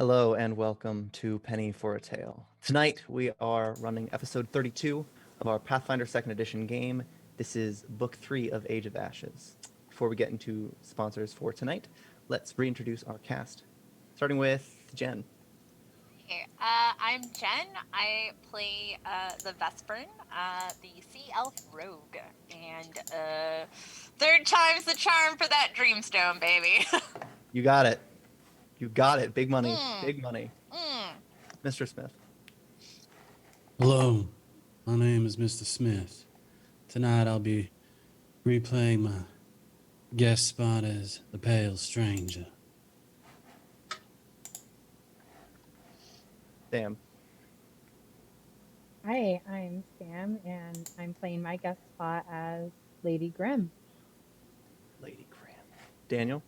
Hello and welcome to Penny for a Tale. Tonight we are running episode 32 of our Pathfinder 2nd Edition game. This is book 3 of Age of Ashes. Before we get into sponsors for tonight, let's reintroduce our cast. Starting with Jen. Hey, I'm Jen. I play the Vespern, the Sea Elf Rogue, and third time's the charm for that Dreamstone, baby. You got it. You got it. Big money. mm, Big money. mm. Mr. Smith. Hello, my name is Mr. Smith. Tonight I'll be replaying my guest spot as the Pale Stranger. Sam. Hi, I'm Sam, and I'm playing my guest spot as Lady Grimm. Lady Graham. Daniel.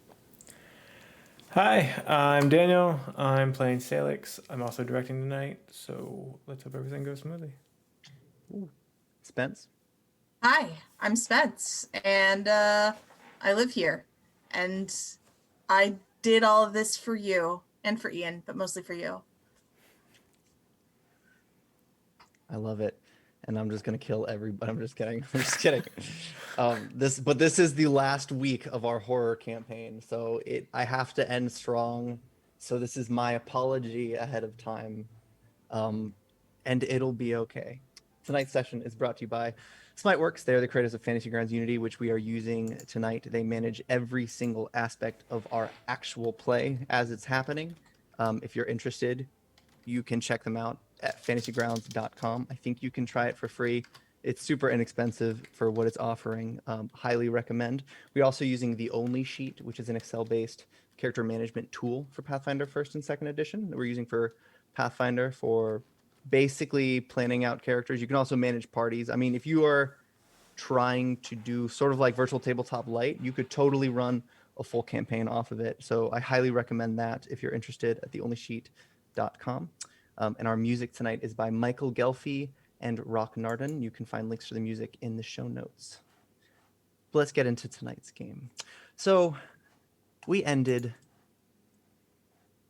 Hi, I'm Daniel. I'm playing Sailix. I'm also directing tonight, so let's hope everything goes smoothly. Ooh. Spence. Hi, I'm Spence, and I live here. And I did all of this for you and for Ian, but mostly for you. I love it. And I'm just gonna kill everybody. I'm just kidding. I'm just kidding. This is the last week of our horror campaign, so I have to end strong. So this is my apology ahead of time, and it'll be okay. Tonight's session is brought to you by Smiteworks. They're the creators of Fantasy Grounds Unity, which we are using tonight. They manage every single aspect of our actual play as it's happening. If you're interested, you can check them out at fantasygrounds.com. I think you can try it for free. It's super inexpensive for what it's offering. Highly recommend. We're also using the Only Sheet, which is an Excel-based character management tool for Pathfinder 1st and 2nd edition that we're using for Pathfinder for basically planning out characters. You can also manage parties. I mean, if you are trying to do sort of like virtual tabletop light, you could totally run a full campaign off of it. So I highly recommend that if you're interested at theonlysheet.com. And our music tonight is by Michael Gelfi and Rock Narden. You can find links to the music in the show notes. But let's get into tonight's game. So we ended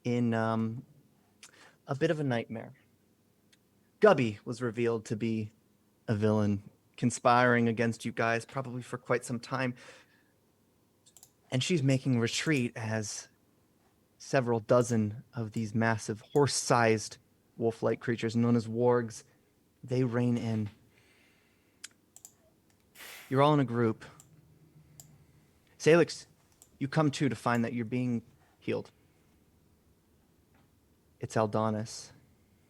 in a bit of a nightmare. Gubby was revealed to be a villain conspiring against you guys probably for quite some time. And she's making retreat as several dozen of these massive horse-sized wolf-like creatures known as wargs, they rein in. You're all in a group. Sailix, you come to find that you're being healed. It's Aldonis.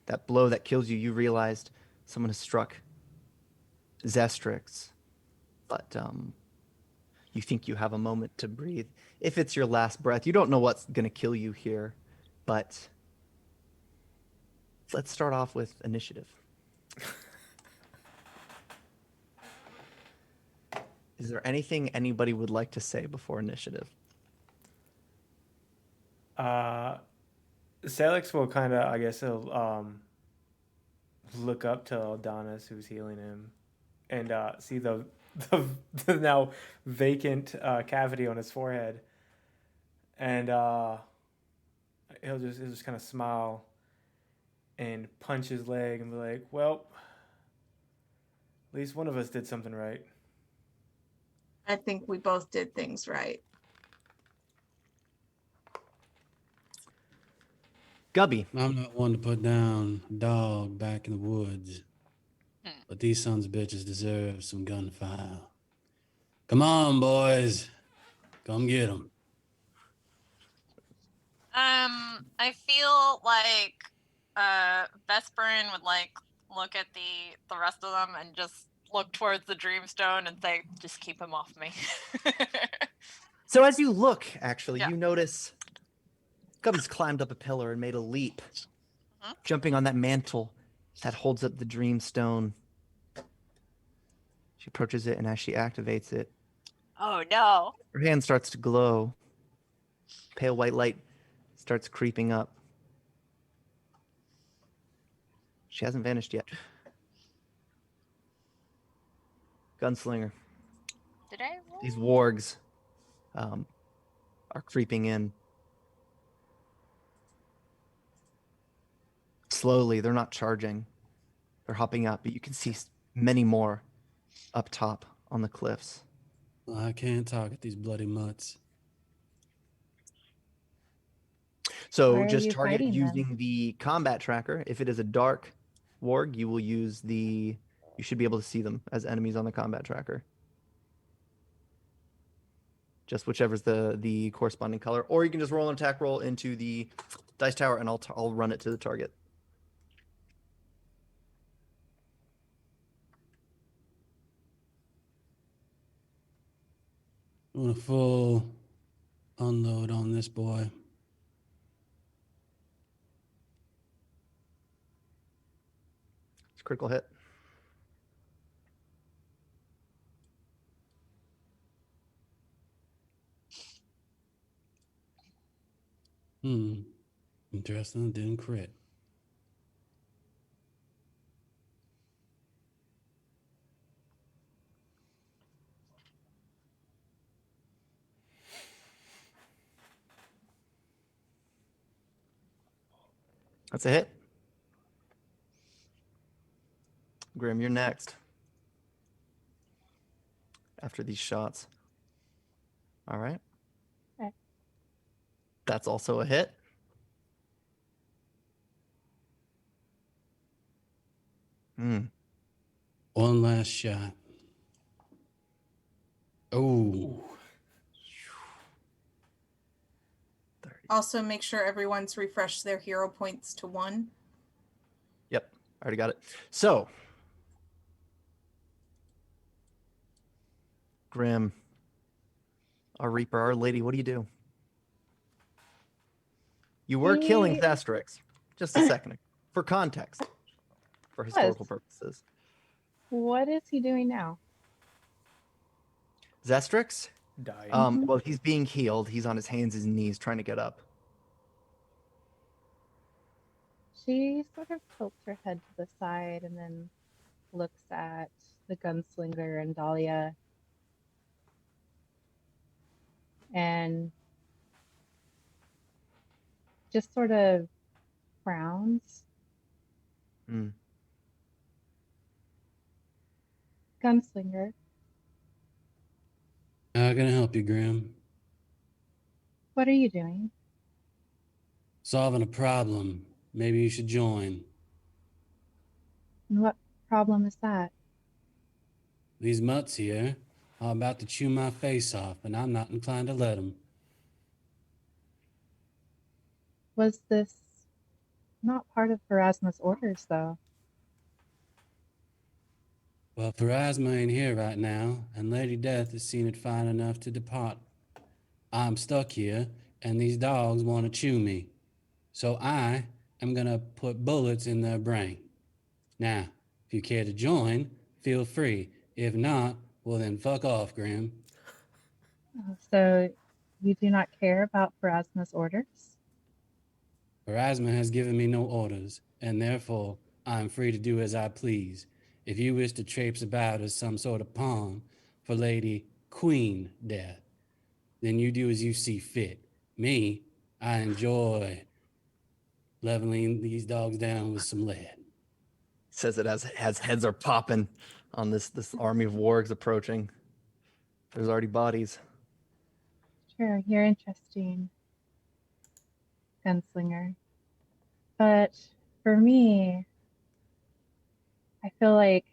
That blow that kills you, you realized someone has struck Zestrix. But you think you have a moment to breathe. If it's your last breath, you don't know what's going to kill you here, but let's start off with initiative. Is there anything anybody would like to say before initiative? Sailix will kind of, I guess, he'll look up to Adonis, who's healing him, and see the now vacant cavity on his forehead, and he'll just kind of smile and punch his leg and be like, "Well, at least one of us did something right." I think we both did things right. Gubby. I'm not one to put down a dog back in the woods, but these sons of bitches deserve some gunfire. Come on, boys. Come get them. I feel like Vespern would look at the rest of them and just look towards the Dreamstone and say, "Just keep him off me." So as you look, actually, Yeah. you notice Gubby's climbed up a pillar and made a leap, jumping on that mantle that holds up the Dreamstone. She approaches it, and as she activates it, Oh no. her hand starts to glow. Pale white light starts creeping up. She hasn't vanished yet. Gunslinger. Did I roll? These wargs are creeping in. slowly. They're not charging. They're hopping up, but you can see many more up top on the cliffs. I can't target these bloody mutts. So Why are just you target fighting them? using the combat tracker. If it is a dark warg, you will use the. You should be able to see them as enemies on the combat tracker. Just whichever's the corresponding color, or you can just roll an attack roll into the dice tower, and I'll run it to the target. I want a full unload on this boy. It's a critical hit. Interesting. Didn't crit. That's a hit. Grim, you're next. After these shots. All right. Okay. That's also a hit. One last shot. Oh. 30. Also, make sure everyone's refreshed their hero points to 1. Yep, I already got it. So, Grim, our Reaper, our Lady, what do you do? You were killing He Thestrix just a second ago. For context, for historical purposes. What is he doing now? Zestrix? Dying. Well, he's being healed. He's on his hands and knees trying to get up. She sort of tilts her head to the side and then looks at the gunslinger and Dahlia and just sort of frowns. Gunslinger, How can I help you, Grim? what are you doing? Solving a problem. Maybe you should join. And what problem is that? These mutts here are about to chew my face off, and I'm not inclined to let them. Was this not part of Pharasma's orders, though? Well, Pharasma ain't here right now, and Lady Death has seen it fine enough to depart. I'm stuck here, and these dogs want to chew me. So I am gonna put bullets in their brain. Now, if you care to join, feel free. If not, well then fuck off, Grim. Oh, so you do not care about Pharasma's orders? Pharasma has given me no orders, and therefore I am free to do as I please. If you wish to traipse about as some sort of pawn for Lady Queen Death, then you do as you see fit. Me, I enjoy leveling these dogs down with some lead. Says it as heads are popping on this army of wargs approaching. There's already bodies. Sure, you're interesting, Gunslinger. But for me, I feel like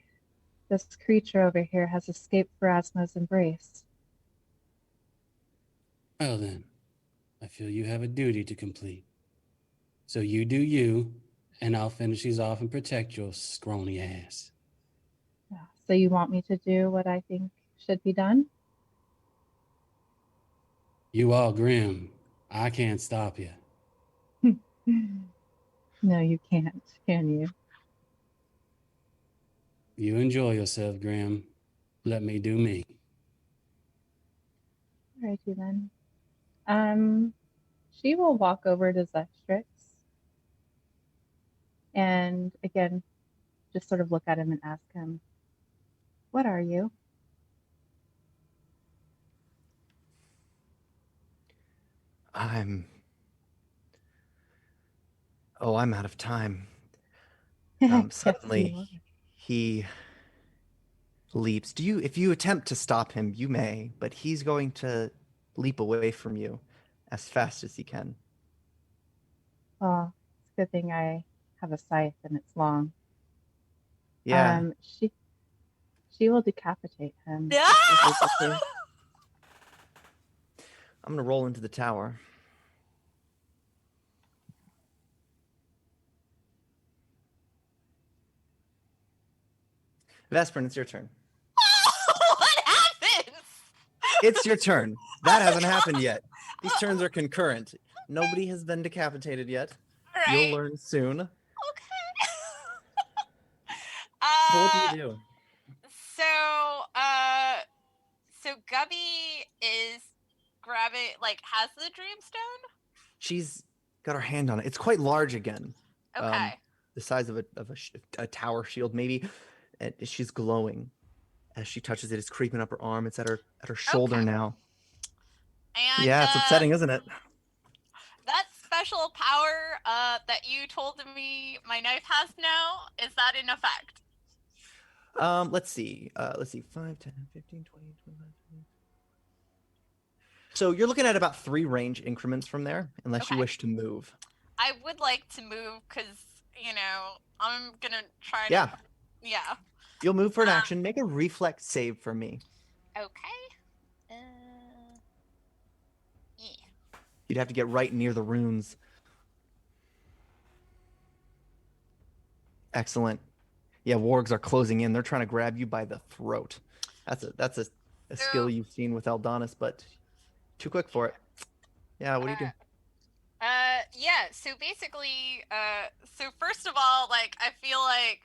this creature over here has escaped Pharasma's embrace. Well then, I feel you have a duty to complete. So you do you, and I'll finish these off and protect your scrawny ass. So you want me to do what I think should be done? You are Grim. I can't stop you. No, you can't, can you? You enjoy yourself, Grim. Let me do me. Alrighty then. She will walk over to Zestrix and again, just sort of look at him and ask him, "What are you?" I'm out of time. Yes, you Suddenly, are. he leaps. If you attempt to stop him, you may, but he's going to leap away from you as fast as he can. Well, it's a good thing I have a scythe and it's long. Yeah, She will decapitate him Yeah. if she's able to. I'm gonna roll into the tower. Vesprin, it's your turn. What happens? It's your turn. That hasn't happened yet. These turns are concurrent. Nobody has been decapitated yet. All You'll right. learn soon. Okay. But what do you do? So Gubby is grabbing, like, has the dreamstone. She's got her hand on it. It's quite large again. Okay. The size of a tower shield, maybe. And she's glowing as she touches it. It's creeping up her arm. It's at her shoulder Okay. now. And Yeah, it's upsetting, isn't it? that special power that you told me my knife has now, is that in effect? Let's see. 5, 10, 15, 20, 25, 30. So you're looking at about 3 range increments from there, unless you Okay. wish to move. I would like to move because, I'm gonna try to. Yeah. Yeah. You'll move for an action. Make a reflex save for me. Okay. Yeah. You'd have to get right near the runes. Excellent. Yeah, wargs are closing in. They're trying to grab you by the throat. That's a skill you've seen with Eldonis, but too quick for it. Yeah, what do you do? Yeah, so basically, so first of all, like, I feel like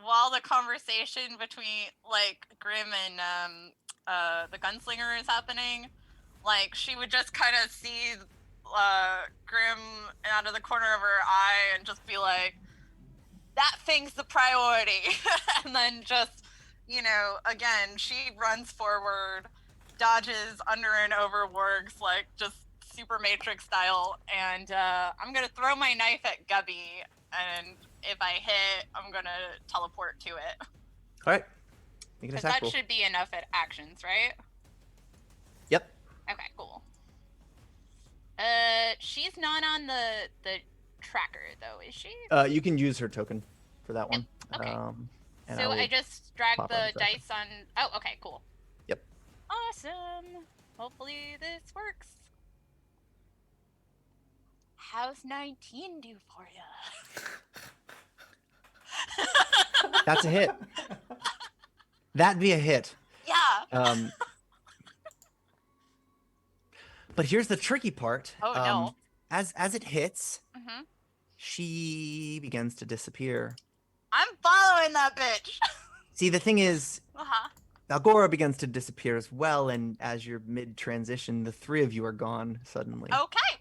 while the conversation between, like, Grim and, the gunslinger is happening, like, she would just kind of see, Grim out of the corner of her eye and just be like, that thing's the priority. And then just, again, she runs forward, dodges under and over wargs, like, just super Matrix style, and I'm gonna throw my knife at Gubby, and if I hit, I'm gonna teleport to it. All right. Make an Because attack that roll. should be enough at actions, right? Yep. Okay, cool. She's not on the tracker though, is she? You can use her token for that one. Okay. And So I will just dragged pop the on the tracker. dice on. Oh, okay, cool. Yep. Awesome. Hopefully this works. How's 19 do for you? That's a hit. That'd be a hit. Yeah. But here's the tricky part. Oh, no. As it hits, Mm-hmm. she begins to disappear. I'm following that bitch. See, the thing is, Uh-huh. Algora begins to disappear as well, and as you're mid-transition, the 3 of you are gone suddenly. Okay.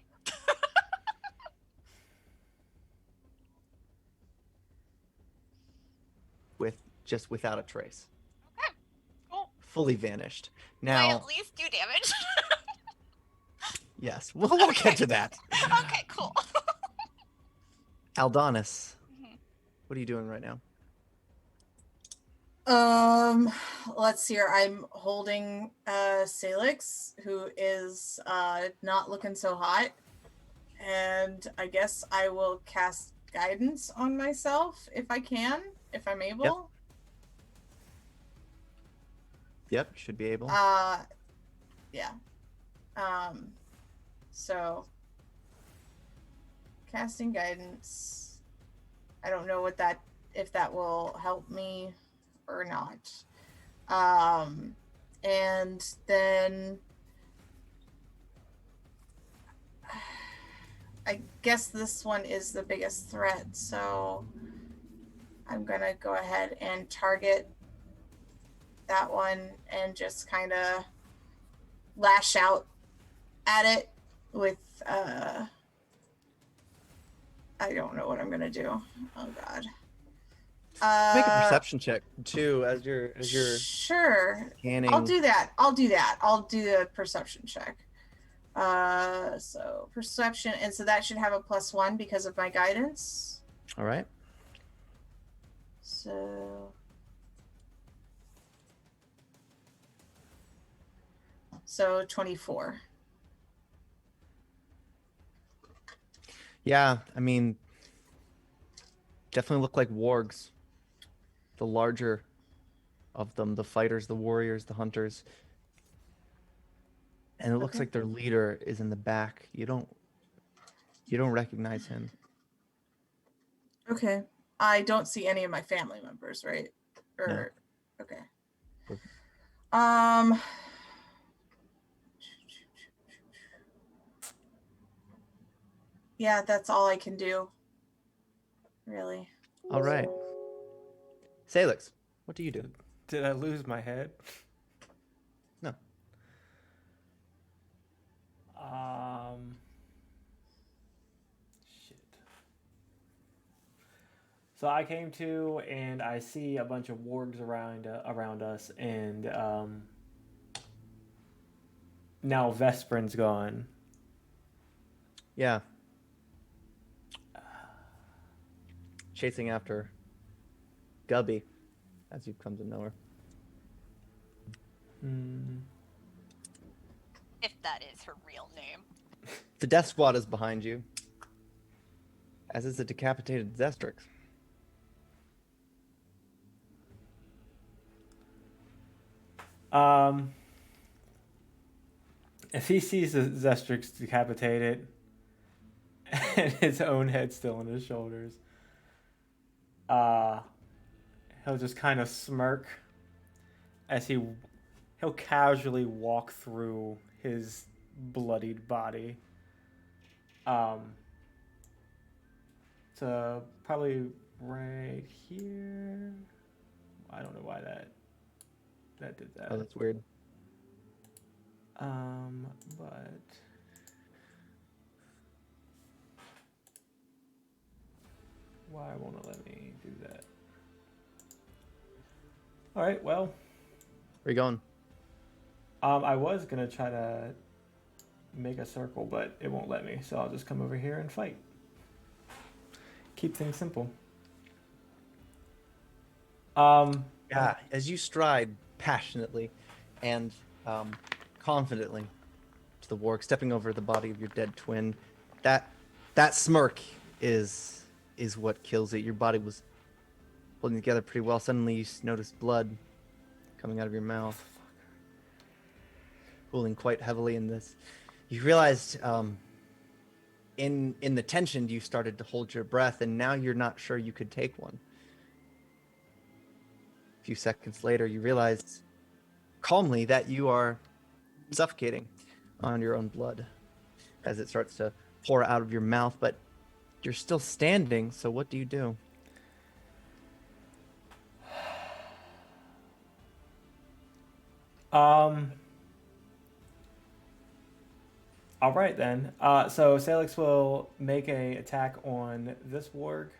Without a trace. Okay. Cool. Fully vanished. Do I Now, at least do damage? yes, we'll get to that. Okay, cool. Aldonis, Mhm. what are you doing right now? Let's see here. I'm holding Sailix, who is not looking so hot. And I guess I will cast guidance on myself if I can, if I'm able. Yep, you should be able. Yeah. So casting guidance. I don't know if that will help me or not. And then I guess this one is the biggest threat, so I'm gonna go ahead and target that one and just kind of lash out at it with I don't know what I'm gonna do. Oh god. Make a perception check too as you're Sure. scanning. I'll do that. I'll do the perception check. So perception, and so that should have a +1 because of my guidance. All right. So 24. Yeah, I mean, definitely look like wargs. The larger of them, the fighters, the warriors, the hunters. And it looks Okay. like their leader is in the back. You don't recognize him. Okay. I don't see any of my family members, right? No. Okay. Nope. Yeah, that's all I can do. Really. All right. Sailix, what do you do? Did I lose my head? No. Shit. So I came to and I see a bunch of wargs around us, and now Vesperin's gone. Yeah. Chasing after Gubby, as you've come to know her. If that is her real name. The death squad is behind you, as is the decapitated Zestrix. If he sees the Zestrix decapitated and his own head still on his shoulders, he'll just kind of smirk as he'll casually walk through his bloodied body. To probably right here. I don't know why that did that. Oh, that's weird. But why won't it let me do that? All right, well, Where you going? I was gonna try to make a circle, but it won't let me, so I'll just come over here and fight. Keep things simple. Yeah, as you stride passionately and confidently to the warg, stepping over the body of your dead twin, that smirk is what kills it. Your body was holding together pretty well. Suddenly, you notice blood coming out of your mouth, pooling quite heavily in this. You realized in the tension, you started to hold your breath, and now you're not sure you could take one. A few seconds later, you realize calmly that you are suffocating on your own blood as it starts to pour out of your mouth, but you're still standing, so what do you do? All right then. So Sailix will make a attack on this warg,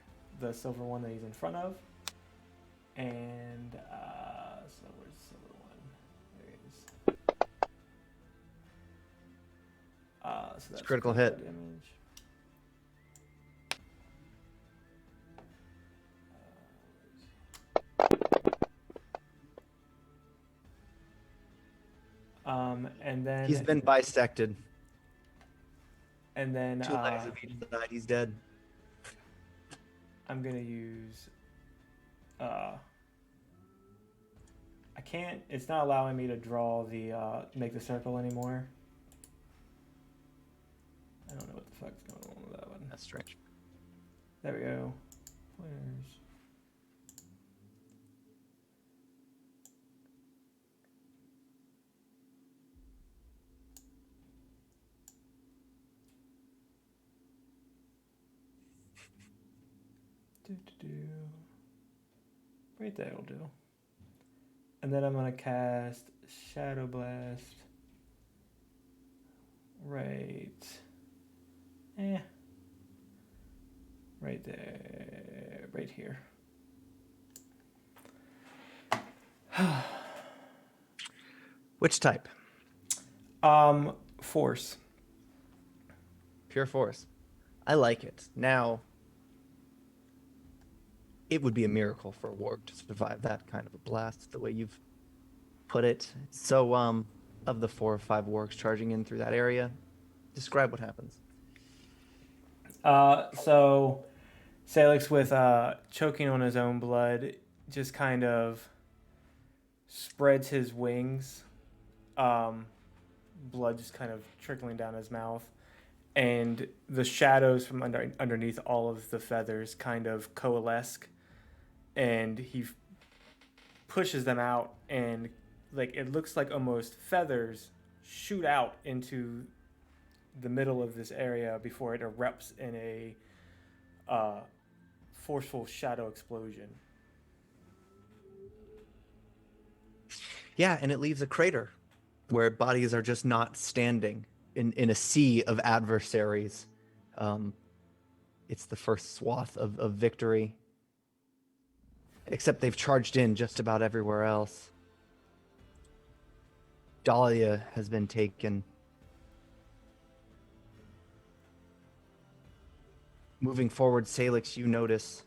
the silver one that he's in front of, and so where's the silver one? There he is. So that's Critical hit. damage. And then He's been bisected. and then 2 legs of each side. He's dead. I'm gonna use. I can't. It's not allowing me to draw the make the circle anymore. I don't know what the fuck's going on with that one. That's strange. There we go. Pointers. Right there will do. And then I'm gonna cast Shadow Blast. Right. Right there. Right here. Which type? Force. Pure force. I like it. Now, it would be a miracle for a warg to survive that kind of a blast, the way you've put it. So, of the 4 or 5 wargs charging in through that area, describe what happens. So Sailix, with choking on his own blood, just kind of spreads his wings. Blood just kind of trickling down his mouth, and the shadows from underneath all of the feathers kind of coalesce, and he pushes them out, and like it looks like almost feathers shoot out into the middle of this area before it erupts in a forceful shadow explosion. Yeah, and it leaves a crater where bodies are just not standing in a sea of adversaries. It's the first swath of victory, except they've charged in just about everywhere else. Dahlia has been taken. Moving forward, Sailix, you notice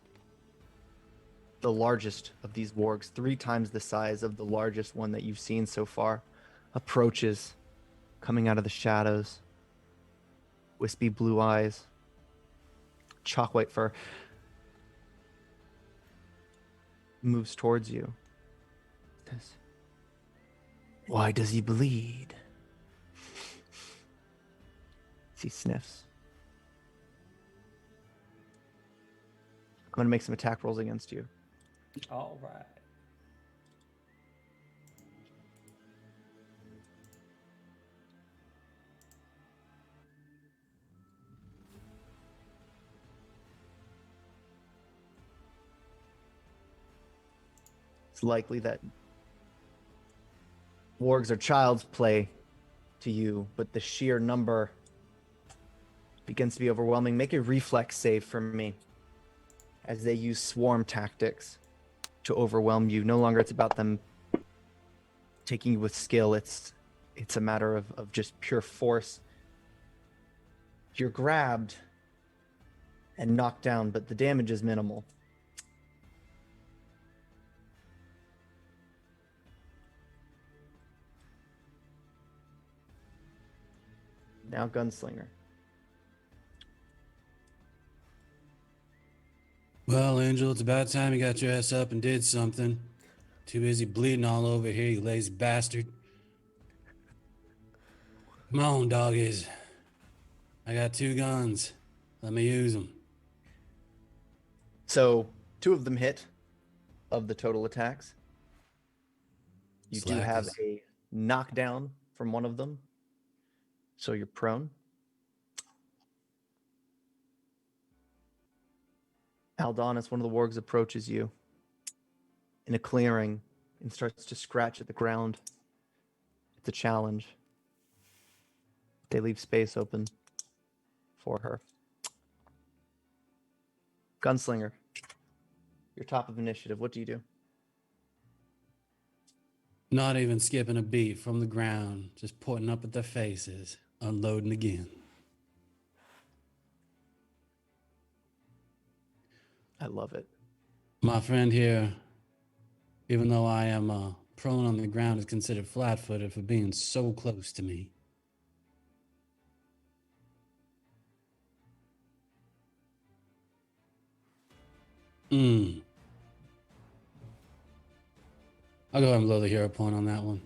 the largest of these wargs, 3 times the size of the largest one that you've seen so far, approaches, coming out of the shadows. Wispy blue eyes, chalk white fur, moves towards you. Says, "Why does he bleed?" He sniffs. I'm going to make some attack rolls against you. All right. It's likely that wargs are child's play to you, but the sheer number begins to be overwhelming. Make a reflex save for me as they use swarm tactics to overwhelm you. No longer it's about them taking you with skill. It's a matter of just pure force. You're grabbed and knocked down, but the damage is minimal. Now Gunslinger. Well, Angel, it's about time you got your ass up and did something. Too busy bleeding all over here, you lazy bastard. Come on, doggies. I got 2 guns. Let me use them. So 2 of them hit of the total attacks. You do have Slackers. a knockdown from one of them, so you're prone. Aldonis, one of the wargs, approaches you in a clearing and starts to scratch at the ground. It's a challenge. They leave space open for her. Gunslinger, you're top of initiative. What do you do? Not even skipping a beat from the ground, just pointing up at their faces, unloading again. I love it. My friend here, even though I am prone on the ground, is considered flat-footed for being so close to me. I'll go ahead and blow the hero point on that one.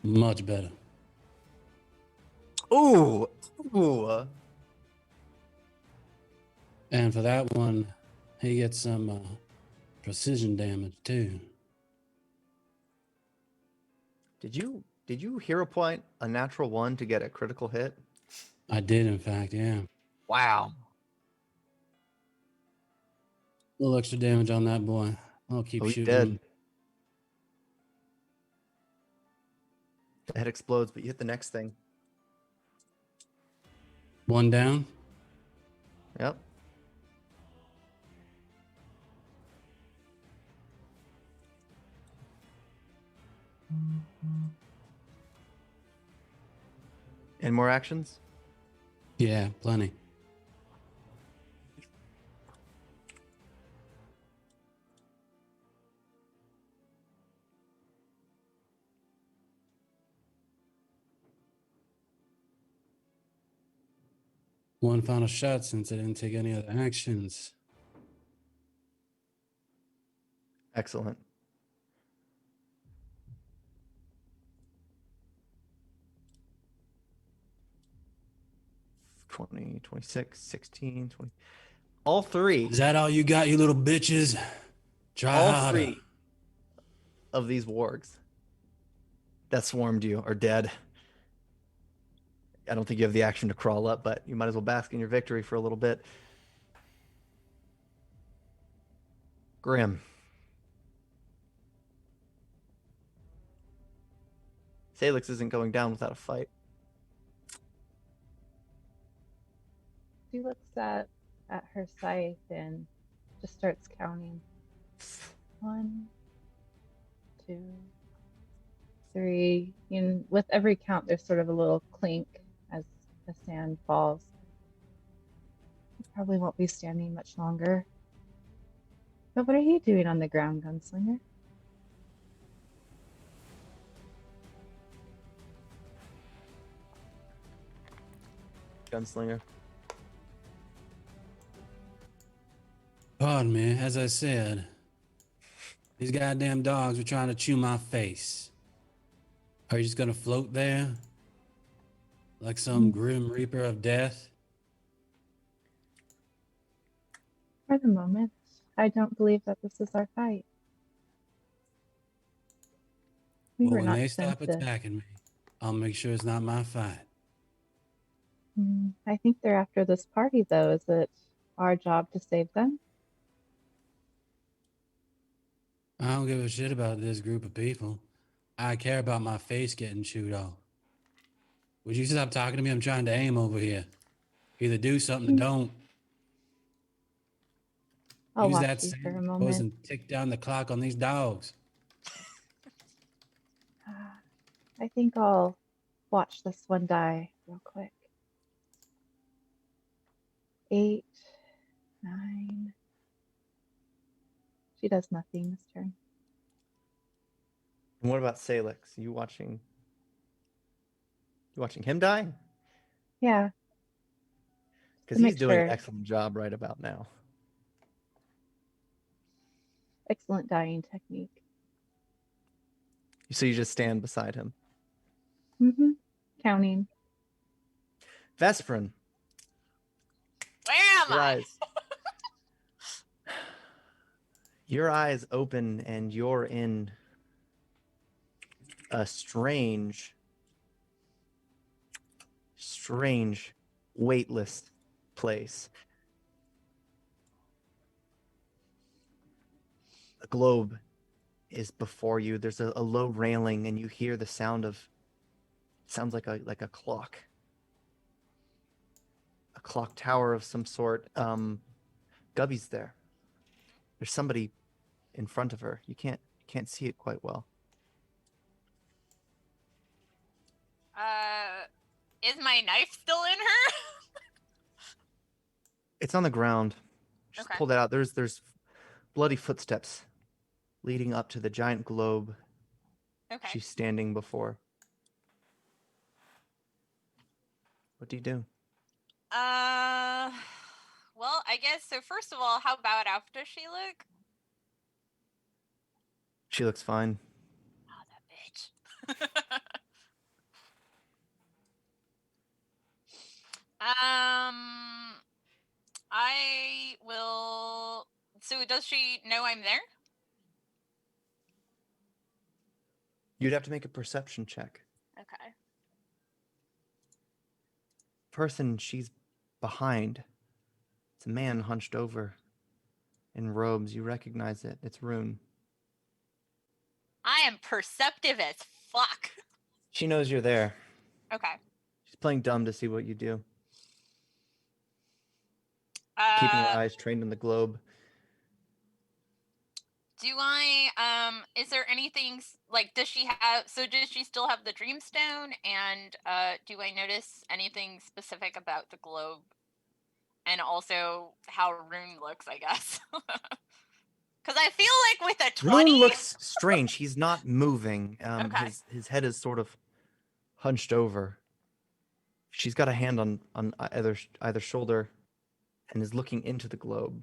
Much better. Ooh! Ooh! And for that one, he gets some precision damage too. Did you hero point a natural 1 to get a critical hit? I did, in fact, yeah. Wow. A little extra damage on that boy. I'll keep Oh, he's shooting dead. him. The head explodes, but you hit the next thing. 1 down. Yep. And more actions? Yeah, plenty. One final shot since I didn't take any other actions. Excellent. $20, $26, $16, $20. All three. Is that all you got, you little bitches? Try All harder. three of these wargs that swarmed you are dead. I don't think you have the action to crawl up, but you might as well bask in your victory for a little bit. Grim. Sailix isn't going down without a fight. She looks at her scythe and just starts counting. 1, 2, 3. And with every count, there's sort of a little clink as the sand falls. You probably won't be standing much longer. But what are you doing on the ground, Gunslinger? Gunslinger. Pardon me, as I said, these goddamn dogs were trying to chew my face. Are you just gonna float there? Like some grim reaper of death? For the moment, I don't believe that this is our fight. We Well, were when not they sent stop to. attacking me, I'll make sure it's not my fight. I think they're after this party, though. Is it our job to save them? I don't give a shit about this group of people. I care about my face getting chewed off. Would you stop talking to me? I'm trying to aim over here. Either do something or don't. I'll Use watch that you for a same pose moment. and tick down the clock on these dogs. I think I'll watch this one die real quick. 8, 9. She does nothing this turn. And what about Sailix? You watching him die? Yeah. Because To he's make doing an sure. excellent job right about now. Excellent dying technique. So you just stand beside him. Counting. Vesprin. Where am Your I? eyes. Your eyes open and you're in a strange, weightless place. A globe is before you. There's a low railing, and you hear the sounds like a clock. A clock tower of some sort. Gubby's there. There's somebody in front of her. You can't see it quite well. Is my knife still in her? It's on the ground. Just Okay. pulled it out. There's bloody footsteps leading up to the giant globe Okay. she's standing before. What do you do? Well, I guess so. First of all, how bad off does she look? She looks fine. Oh, that bitch. I will. So, does she know I'm there? You'd have to make a perception check. Okay. Person she's behind. It's a man hunched over in robes. You recognize it. It's Rune. I am perceptive as fuck. She knows you're there. Okay. She's playing dumb to see what you do. Keeping her eyes trained on the globe. Do I is there anything like does she still have the Dreamstone, and do I notice anything specific about the globe? And also how Rune looks, I guess. Cuz I feel like with a 20 Rune looks strange. He's not moving. Okay. His head is sort of hunched over. She's got a hand on either shoulder and is looking into the globe.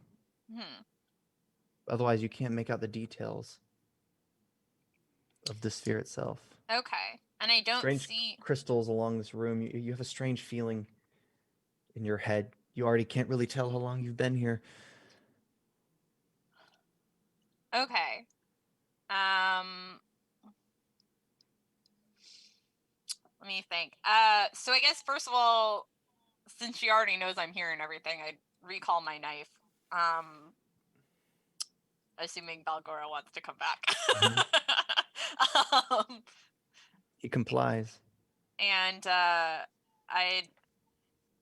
Otherwise, you can't make out the details of the sphere itself. Okay. And I don't Strange see crystals along this room. You have a strange feeling in your head. You already can't really tell how long you've been here. Okay. Let me think. So I guess first of all, since she already knows I'm here and everything, I'd recall my knife. Assuming Balgora wants to come back. He complies. And I'd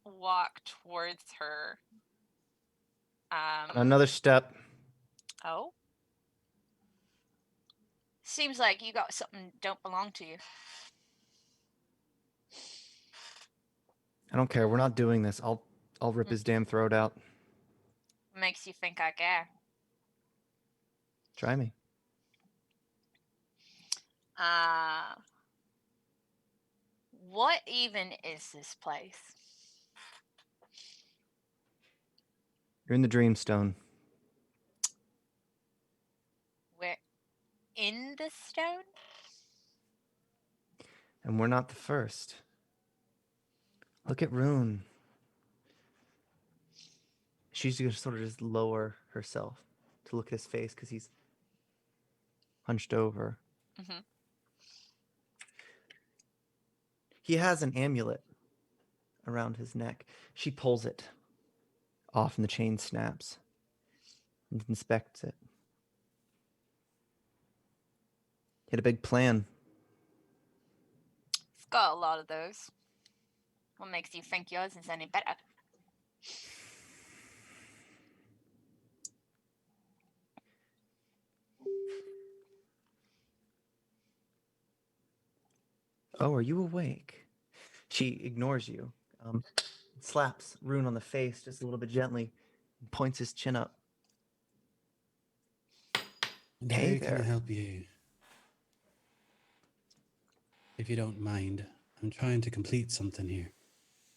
walk towards her. Another step. Oh? Seems like you got something don't belong to you. I don't care. We're not doing this. I'll rip his damn throat out. Makes you think I care. Try me. What even is this place? You're in the Dreamstone. We're in the stone? And we're not the first. Look at Rune. She's going to sort of just lower herself to look at his face because he's hunched over. Mm-hmm. He has an amulet around his neck. She pulls it off and the chain snaps and inspects it. He had a big plan. It's got a lot of those. What makes you think yours is any better? Oh, are you awake? She ignores you, slaps Rune on the face just a little bit gently, and points his chin up. And Hey how can I there. help you? If you don't mind, I'm trying to complete something here.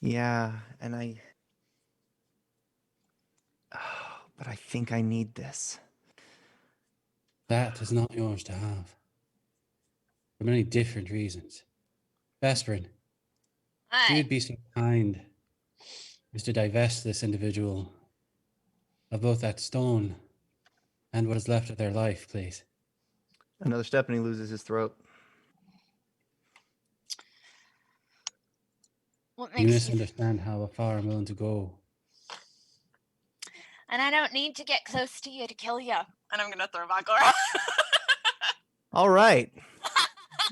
Yeah, and but I think I need this. That is not yours to have. For many different reasons. Vesperin, if Aye. you would be so kind as to divest this individual of both that stone and what is left of their life, please. Another step and he loses his throat. What You makes you... misunderstand how far I'm willing to go. And I don't need to get close to you to kill you. And I'm gonna throw Bagora. All right.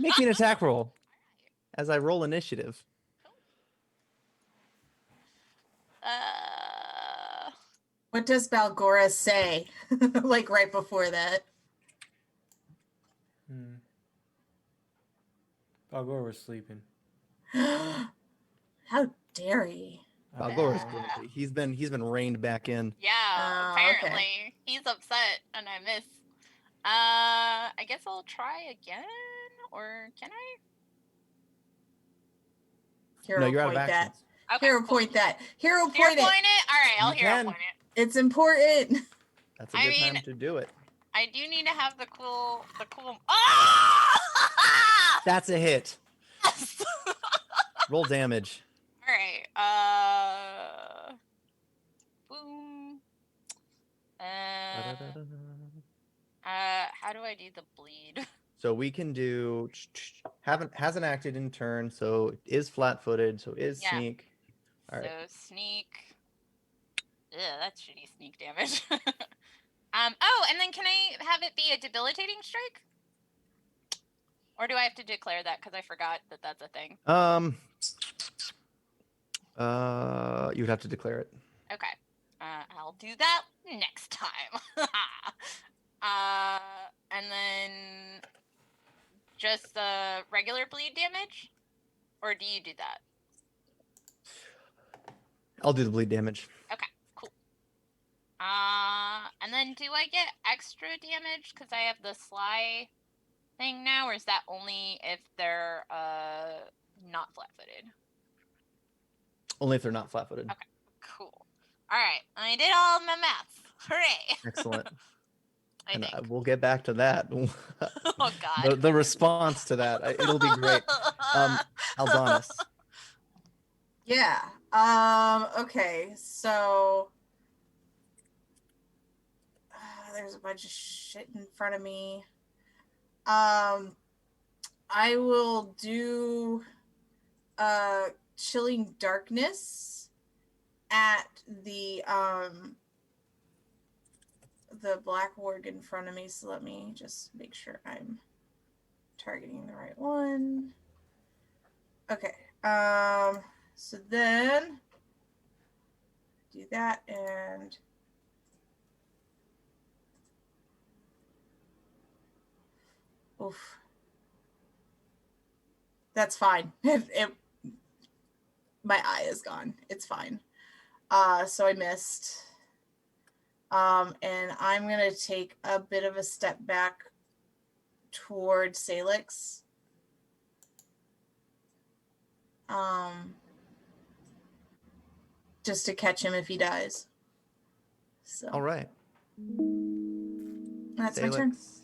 Make me an attack roll as I roll initiative. What does Balgora say? Like right before that. Balgor was sleeping. How dare he? Balgora's grumpy. He's been reined back in. Yeah, Oh, apparently. okay. He's upset and I miss. I guess I'll try again? Or can I? Hero No, you're out of point that. actions. Okay, Hero cool. point that. Hero Hero point point it. it? Alright, I'll You hero can. point it. It's important. That's a good time to do it. I do need to have the cool Ah! That's a hit. Yes! Roll damage. Alright, boom. How do I do the bleed? So we can do hasn't acted in turn, so it is flat-footed, so is Yeah. sneak. All right. So sneak. Ugh, that's shitty sneak damage. Oh, and then can I have it be a debilitating strike? Or do I have to declare that because I forgot that that's a thing? You'd have to declare it. Okay. I'll do that next time. And then just the regular bleed damage? Or do you do that? I'll do the bleed damage. Okay, cool. And then do I get extra damage because I have the sly thing now, or is that only if they're not flat-footed? Only if they're not flat-footed. Okay, cool. All right, I did all my math. Hooray! Excellent. I think. We'll get back to that. Oh God. The response to that, it'll be great. Aldonis. Yeah. Okay. So there's a bunch of shit in front of me. I will do chilling darkness at the black warg in front of me. So let me just make sure I'm targeting the right one. Okay. So then do that and oof. That's fine. My eye is gone. It's fine. So I missed. And I'm gonna take a bit of a step back toward Sailix. Just to catch him if he dies. So All right. that's my turn. Sailix.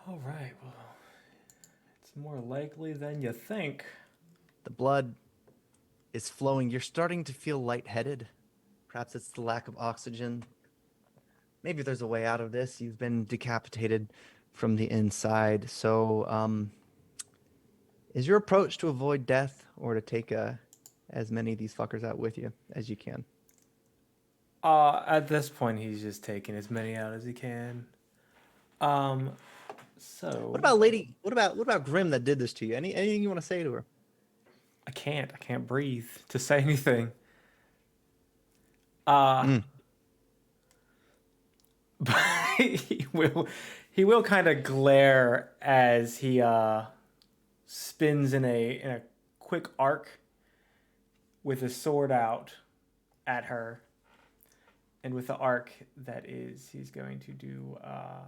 All right. Well, it's more likely than you think. The blood is flowing. You're starting to feel lightheaded. Perhaps it's the lack of oxygen. Maybe there's a way out of this. You've been decapitated from the inside. So, is your approach to avoid death or to take as many of these fuckers out with you as you can? At this point, he's just taking as many out as he can. So What about Lady? What about Grim that did this to you? Anything you want to say to her? I can't breathe to say anything. But he will kind of glare as he spins in a quick arc with his sword out at her. And with the arc that is, he's going to do I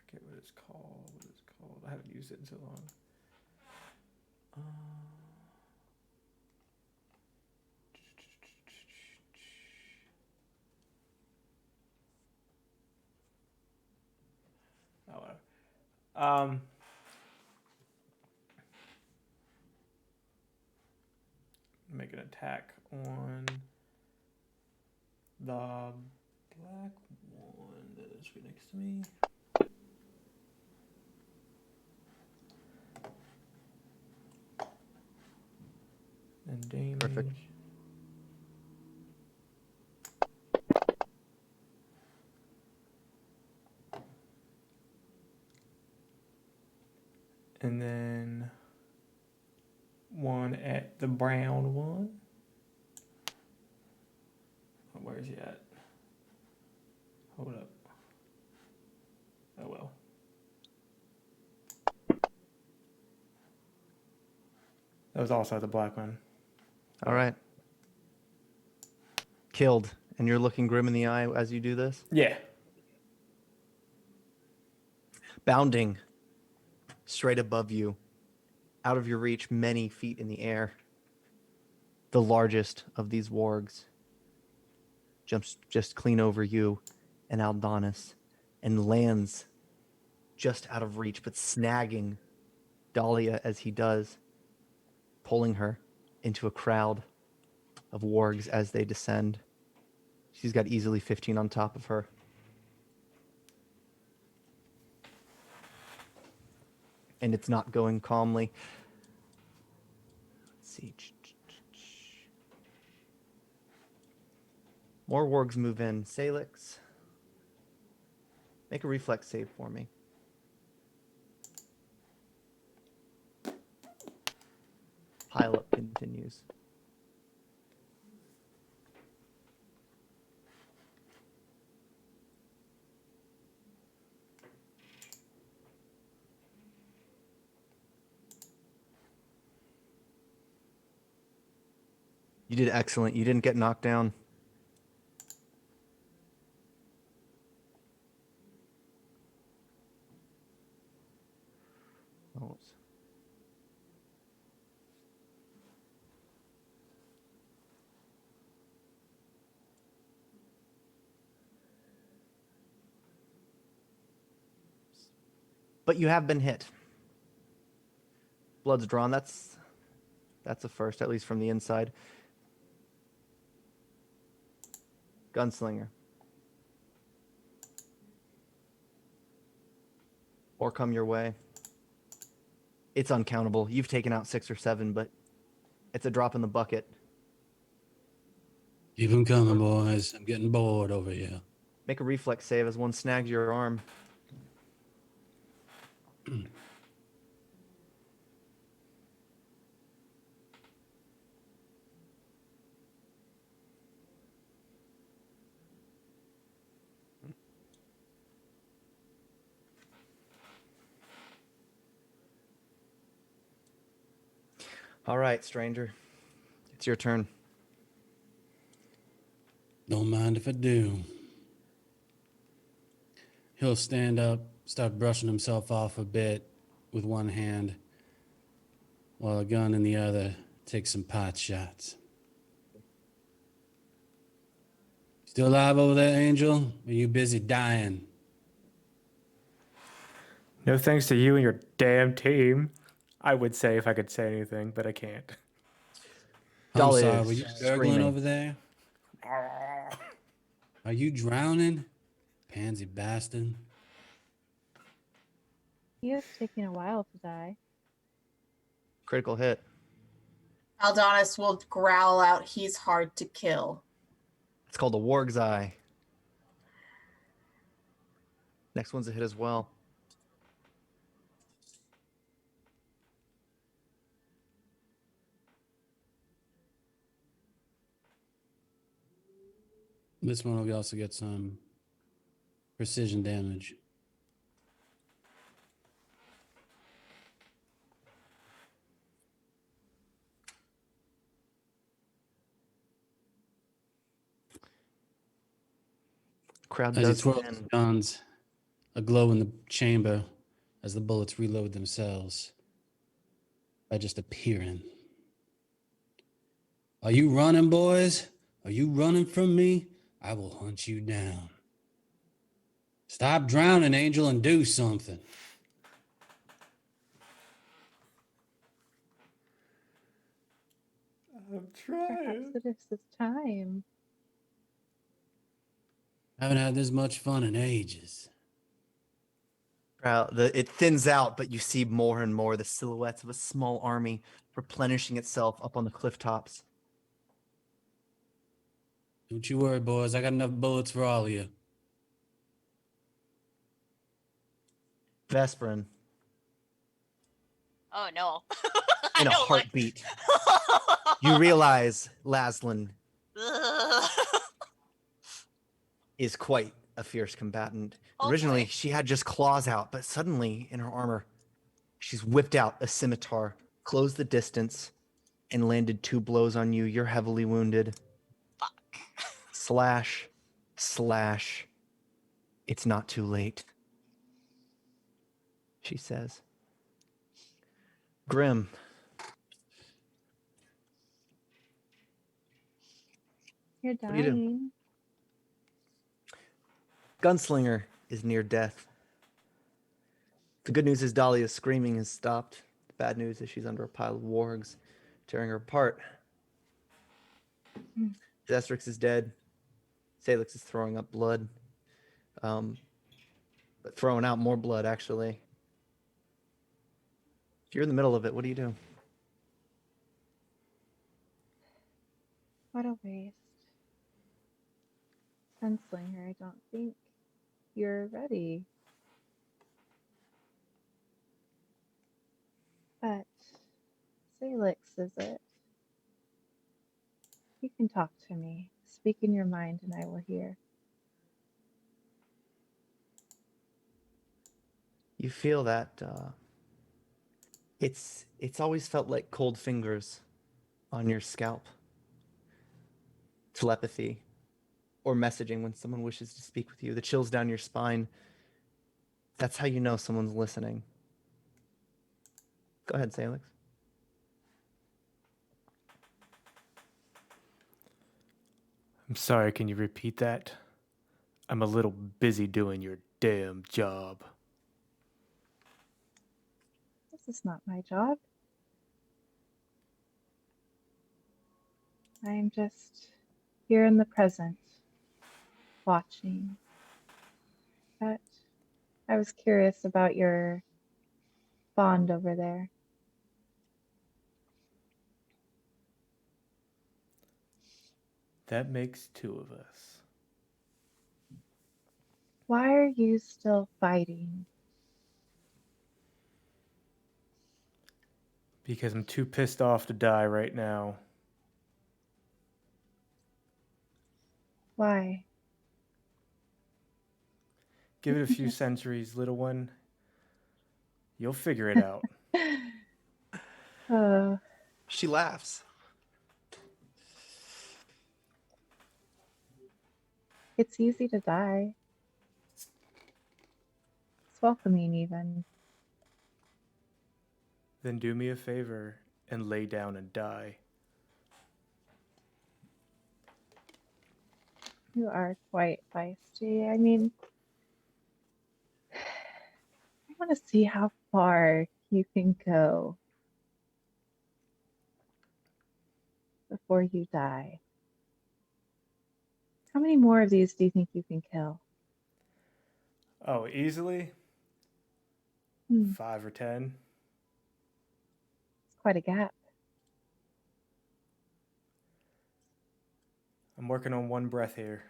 forget what it's called. I haven't used it in so long. Make an attack on the black one that is right next to me. And damage. Perfect. And then one at the brown one. Where is he at? Hold up. Oh well. That was also the black one. All right. Killed, and you're looking Grim in the eye as you do this. Yeah. Bounding straight above you, out of your reach, many feet in the air. The largest of these wargs jumps just clean over you and Aldonis and lands just out of reach, but snagging Dahlia as he does, pulling her into a crowd of wargs as they descend. She's got easily 15 on top of her. And it's not going calmly. Let's see. More wargs move in. Sailix, make a reflex save for me. Pile up continues. You did excellent. You didn't get knocked down. Oh. But you have been hit. Blood's drawn. That's a first, at least from the inside. Gunslinger. Or come your way. It's uncountable. You've taken out 6 or 7, but it's a drop in the bucket. Keep them coming, boys. I'm getting bored over here. Make a reflex save as one snags your arm. All right, stranger. It's your turn. Don't mind if I do. He'll stand up, start brushing himself off a bit with one hand, while a gun in the other takes some pot shots. Still alive over there, Angel? Or are you busy dying? No thanks to you and your damn team. I would say if I could say anything, but I can't. I'm Dolly sorry, is were you gurgling screaming. over there? Are you drowning? Pansy bastard. He is taking a while to die. Critical hit. Aldonis will growl out, he's hard to kill. It's called a Warg's Eye. Next one's a hit as well. This one will also get some precision damage. Crowd As he does twirls his thin. guns, a glow in the chamber as the bullets reload themselves by just appearing. Are you running, boys? Are you running from me? I will hunt you down. Stop drowning, Angel, and do something. I'm Perhaps it is this time. I haven't had this much fun in ages. It thins out, but you see more and more the silhouettes of a small army replenishing itself up on the cliff tops. Don't you worry, boys. I got enough bullets for all of you. Vesperin, Oh no. in a I don't like- heartbeat, you realize Laszlo Ugh. is quite a fierce combatant. Oh, Originally, boy. she had just claws out, but suddenly, in her armor, she's whipped out a scimitar, closed the distance, and landed 2 blows on you. You're heavily wounded. Fuck. Slash, slash. It's not too late, she says. Grim. You're What do you do? dying. Gunslinger is near death. The good news is Dahlia's screaming has stopped. The bad news is she's under a pile of wargs, tearing her apart. Zestrix is dead. Sailix is throwing up blood. But throwing out more blood, actually. If you're in the middle of it, what do you do? What a waste. Sunslinger, I don't think you're ready. But Sailix is it. You can talk to me. Speak in your mind and I will hear. You feel that it's always felt like cold fingers on your scalp. telepathy or messaging when someone wishes to speak with you, the chills down your spine. That's how you know someone's listening. Go ahead, Sailix. I'm sorry, can you repeat that? I'm a little busy doing your damn job. This is not my job. I'm just here in the present, watching. But I was curious about your bond over there. That makes two of us. Why are you still fighting? Because I'm too pissed off to die right now. Why? Give it a few centuries, little one. You'll figure it out. Oh, She laughs. it's easy to die. It's welcoming, even. Then do me a favor and lay down and die. You are quite feisty. I mean, I want to see how far you can go before you die. How many more of these do you think you can kill? Oh, easily? Hmm, 5 or 10? it's quite a gap. I'm working on one breath here.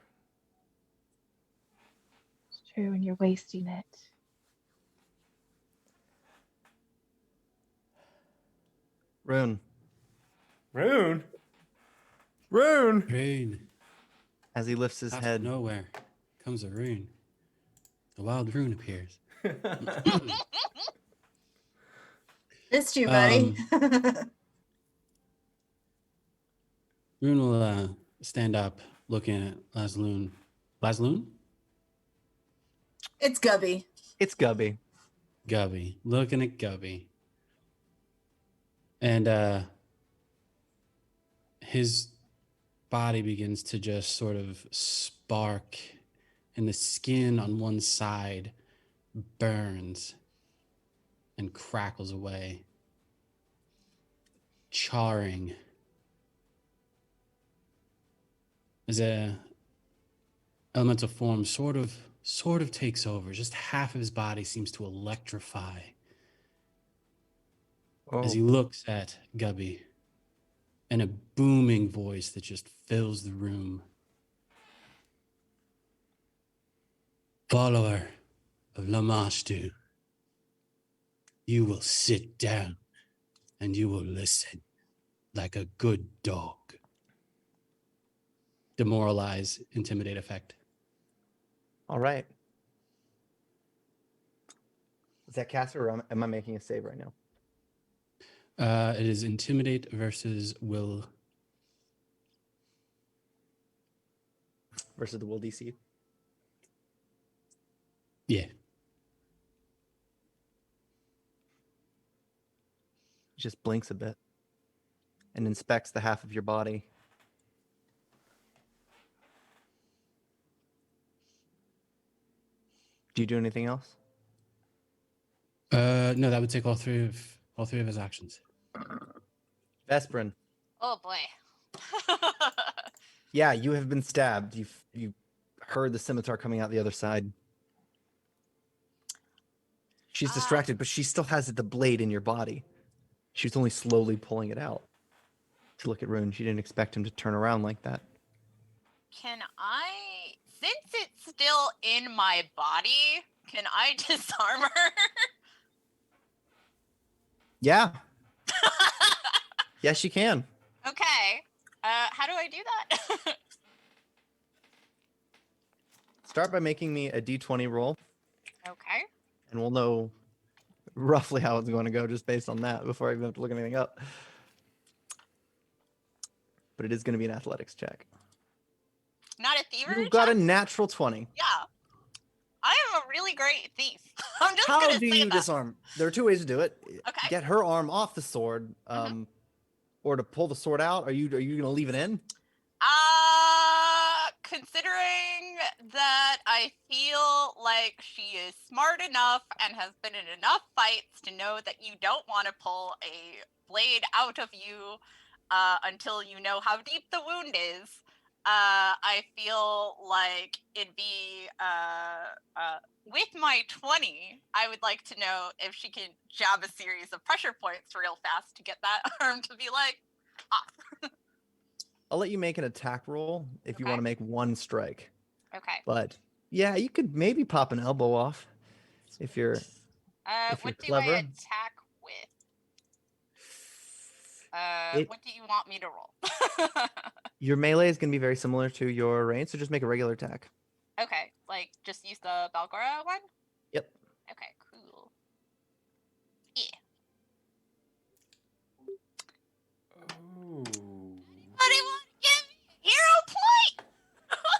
It's true, and you're wasting it. Rune, Rune? Rune! Rune. as he lifts his Out head, of nowhere comes a rune. A wild rune appears. Missed you, buddy. Rune will stand up looking at Laszloon. Laszloon? It's Gubby. it's Gubby. Gubby. Looking at Gubby. And his body begins to just sort of spark, and the skin on one side burns and crackles away, charring. As a elemental form sort of takes over. Just half of his body seems to electrify as he looks at Gubby, and a booming voice that just fills the room. Follower of Lamashtu, you will sit down and you will listen like a good dog. Demoralize, intimidate effect. All right. Is that caster or am I making a save right now? It is intimidate versus will. Versus the will DC? Yeah. He just blinks a bit and inspects the half of your body. Do you do anything else? No, that would take all three of his actions. Vesprin. Oh boy. Yeah, you have been stabbed. You heard the scimitar coming out the other side. She's distracted, but she still has the blade in your body. She was only slowly pulling it out to look at Rune. She didn't expect him to turn around like that. Can I, since it's still in my body, can I disarm her? Yeah. Yes, you can. Okay. How do I do that? Start by making me a d20 roll, Okay. and we'll know roughly how it's going to go just based on that before I even have to look anything up. But it is going to be an athletics check. not a thievery You got a check? natural 20. Yeah. I am a really great thief. I'm just How gonna do say you that. disarm? There are two ways to do it. Okay. Get her arm off the sword, or to pull the sword out. Are you gonna leave it in? Considering that I feel like she is smart enough and has been in enough fights to know that you don't want to pull a blade out of you until you know how deep the wound is, I feel like it'd be with my 20, I would like to know if she can jab a series of pressure points real fast to get that arm to be like off. I'll let you make an attack roll if you Okay. want to make one strike. Okay. But yeah, you could maybe pop an elbow off if you're What do clever. I attack with? What do you want me to roll? Your melee is gonna be very similar to your range, so just make a regular attack. Okay, like just use the Balgora one? Yep. Okay, cool. Yeah. Oh. Anybody want to give me a hero point?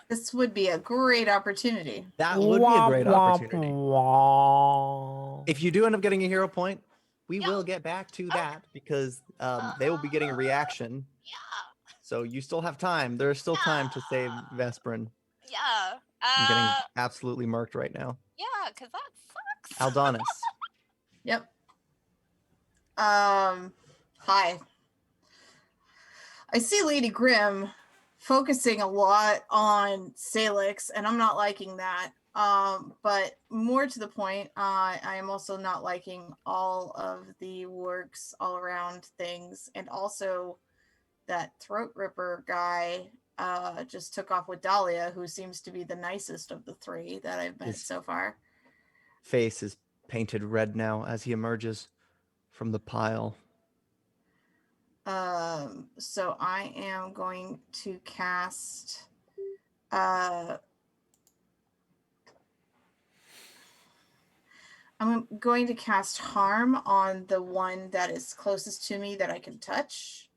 This would be a great opportunity. That would be a great opportunity. If you do end up getting a hero point, we Yeah. will get back to that because they will be getting a reaction. Yeah. So you still have time. There is still time to save Vesperin. Yeah. I'm getting absolutely murked right now. Yeah, because that sucks. Aldonis. Yep. Hi. I see Lady Grimm focusing a lot on Sailix, and I'm not liking that. But more to the point, I am also not liking all of the works all around things, and also that throat ripper guy just took off with Dahlia, who seems to be the nicest of the three that I've met so far. Face is painted red now as he emerges from the pile. So I am going to cast I'm going to cast harm on the one that is closest to me that I can touch.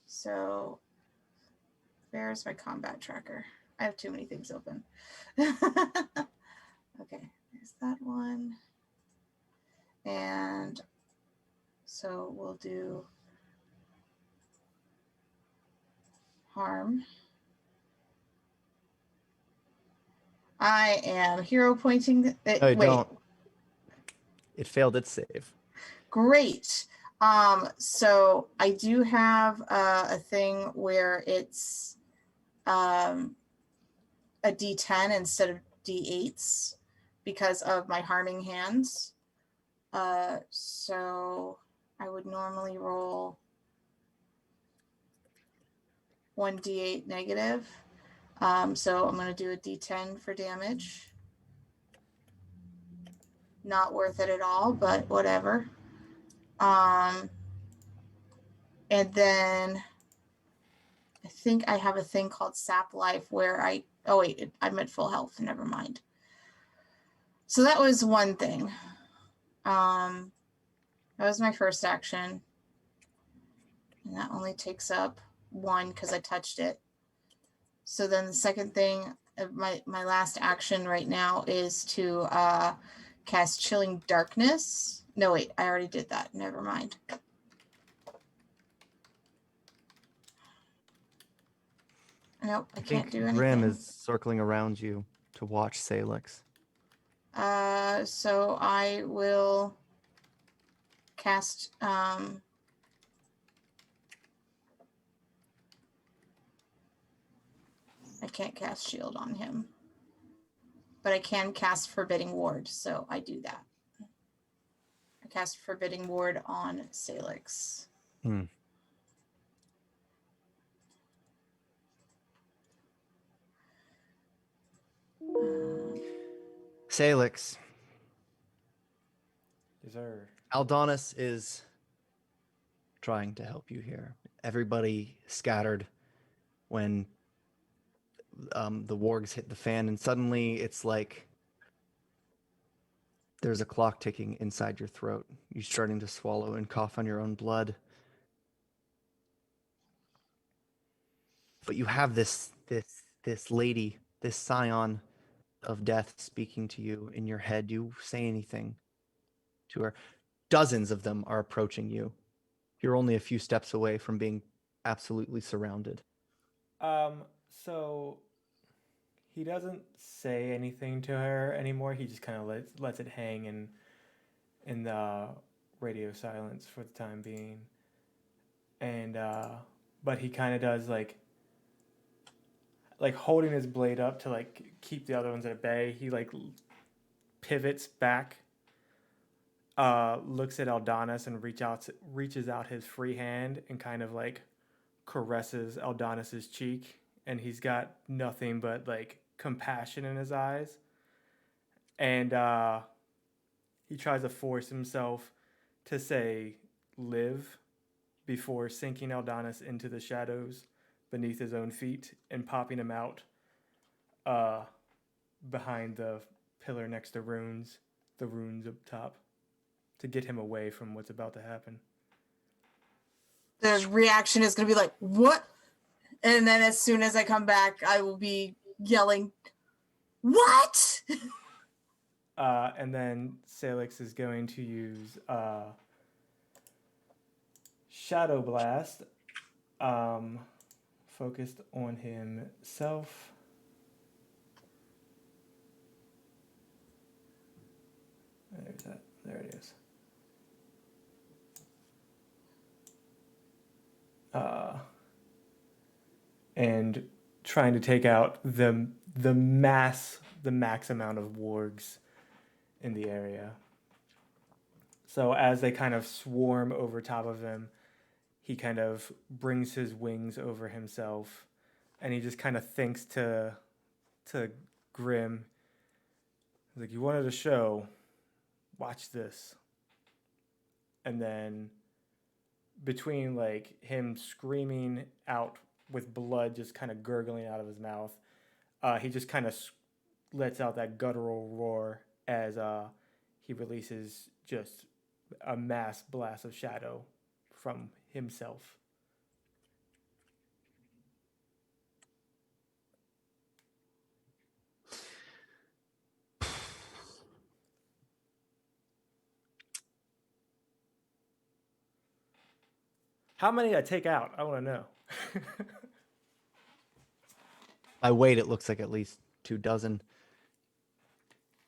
So there's my combat tracker. I have too many things open. Okay, there's that one. And so we'll do harm. I am hero pointing. No, you don't. It failed its save. Great. So I do have a thing where it's a D10 instead of D8s because of my harming hands. So I would normally roll 1d8 negative. So I'm going to do a D10 for damage. Not worth it at all, but whatever. And then I think I have a thing called Sap Life where I'm at full health. Never mind. So that was one thing. That was my first action. And that only takes up one because I touched it. So then the second thing, my last action right now is to cast Chilling Darkness. No, wait, I already did that. Never mind. Nope, I can't do anything. Grim is circling around you to watch Sailix. So I will cast I can't cast shield on him, but I can cast Forbidding Ward, so I do that. I cast Forbidding Ward on Sailix. Sailix. Yes, sir. Aldonis is trying to help you here. Everybody scattered when the wargs hit the fan, and suddenly it's like there's a clock ticking inside your throat. You're starting to swallow and cough on your own blood. but you have this lady, this scion of death speaking to you in your head. Do you say anything to her? Dozens of them are approaching you. You're only a few steps away from being absolutely surrounded. So he doesn't say anything to her anymore. He just kind of lets it hang in the radio silence for the time being. And but he kind of does like holding his blade up to like keep the other ones at bay. He like pivots back, looks at Aldonis and reaches out his free hand and kind of like caresses Aldonis's cheek, and he's got nothing but like compassion in his eyes. And he tries to force himself to say live before sinking Aldonis into the shadows beneath his own feet and popping him out behind the pillar next to the runes up top, to get him away from what's about to happen. The reaction is going to be like, what? And then as soon as I come back, I will be yelling, what? And then Sailix is going to use Shadow Blast, focused on himself. There it is. And trying to take out the max amount of wargs in the area. So as they kind of swarm over top of him, he kind of brings his wings over himself, and he just kind of thinks to Grim, he's like, you wanted a show, watch this. And then between like him screaming out with blood just kind of gurgling out of his mouth, he just kind of lets out that guttural roar as he releases just a mass blast of shadow from himself. How many did I take out? I want to know. By weight, it looks like at least 24.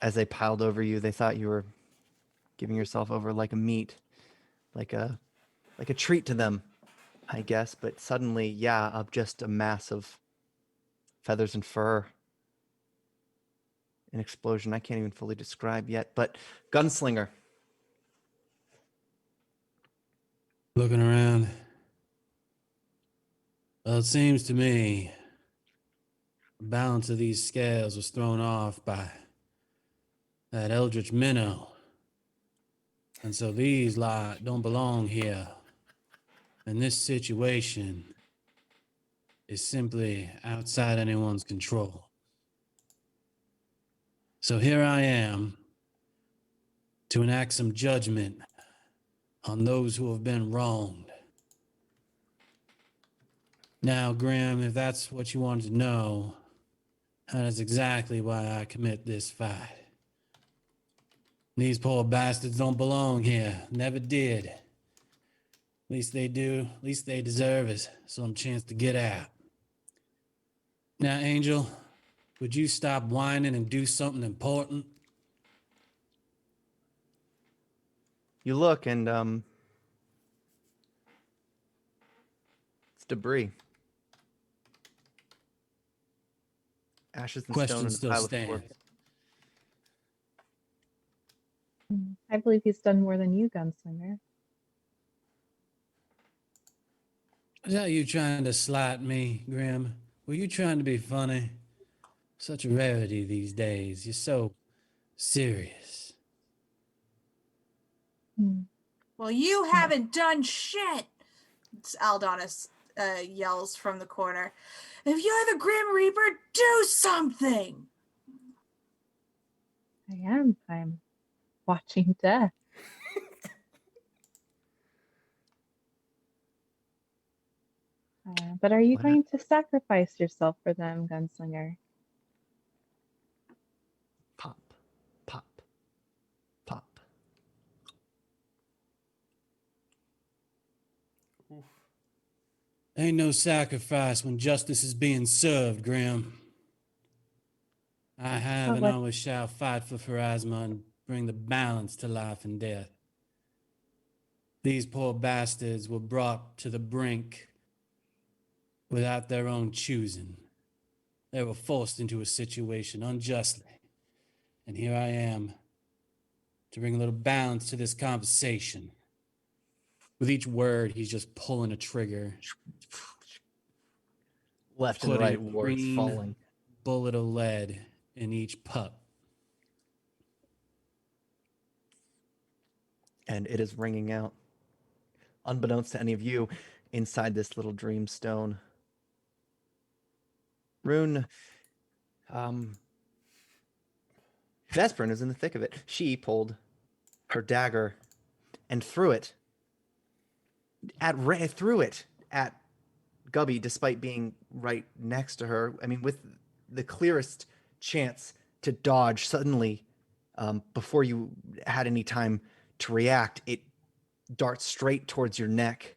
As they piled over you, they thought you were giving yourself over like a meat, like a treat to them, I guess. But suddenly, yeah, just a mass of feathers and fur. An explosion I can't even fully describe yet. But Gunslinger. Looking around. Well, it seems to me the balance of these scales was thrown off by that eldritch minnow. And so these lot don't belong here. And this situation is simply outside anyone's control. So here I am to enact some judgment on those who have been wronged. Now, Grim, if that's what you wanted to know, that is exactly why I commit this fight. These poor bastards don't belong here. Never did. At least they do. At least they deserve is some chance to get out. Now, Angel, would you stop whining and do something important? You look and it's debris. Ashes and Question stone and a still pile of stands. corpse. I believe he's done more than you, Gunslinger. Is that you trying to slight me, Grim? Were you trying to be funny? Such a rarity these days. You're so serious. Well, you haven't done shit, Aldonis yells from the corner. If you're the Grim Reaper, do something! I am. I'm watching death. But are you What? going to sacrifice yourself for them, Gunslinger? Pop, pop, pop. Oof. Ain't no sacrifice when justice is being served, Graham. I have But and what? always shall fight for Pharasma and bring the balance to life and death. These poor bastards were brought to the brink without their own choosing. They were forced into a situation unjustly. And here I am to bring a little balance to this conversation. With each word, he's just pulling a trigger, Left and putting right a wards green falling. bullet of lead in each pup. And it is ringing out. Unbeknownst to any of you, inside this little dreamstone, Rune, Vesprin is in the thick of it. She pulled her dagger and threw it at Gubby, despite being right next to her. I mean, with the clearest chance to dodge. Suddenly, before you had any time to react, it darts straight towards your neck,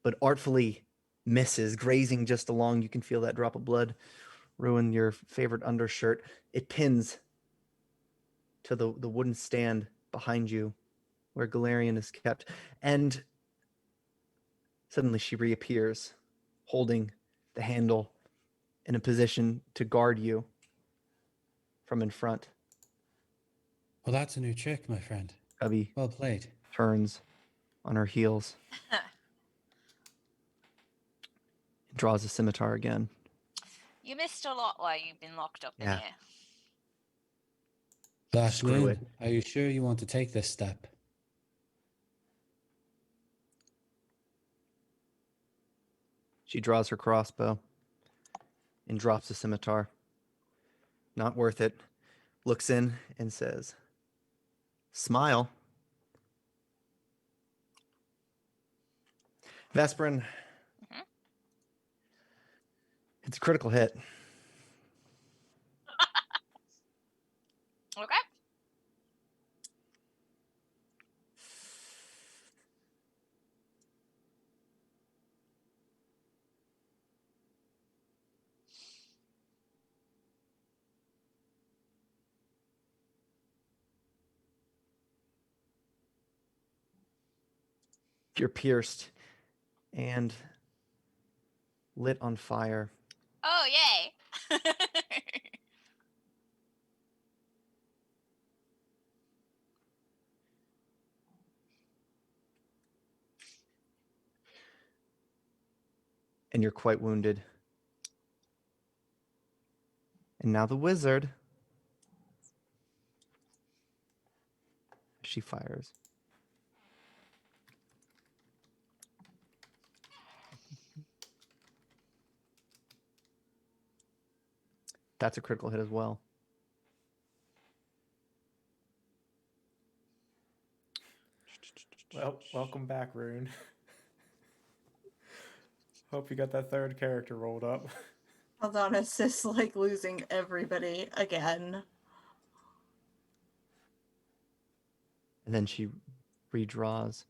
but artfully misses, grazing just along. You can feel that drop of blood ruin your favorite undershirt. It pins to the wooden stand behind you where Galarian is kept. And suddenly she reappears, holding the handle in a position to guard you from in front. Well, that's a new trick, my friend. Gubby Well played. turns on her heels, draws a scimitar again. You missed a lot while you've been locked up in Yeah. here. Screw Dashlin, are you sure you want to take this step? She draws her crossbow and drops the scimitar. Not worth it. Looks in and says, "Smile." Vesprin, it's a critical hit. Okay. You're pierced and lit on fire. Oh, yay. And you're quite wounded. And now the wizard. She fires. That's a critical hit as well. Well, welcome back, Rune. Hope you got that third character rolled up. Adonis is like losing everybody again. And then she redraws.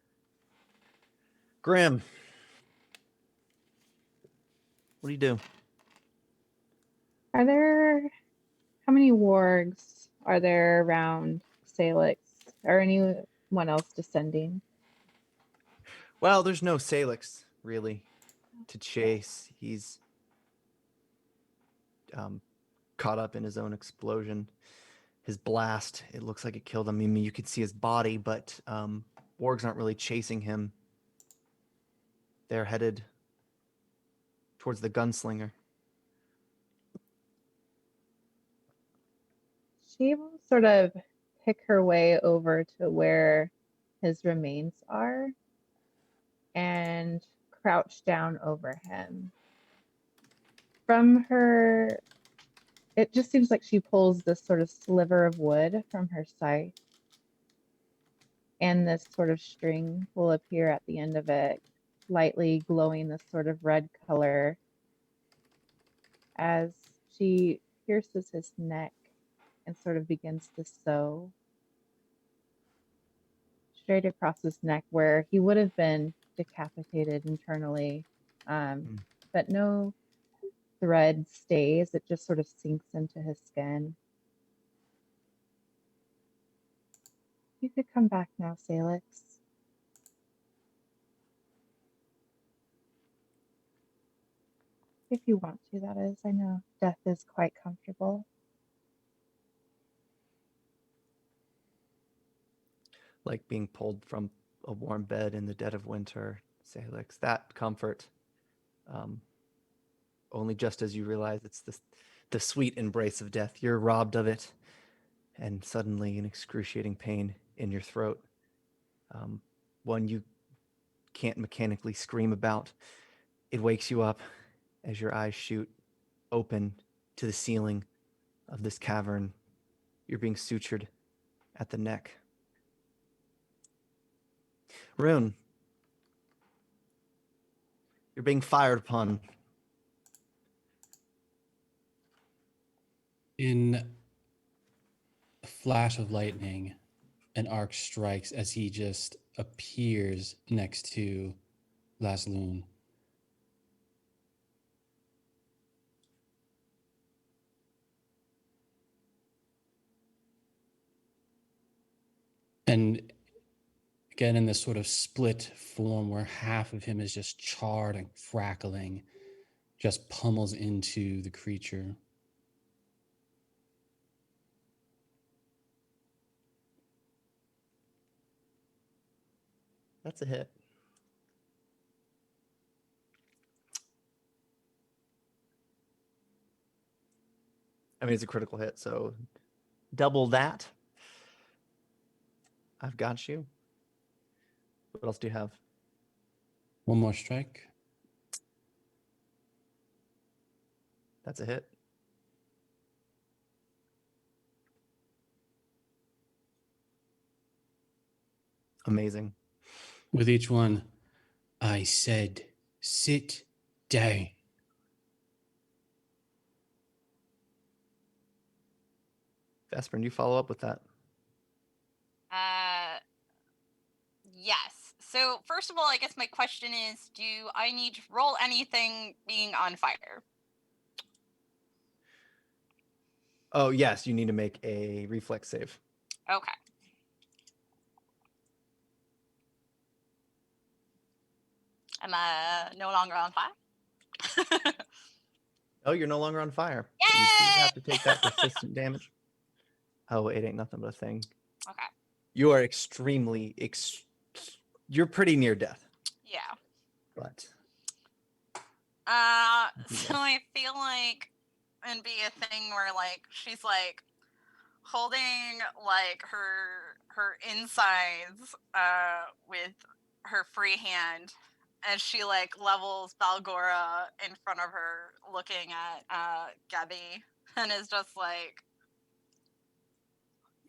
Grim, what do you do? Are there how many wargs are there around Sailix? Or anyone else descending? Well, there's no Sailix, really, to chase. He's caught up in his own explosion. His blast, it looks like it killed him. I mean, you could see his body, but wargs aren't really chasing him. They're headed towards the gunslinger. She will sort of pick her way over to where his remains are and crouch down over him. From her, it just seems like she pulls this sort of sliver of wood from her scythe, and this sort of string will appear at the end of it. lightly glowing this sort of red color as she pierces his neck and sort of begins to sew straight across his neck where he would have been decapitated internally. But no thread stays, it just sort of sinks into his skin. You could come back now, Sailix. If you want to, that is. I know death is quite comfortable. Like being pulled from a warm bed in the dead of winter, Salix. That comfort, only just as you realize it's the sweet embrace of death. You're robbed of it, and suddenly an excruciating pain in your throat. One you can't mechanically scream about. It wakes you up as your eyes shoot open to the ceiling of this cavern. You're being sutured at the neck. Rune, you're being fired upon. In a flash of lightning, an arc strikes as he just appears next to Lasloon. And again, in this sort of split form where half of him is just charred and crackling, just pummels into the creature. That's a hit. I mean, it's a critical hit, so double that. I've got you. What else do you have? One more strike. That's a hit. Amazing. With each one, I said, sit down. Vesper, you follow up with that. Yes. So first of all, I guess my question is, do I need to roll anything being on fire? Oh, yes, you need to make a reflex save. Okay. Am I no longer on fire? Oh, you're no longer on fire. Yay! You do have to take that persistent damage. Oh, it ain't nothing but a thing. Okay. You are extremely, you're pretty near death. Yeah. But. So I feel like it'd be a thing where like she's like holding like her insides with her free hand as she like levels Balgora in front of her looking at Gabby and is just like,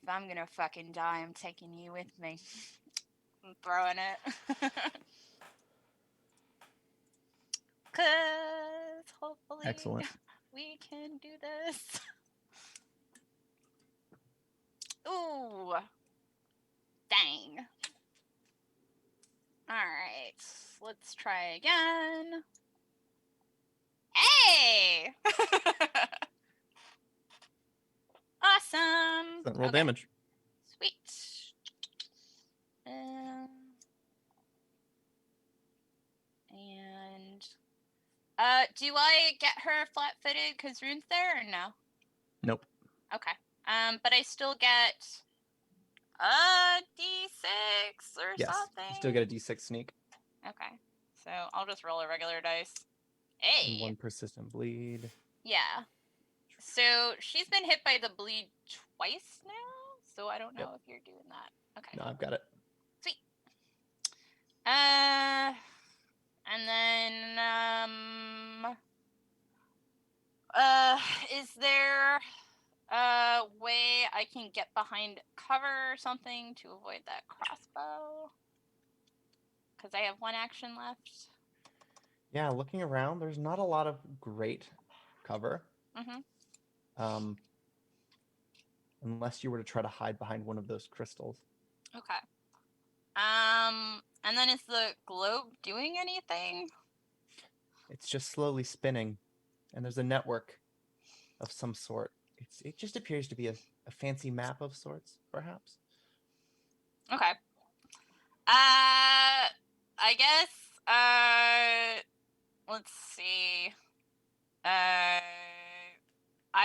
if I'm gonna fucking die, I'm taking you with me. I'm throwing it. Cause hopefully Excellent. we can do this. Ooh. Dang. Alright. Let's try again. Hey! Awesome. Roll damage. Sweet. Do I get her flat-footed because Rune's there or no? Nope. Okay. But I still get a D6 or Yes. something. You still get a D6 sneak. Okay. So I'll just roll a regular dice. Hey. And 1 persistent bleed. Yeah. So she's been hit by the bleed twice now, so I don't know if you're doing that. Okay. No, I've got it. Sweet. And then is there a way I can get behind cover or something to avoid that crossbow? because I have one action left. Yeah, looking around, there's not a lot of great cover. Mm-hmm. Unless you were to try to hide behind one of those crystals. Okay. And then is the globe doing anything? It's just slowly spinning, and there's a network of some sort. It just appears to be a fancy map of sorts, perhaps. Okay. I guess, let's see. I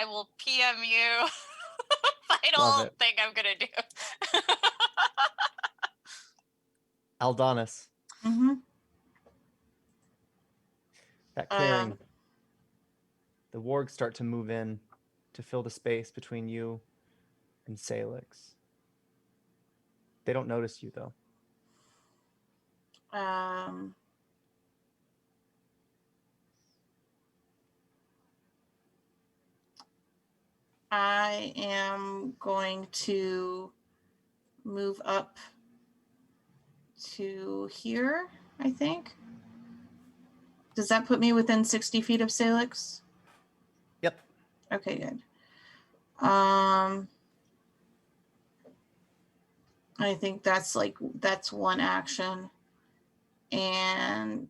will PM you. Love Final it. thing I'm gonna do. Aldonis, Mm-hmm. that clearing, the wargs start to move in to fill the space between you and Sailix. They don't notice you, though. I am going to move up to here, I think. Does that put me within 60 feet of Sailix? Yep. Okay, good. I think that's one action. And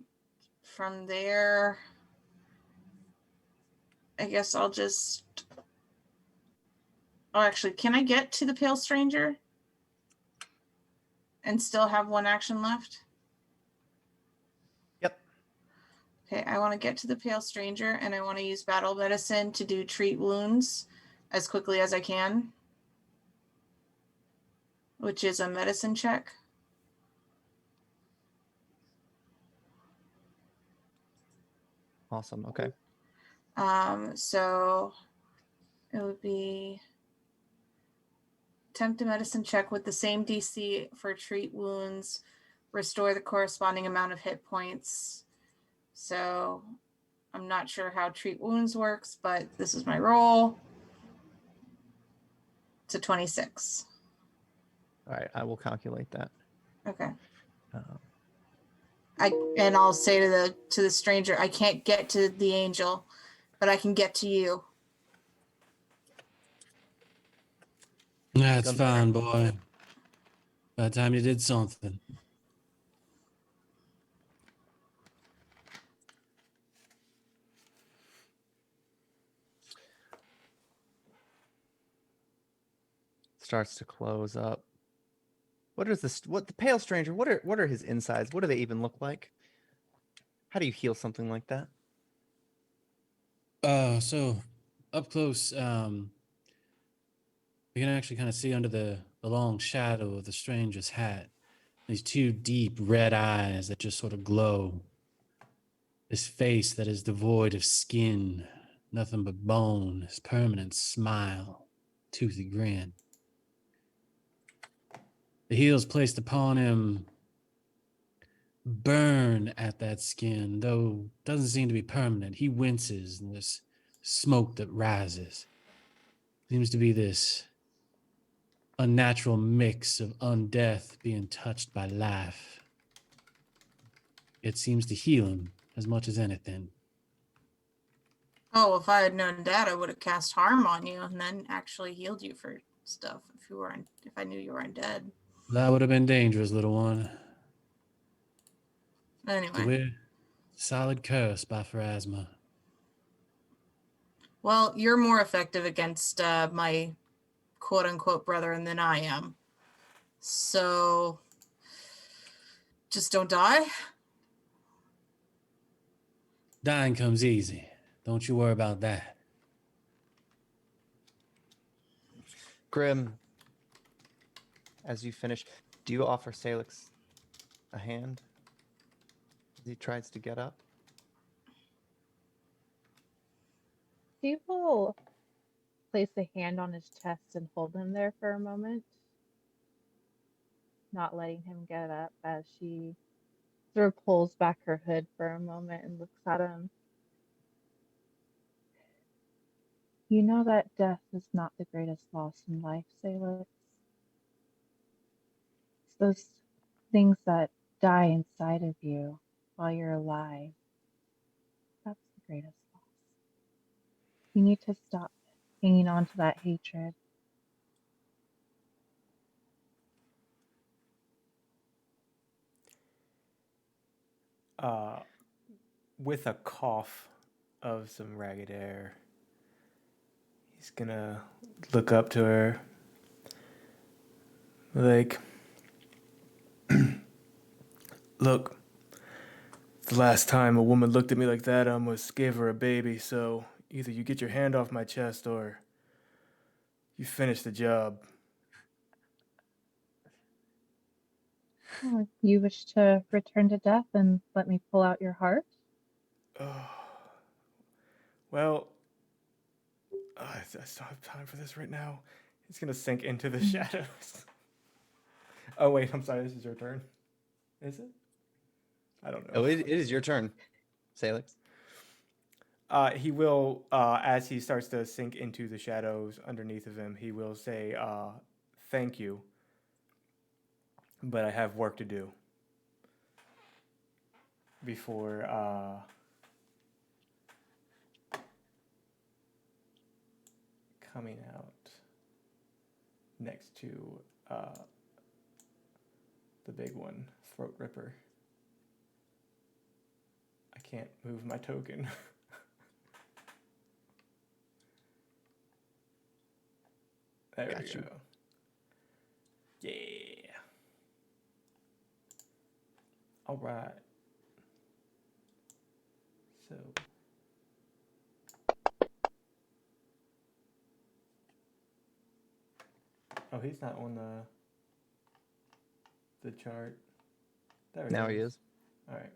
from there, I guess I'll just... Oh, actually, can I get to the Pale Stranger and still have one action left? Yep. Okay, I want to get to the Pale Stranger, and I want to use Battle Medicine to do Treat Wounds as quickly as I can, which is a medicine check. Awesome. Okay. So it would be attempt a medicine check with the same DC for Treat Wounds, restore the corresponding amount of hit points. So I'm not sure how Treat Wounds works, but this is my roll. It's a 26. All right. I will calculate that. Okay. Um, I'll say to the stranger, I can't get to the angel, but I can get to you. That's Gunther. fine, boy. By the time you did something. Starts to close up. What is this? What the Pale Stranger? What are his insides? What do they even look like? How do you heal something like that? So up close, we can actually kind of see under the long shadow of the stranger's hat these two deep red eyes that just sort of glow. This face that is devoid of skin, nothing but bone, his permanent smile, toothy grin. The heels placed upon him burn at that skin, though doesn't seem to be permanent. He winces in this smoke that rises. Seems to be this unnatural mix of undeath being touched by life. It seems to heal him as much as anything. Oh, if I had known that, I would have cast harm on you and then actually healed you for stuff if I knew you were undead. That would have been dangerous, little one. Anyway. We're solid curse by Pharasma. Well, you're more effective against my quote-unquote brethren than I am. So, just don't die. Dying comes easy. Don't you worry about that. Grim, as you finish, do you offer Sailix a hand as he tries to get up? Steve will place a hand on his chest and hold him there for a moment, not letting him get up as she sort of pulls back her hood for a moment and looks at him. You know that death is not the greatest loss in life, Sailix. It's those things that die inside of you while you're alive. That's the greatest loss. You need to stop hanging on to that hatred. With a cough of some ragged air, he's gonna look up to her. Like, look, the last time a woman looked at me like that, I almost gave her a baby, so either you get your hand off my chest or you finish the job. Oh, you wish to return to death and let me pull out your heart? Oh, well, I still have time for this right now. He's gonna sink into the shadows. Oh, wait, I'm sorry, this is your turn. Is it? I don't know. Oh, it is your turn, Sailix. He will, as he starts to sink into the shadows underneath of him, he will say, thank you, but I have work to do before coming out next to the big one, Throat Ripper. I can't move my token. There Got we you. go. Yeah. All right. So. Oh, he's not on the chart. There he Now is. he is. All right.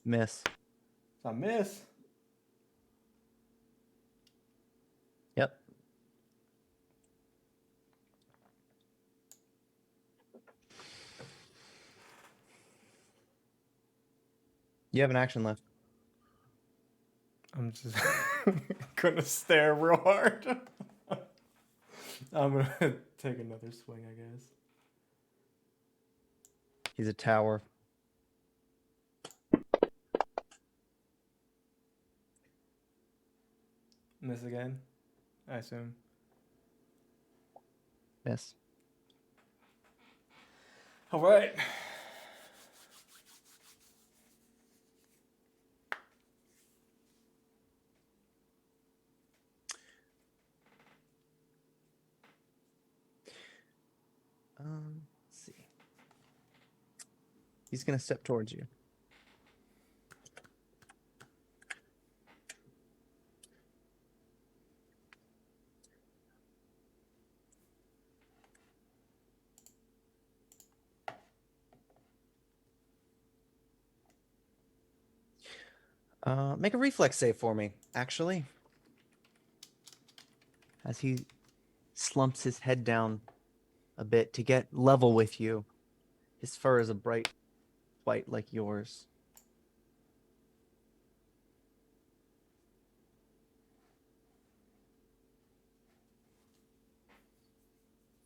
Miss. It's a miss. Yep. You have an action left. I'm just gonna stare real hard. I'm gonna take another swing, I guess. He's a tower. Miss again, I assume. Miss. All right. Let's see. He's gonna step towards you. Make a reflex save for me, actually. As he slumps his head down a bit to get level with you. His fur is a bright white like yours.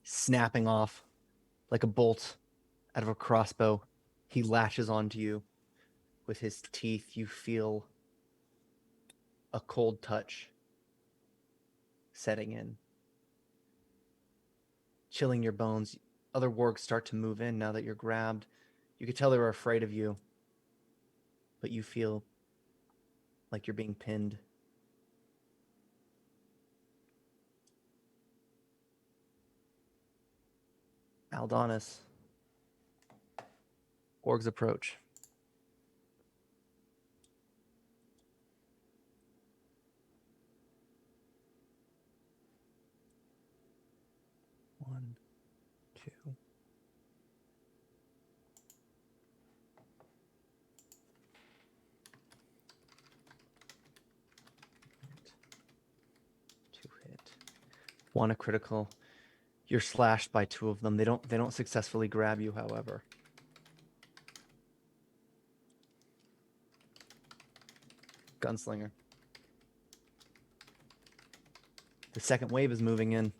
Snapping off like a bolt out of a crossbow, he lashes onto you. With his teeth, you feel a cold touch setting in, chilling your bones. Other wargs start to move in now that you're grabbed. You could tell they were afraid of you, but you feel like you're being pinned. Aldonis. Orgs approach. One, two. Two hit. One a critical. You're slashed by two of them. They don't successfully grab you, however. gunslinger. The second wave is moving in.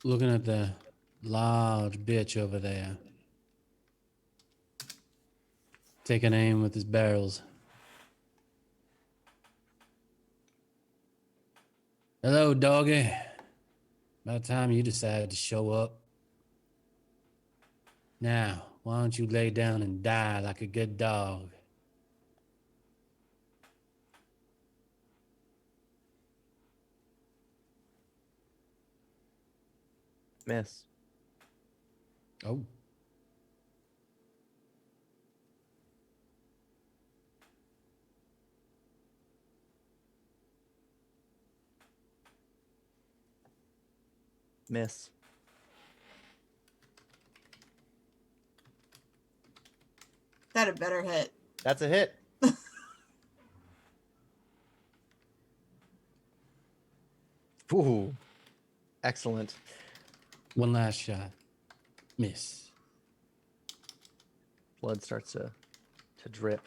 Looking at the large bitch over there. Taking aim with his barrels. Hello, doggy. About time you decided to show up. Now, why don't you lay down and die like a good dog? Miss. Oh. Miss. That had better hit. That's a hit. Ooh. Excellent. One last shot. Miss. Blood starts to drip.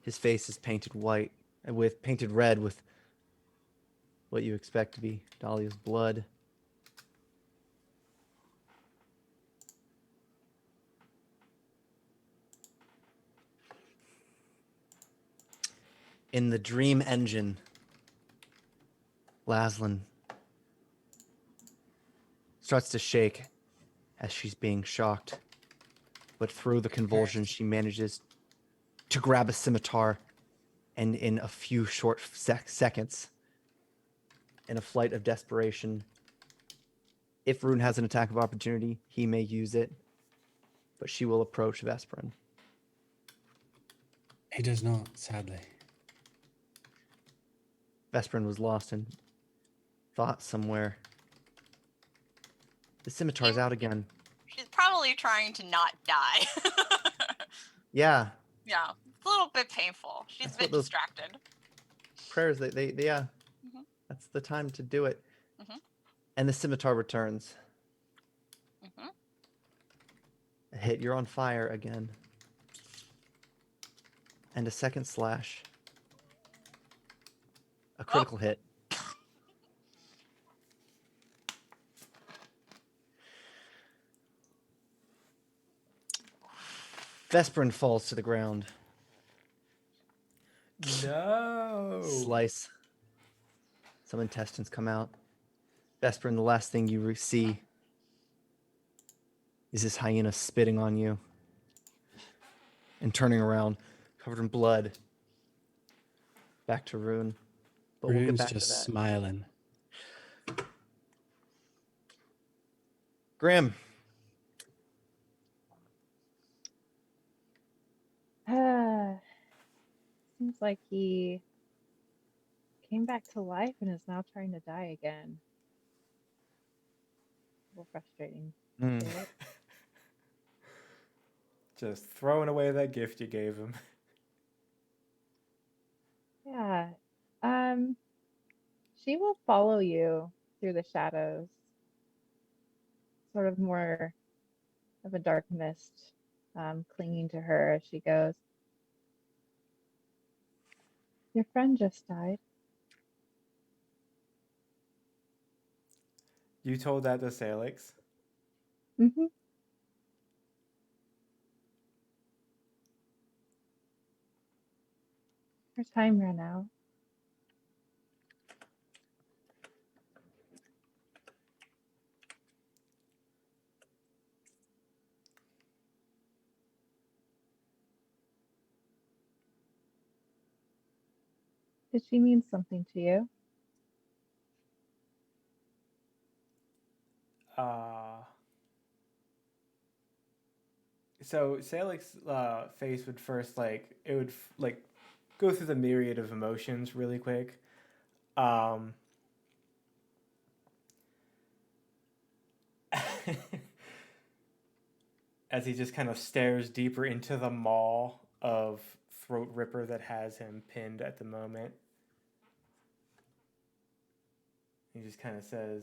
His face is painted white, with painted red with what you expect to be Dahlia's blood. In the dream engine, Laszlo starts to shake as she's being shocked. But through the convulsion, she manages to grab a scimitar, and in a few short seconds, in a flight of desperation, if Rune has an attack of opportunity, he may use it, but she will approach Vesperin. He does not, sadly. Vesperin was lost in thought somewhere. The scimitar's out again. She's probably trying to not die. Yeah. Yeah, it's a little bit painful. She's That's a bit what those- distracted. Prayers, they yeah. Mhm. That's the time to do it. Mhm. And the scimitar returns. Mhm. A hit, you're on fire again. And a second slash. A critical hit. Vesperin falls to the ground. No. Slice. Some intestines come out. Vesperin, the last thing you see is this hyena spitting on you and turning around, covered in blood. Back to Rune. But we'll get Rune's back to just that. smiling. Grim. Seems like he came back to life and is now trying to die again. A little frustrating. Mm. Right? Just throwing away that gift you gave him. Yeah. She will follow you through the shadows. Sort of more of a dark mist clinging to her as she goes. Your friend just died. You told that to Sailix? Mm-hmm. Her time ran out. Did she mean something to you? So Sailix's face would first it would go through the myriad of emotions really quick. As he just kind of stares deeper into the maw of throat ripper that has him pinned at the moment. He just kind of says,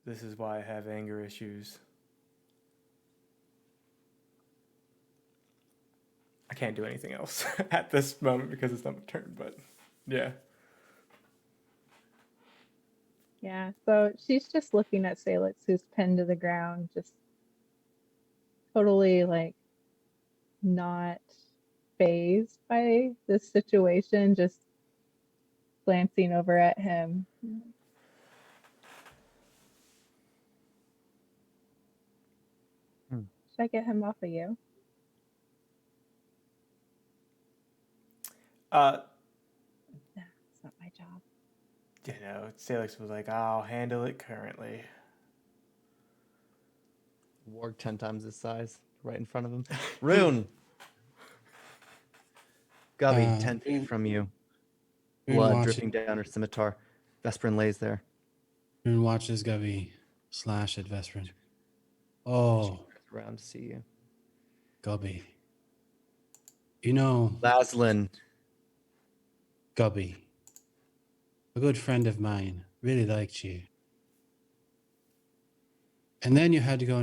"This is why I have anger issues. I can't do anything else at this moment because it's not my turn. But yeah. Yeah, so she's just looking at Sailix, who's pinned to the ground, just totally like not phased by this situation, just glancing over at him. Hmm. Should I get him off of you? Nah, it's not my job. You know, Sailix was like, "I'll handle it currently." Warg 10 times his size, right in front of him. Rune! Gubby, 10 feet from you. Rune Blood watches, dripping down her scimitar. Vesperin lays there. Rune watches Gubby slash at Vesperin. She Oh, turns around to see you. Gubby. You know, Laslin. Gubby, a good friend of mine, really liked you. And then you had to go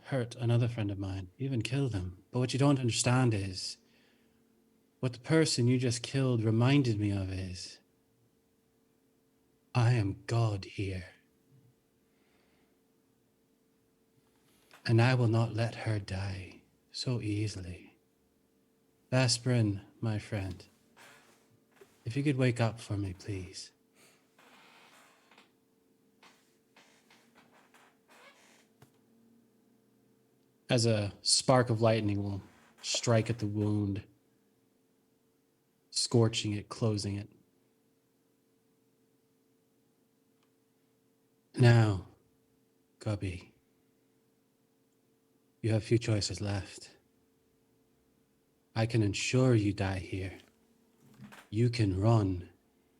hurt another friend of mine, even kill them. But what you don't understand is, what the person you just killed reminded me of is, I am God here. And I will not let her die so easily. Vesperin, my friend, if you could wake up for me, please. As a spark of lightning will strike at the wound, scorching it, closing it. Now, Gubby, you have few choices left. I can ensure you die here. You can run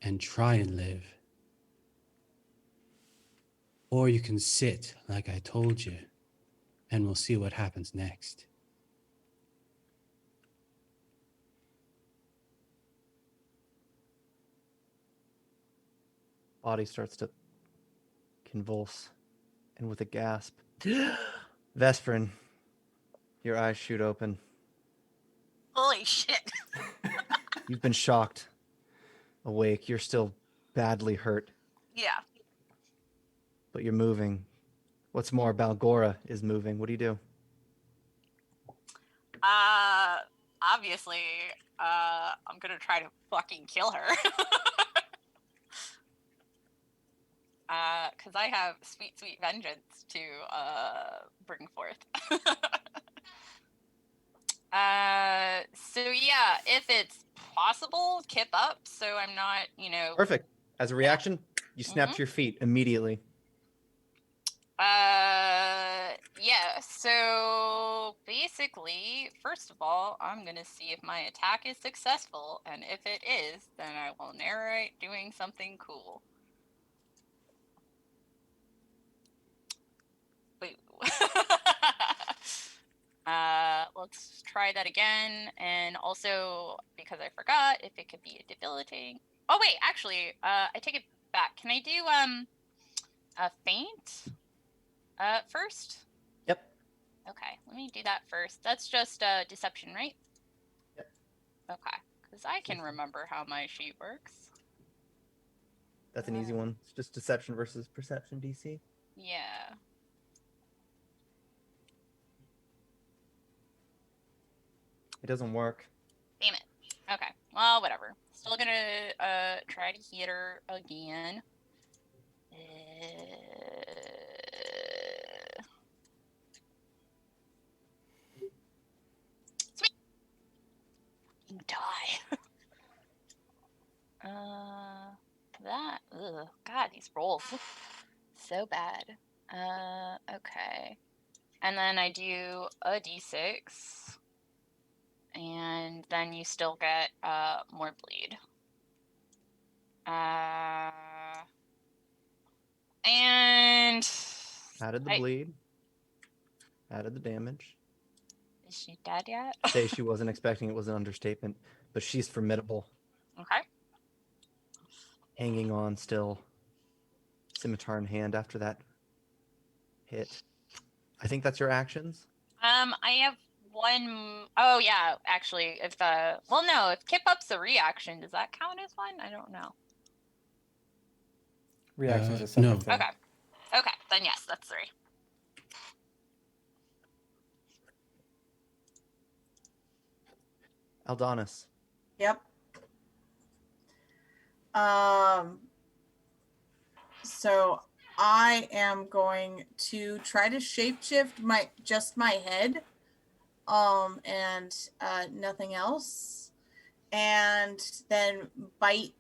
and try and live. Or you can sit like I told you, and we'll see what happens next. Body starts to convulse, and with a gasp, Vesperin, your eyes shoot open. Holy shit. You've been shocked. Awake. You're still badly hurt, Yeah. but you're moving. What's more, Balgora is moving. What do you do? Obviously, I'm gonna try to fucking kill her. Because I have sweet, sweet vengeance to bring forth. So yeah, if it's possible, kip up so I'm not, Perfect. As a reaction, you snap to your feet immediately. Yeah, so basically, first of all, I'm gonna see if my attack is successful, and if it is, then I will narrate doing something cool. Wait. Let's try that again, and also, because I forgot, if it could be a debilitating... Oh wait, actually, I take it back. Can I do, a feint, first? Yep. Okay, let me do that first. That's just deception, right? Yep. Okay, because I can remember how my sheet works. That's an easy one. It's just deception versus perception DC. Yeah. It doesn't work. Damn it. Okay, well, whatever. Still gonna try to hit her again. Sweet. Die. That. Ugh. God, these rolls. So bad. Okay. And then I do a d6. And then you still get more bleed. And Added the bleed. Added the damage. Is she dead yet? Say she wasn't expecting it was an understatement, but she's formidable. Okay. Hanging on still. Scimitar in hand after that hit. I think that's your actions. I have one. Oh yeah, actually, if the if Kip up's a reaction, does that count as one? I don't know. Reaction's a no. separate thing. Okay, then yes, that's 3. Aldonis. Yep. So I am going to try to shapeshift my head, and nothing else, and then bite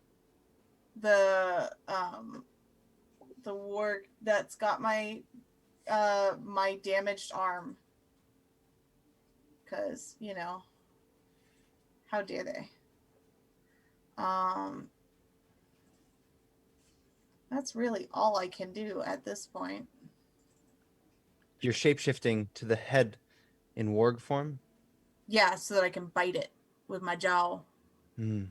the warg that's got my my damaged arm, because how dare they. That's really all I can do at this point. You're shapeshifting to the head in warg form? Yeah, so that I can bite it with my jaw. Hmm.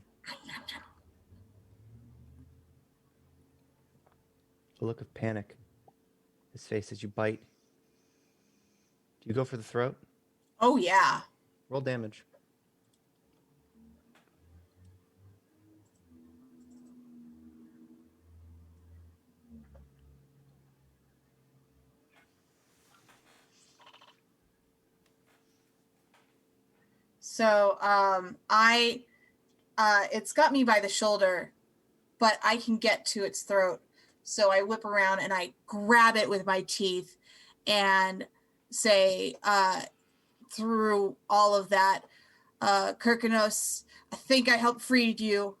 A look of panic. His face as you bite. Do you go for the throat? Oh, yeah. Roll damage. So it's got me by the shoulder, but I can get to its throat. So I whip around and I grab it with my teeth and say, through all of that, Curchanus, I think I helped freed you.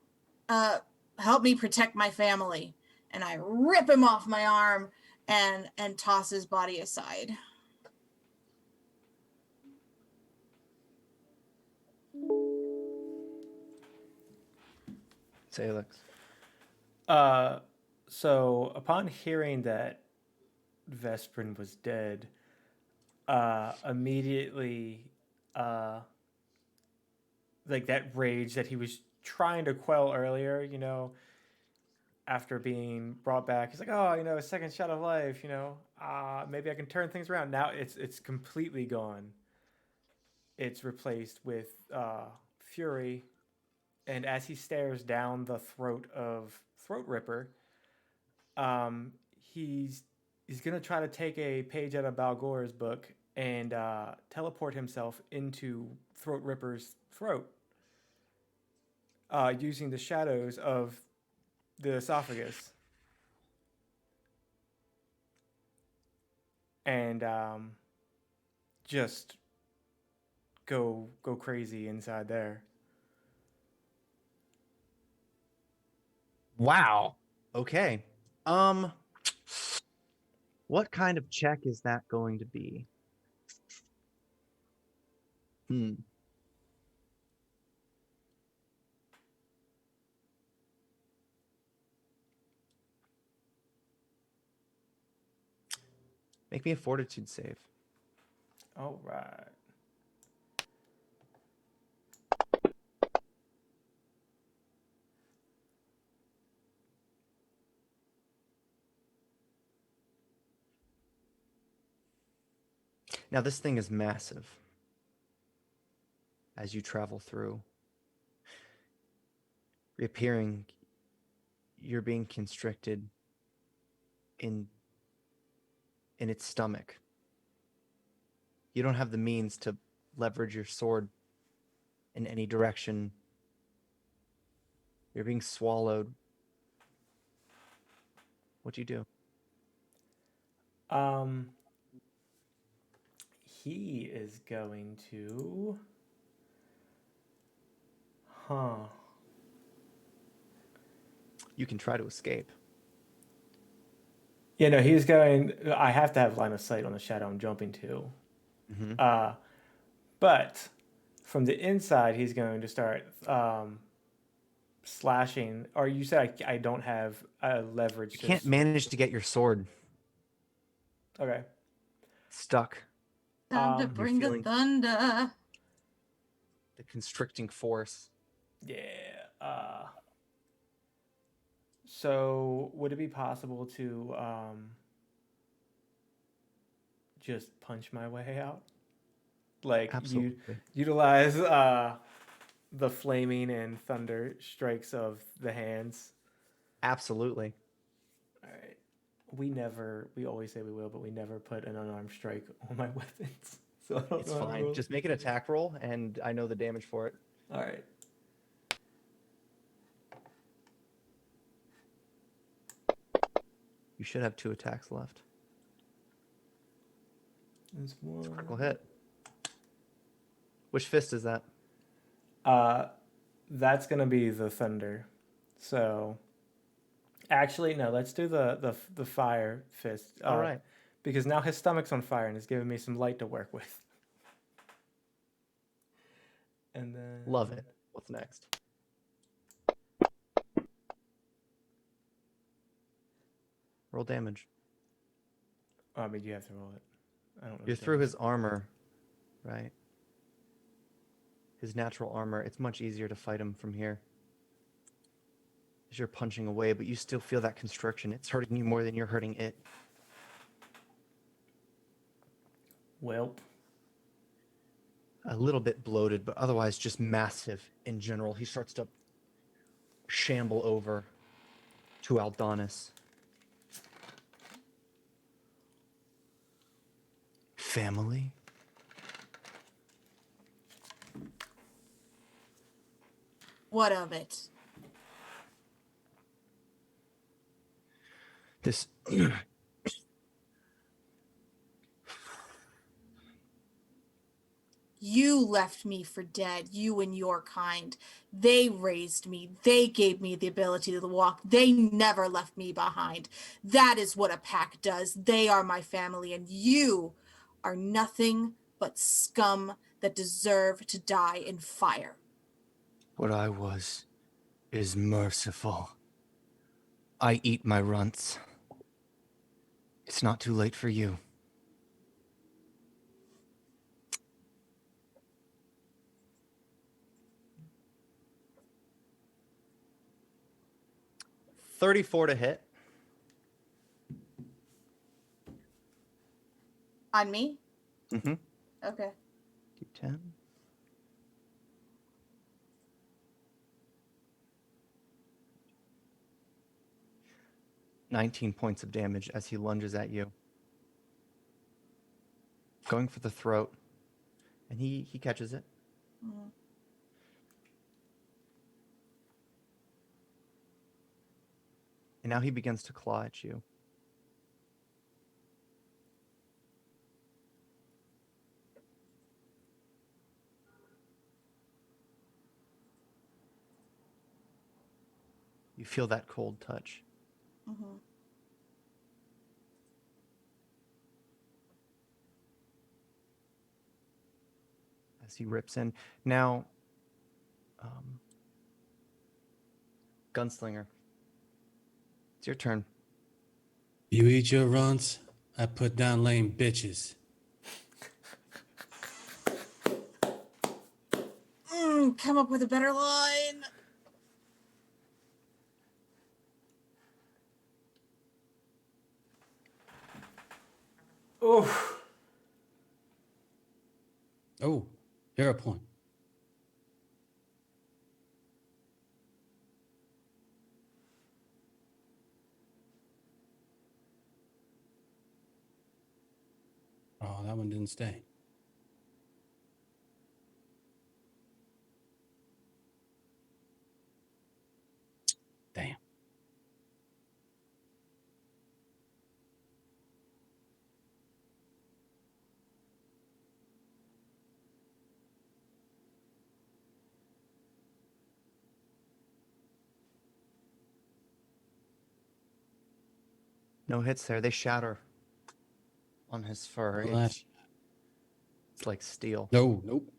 Help me protect my family. And I rip him off my arm and toss his body aside. Sailix. So upon hearing that Vesprin was dead, immediately, like that rage that he was trying to quell earlier, after being brought back, he's like, oh, a second shot of life, maybe I can turn things around. Now it's completely gone. It's replaced with fury, and as he stares down the throat of Throat Ripper, he's gonna try to take a page out of Balgor's book and teleport himself into Throat Ripper's throat, using the shadows of the esophagus, and just go crazy inside there. Wow. Okay. What kind of check is that going to be? Make me a fortitude save. All right. Now this thing is massive. As you travel through, reappearing, you're being constricted in its stomach. You don't have the means to leverage your sword in any direction. You're being swallowed. What do you do? He is going to. You can try to escape. Yeah, no, he's going. I have to have line of sight on the shadow I'm jumping to. Mm-hmm. But from the inside, he's going to start slashing. Or you said I don't have leverage. You can't manage to get your sword. Okay. Stuck. Time to bring the thunder. The constricting force. Yeah. So would it be possible to just punch my way out? Like you Absolutely. utilize the flaming and thunder strikes of the hands. Absolutely. All right. We always say we will, but we never put an unarmed strike on my weapons. So I don't It's know how to fine. roll. Just make an attack roll, and I know the damage for it. All right. You should have 2 attacks left. There's It's a one. critical hit. Which fist is that? That's gonna be the thunder. So, actually, no. Let's do the fire fist. All right. Because now his stomach's on fire and it's giving me some light to work with. And then Love it. What's next? Roll damage. Oh, I mean, you have to roll it. I don't know. You're through his armor, right? His natural armor. It's much easier to fight him from here. As you're punching away, but you still feel that constriction. It's hurting you more than you're hurting it. Welp. A little bit bloated, but otherwise just massive in general. He starts to shamble over to Aldonis. Family? What of it? This You left me for dead, you and your kind. They raised me. They gave me the ability to walk. They never left me behind. That is what a pack does. They are my family, and you are nothing but scum that deserve to die in fire. what I was is merciful. I eat my runts. It's not too late for you. $34 to hit. On me? Mm-hmm. Okay. D10. $19 points of damage as he lunges at you. Going for the throat. And he catches it. Mhm. And now he begins to claw at you. You feel that cold touch. Mhm. As he rips in. Now, Gunslinger. It's your turn. You eat your runts, I put down lame bitches. Come up with a better line. Oof. Oh, hero point. Oh, that one didn't stay. Damn. No hits there. They shatter on his fur. Well, It's like steel. no, nope.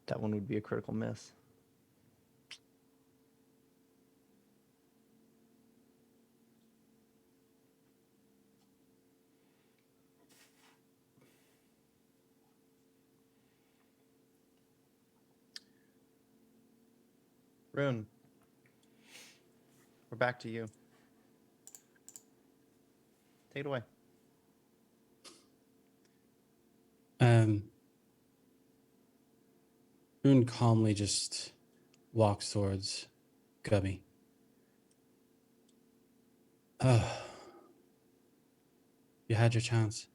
That one would be a critical miss. Rune, we're back to you. Take it away. Rune calmly just walks towards Gubby. Oh, you had your chance.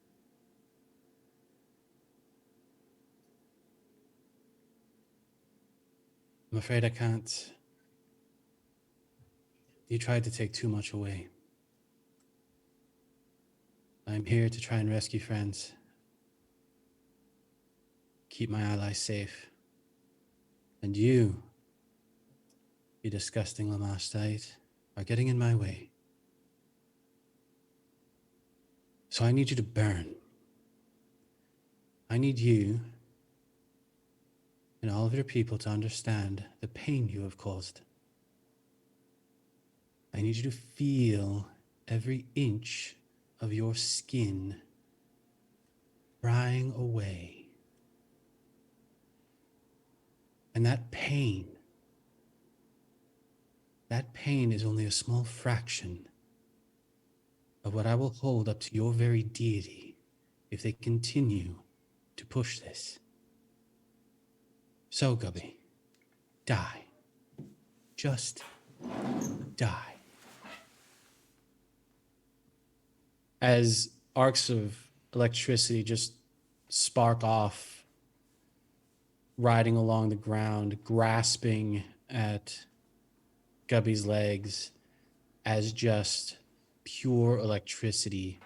I'm afraid I can't. You tried to take too much away. I'm here to try and rescue friends. Keep my allies safe. And you disgusting Lamastite, are getting in my way. So I need you to burn. I need you and all of your people to understand the pain you have caused. I need you to feel every inch of your skin frying away. And that pain is only a small fraction of what I will hold up to your very deity if they continue to push this. So, Gubby, die. Just die. As arcs of electricity just spark off, riding along the ground, grasping at Gubby's legs as just pure electricity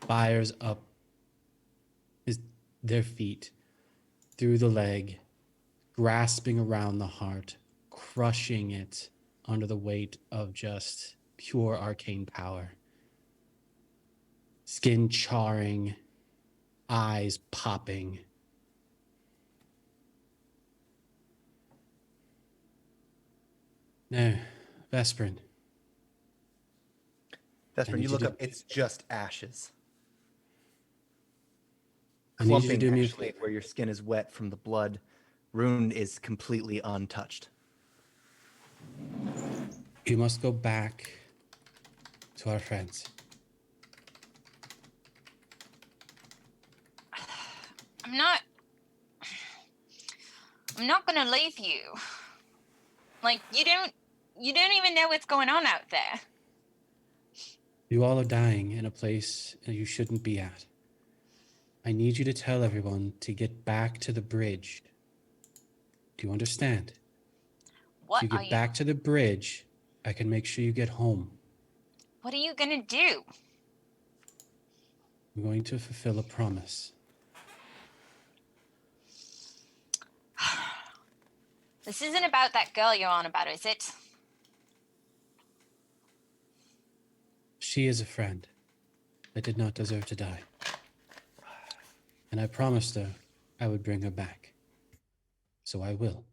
fires up their feet through the leg, grasping around the heart, crushing it under the weight of just pure arcane power. Skin charring, eyes popping. No, Vesperin. Vesperin, you look up, it's just ashes. I need you to Clumping, do me actually, where your skin is wet from the blood. Rune is completely untouched. You must go back to our friends. I'm not gonna leave you. Like, you don't even know what's going on out there. You all are dying in a place that you shouldn't be at. I need you to tell everyone to get back to the bridge. Do you understand? What If you get back to the bridge, I can make sure you get home. What are you gonna do? I'm going to fulfill a promise. This isn't about that girl you're on about, is it? She is a friend that did not deserve to die. And I promised her I would bring her back. So I will.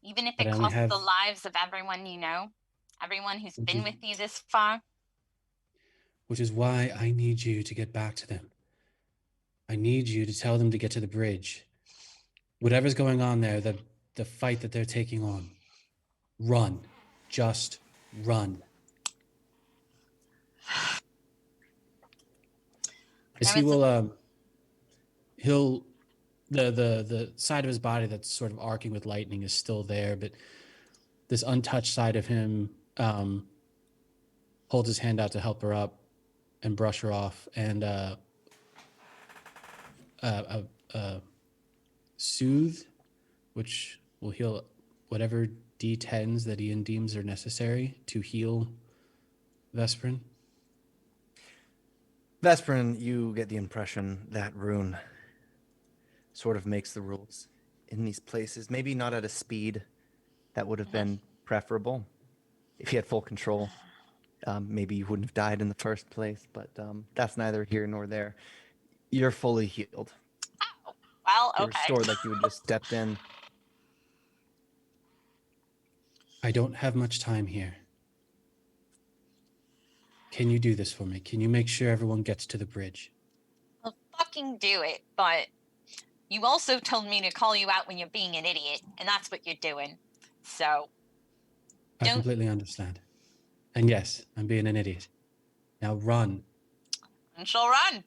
Even if But it I only costs the lives of everyone you know? Everyone who's been with you this far? Which is why I need you to get back to them. I need you to tell them to get to the bridge. Whatever's going on there, the fight that they're taking on, run. Just run. As he will, the side of his body that's sort of arcing with lightning is still there, but this untouched side of him holds his hand out to help her up and brush her off, and soothe, which will heal whatever D10s that Ian deems are necessary to heal Vesperin. Vesperin, you get the impression that Rune sort of makes the rules in these places. Maybe not at a speed that would have been preferable if he had full control. Maybe you wouldn't have died in the first place, but that's neither here nor there. You're fully healed. Oh, well, okay. You're restored like you had just stepped in. I don't have much time here. Can you do this for me? Can you make sure everyone gets to the bridge? I'll fucking do it, but you also told me to call you out when you're being an idiot, and that's what you're doing. So, I completely understand. And yes, I'm being an idiot. Now run. And she'll run.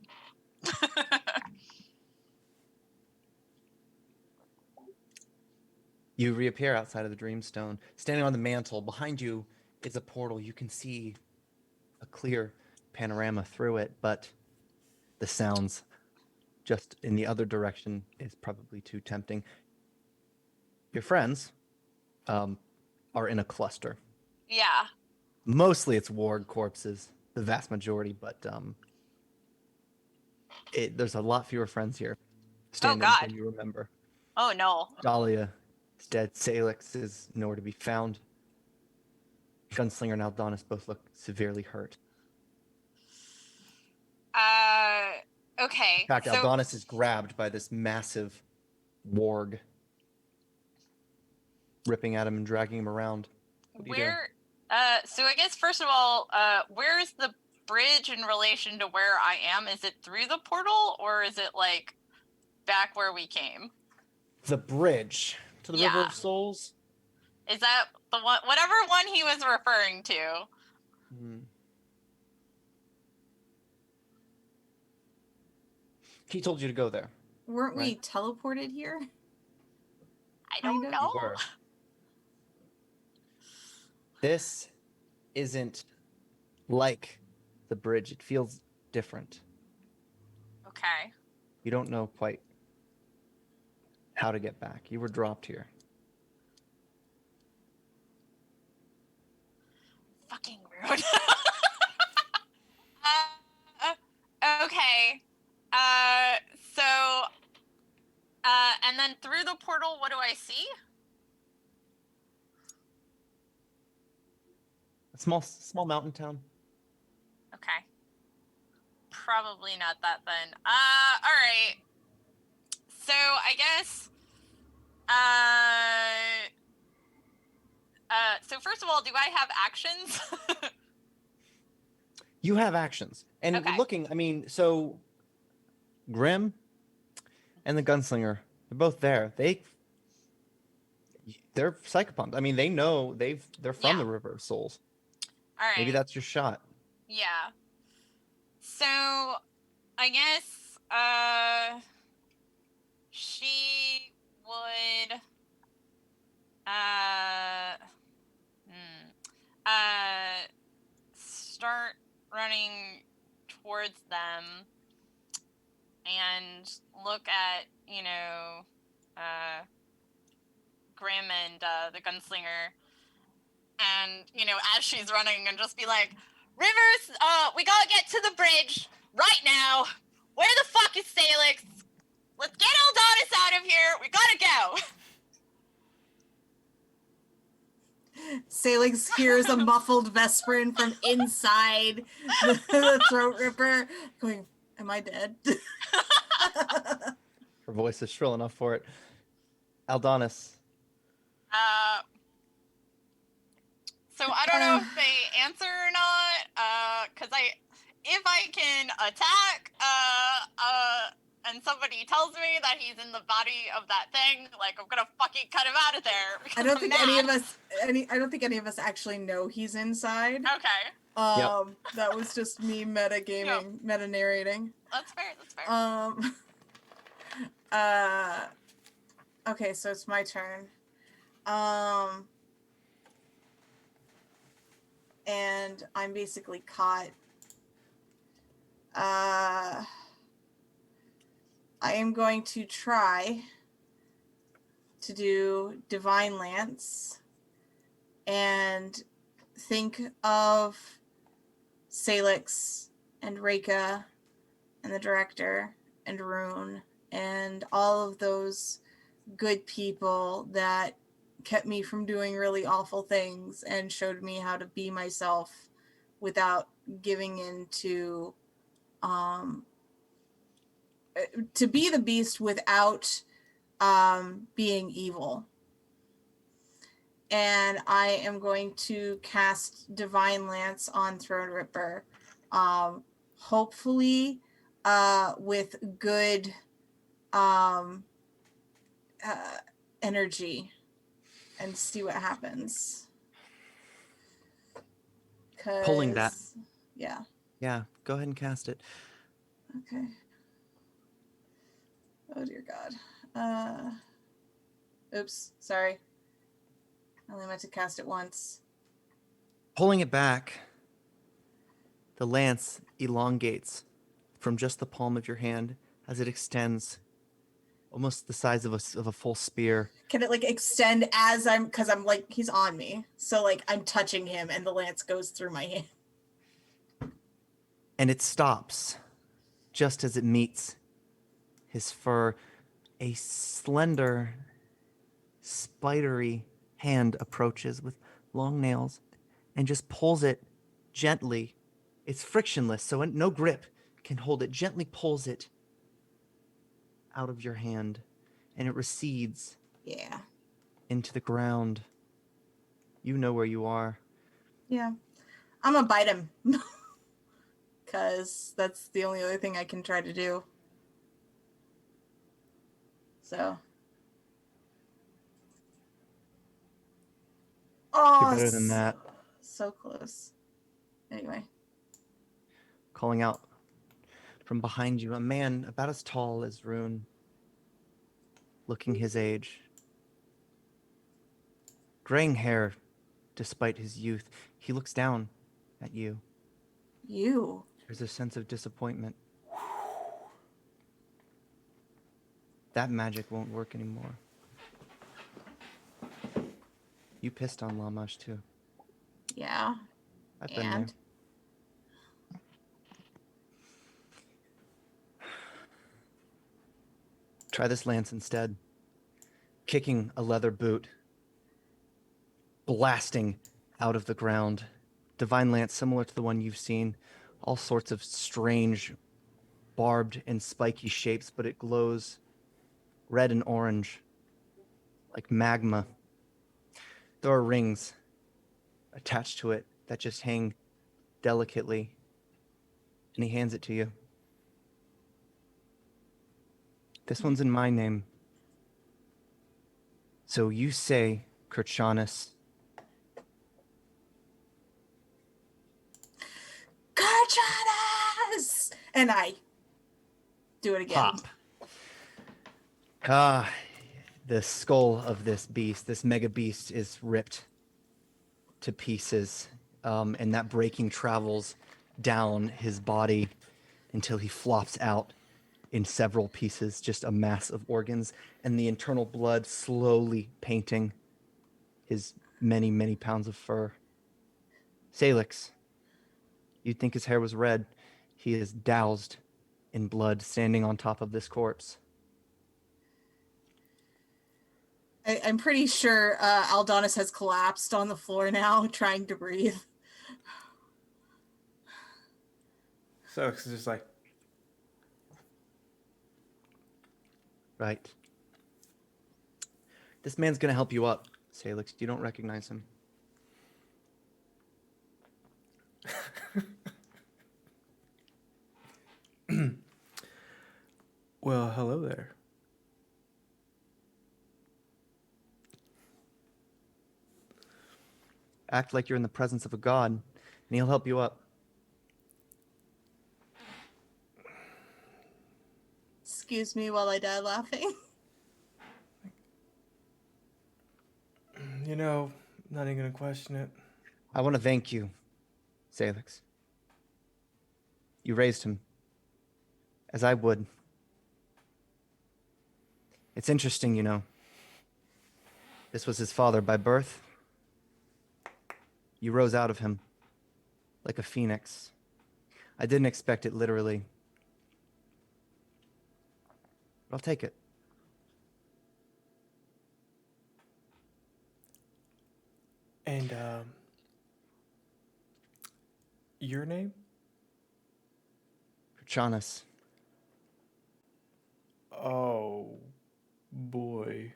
You reappear outside of the Dreamstone. Standing on the mantle, behind you is a portal. You can see a clear panorama through it, but the sounds just in the other direction is probably too tempting. Your friends are in a cluster. Yeah. Mostly it's warg corpses, the vast majority, but there's a lot fewer friends here standing God. than you remember. Oh no. Dahlia is dead. Sailix is nowhere to be found. Gunslinger and Aldonis both look severely hurt. Okay. In fact, So Aldonis is grabbed by this massive warg, ripping at him and dragging him around. What do you do? so I guess first of all, where's the bridge in relation to where I am? Is it through the portal or is it like back where we came? The bridge to the River Yeah. of Souls? Is that the one, whatever one he was referring to? He told you to go there. Weren't we Right. teleported here? I don't Kind of. know. You were. This isn't like the bridge. It feels different. Okay. You don't know quite how to get back. You were dropped here. Fucking rude. Okay. So, and then through the portal, what do I see? A small mountain town. Okay. Probably not that then. All right. So I guess, so first of all, do I have actions? You have actions. And Okay. looking, I mean, so Grim and the Gunslinger, they're both there. They're psychopomps. I mean, they know they're from the River of Souls. All right. Maybe that's your shot. Yeah. So, I guess, she would, start running towards them and look at, Grim and, the Gunslinger, and, as she's running, and just be like, Rivers, we gotta get to the bridge right now. Where the fuck is Sailix? Let's get Aldonis out of here. We gotta go. Sailix hears a muffled Vesperin from inside the throat ripper going, am I dead? Her voice is shrill enough for it. Aldonis. So I don't know if they answer or not, because if I can attack, and somebody tells me that he's in the body of that thing, like, I'm gonna fucking cut him out of there. I don't think any of us actually know he's inside. Okay. That was just me meta gaming, meta narrating. That's fair. Okay, so it's my turn. And I'm basically caught. I am going to try to do Divine Lance and think of Sailix and Reika and the director and Rune and all of those good people that kept me from doing really awful things and showed me how to be myself without giving in to be the beast without being evil. And I am going to cast Divine Lance on Throne Ripper, hopefully with good energy, and see what happens. Pulling that. Yeah. Yeah, go ahead and cast it. Okay. Oh dear God. Oops, sorry. I only meant to cast it once. Pulling it back, the lance elongates from just the palm of your hand as it extends, almost the size of a full spear. Can it like extend as because I'm like, he's on me. So like I'm touching him and the lance goes through my hand. And it stops just as it meets his fur. A slender, spidery hand approaches with long nails and just pulls it gently. It's frictionless, so no grip can hold it. Gently pulls it out of your hand, and it recedes Yeah. into the ground. You know where you are. Yeah. I'm gonna bite him. Because that's the only other thing I can try to do. So. Oh, You're better than that. So close. Anyway. Calling out from behind you, a man about as tall as Rune, looking his age. Graying hair, despite his youth. He looks down at you. You. There's a sense of disappointment. That magic won't work anymore. You pissed on Lamash too. Yeah. I've been there. Try this lance instead. Kicking a leather boot. Blasting out of the ground. Divine lance similar to the one you've seen. All sorts of strange, barbed and spiky shapes, but it glows red and orange, like magma. There are rings attached to it that just hang delicately, and he hands it to you. This one's in my name. So you say, Curchanus. Curchanus! And I do it again. Pop. The skull of this beast, this mega beast, is ripped to pieces, and that breaking travels down his body until he flops out in several pieces, just a mass of organs, and the internal blood slowly painting his many, many pounds of fur. Sailix, you'd think his hair was red. He is doused in blood, standing on top of this corpse. I'm pretty sure Aldonis has collapsed on the floor now, trying to breathe. So it's just like, Right. This man's gonna help you up, Sailix. You don't recognize him. well, hello there. Act like you're in the presence of a god, and he'll help you up. Excuse me while I die laughing. You know, not even gonna question it. I want to thank you, Sailix. You raised him, as I would. It's interesting, you know. This was his father by birth. You rose out of him, like a phoenix. I didn't expect it literally. But I'll take it. And, your name? Curchanus. Oh, boy.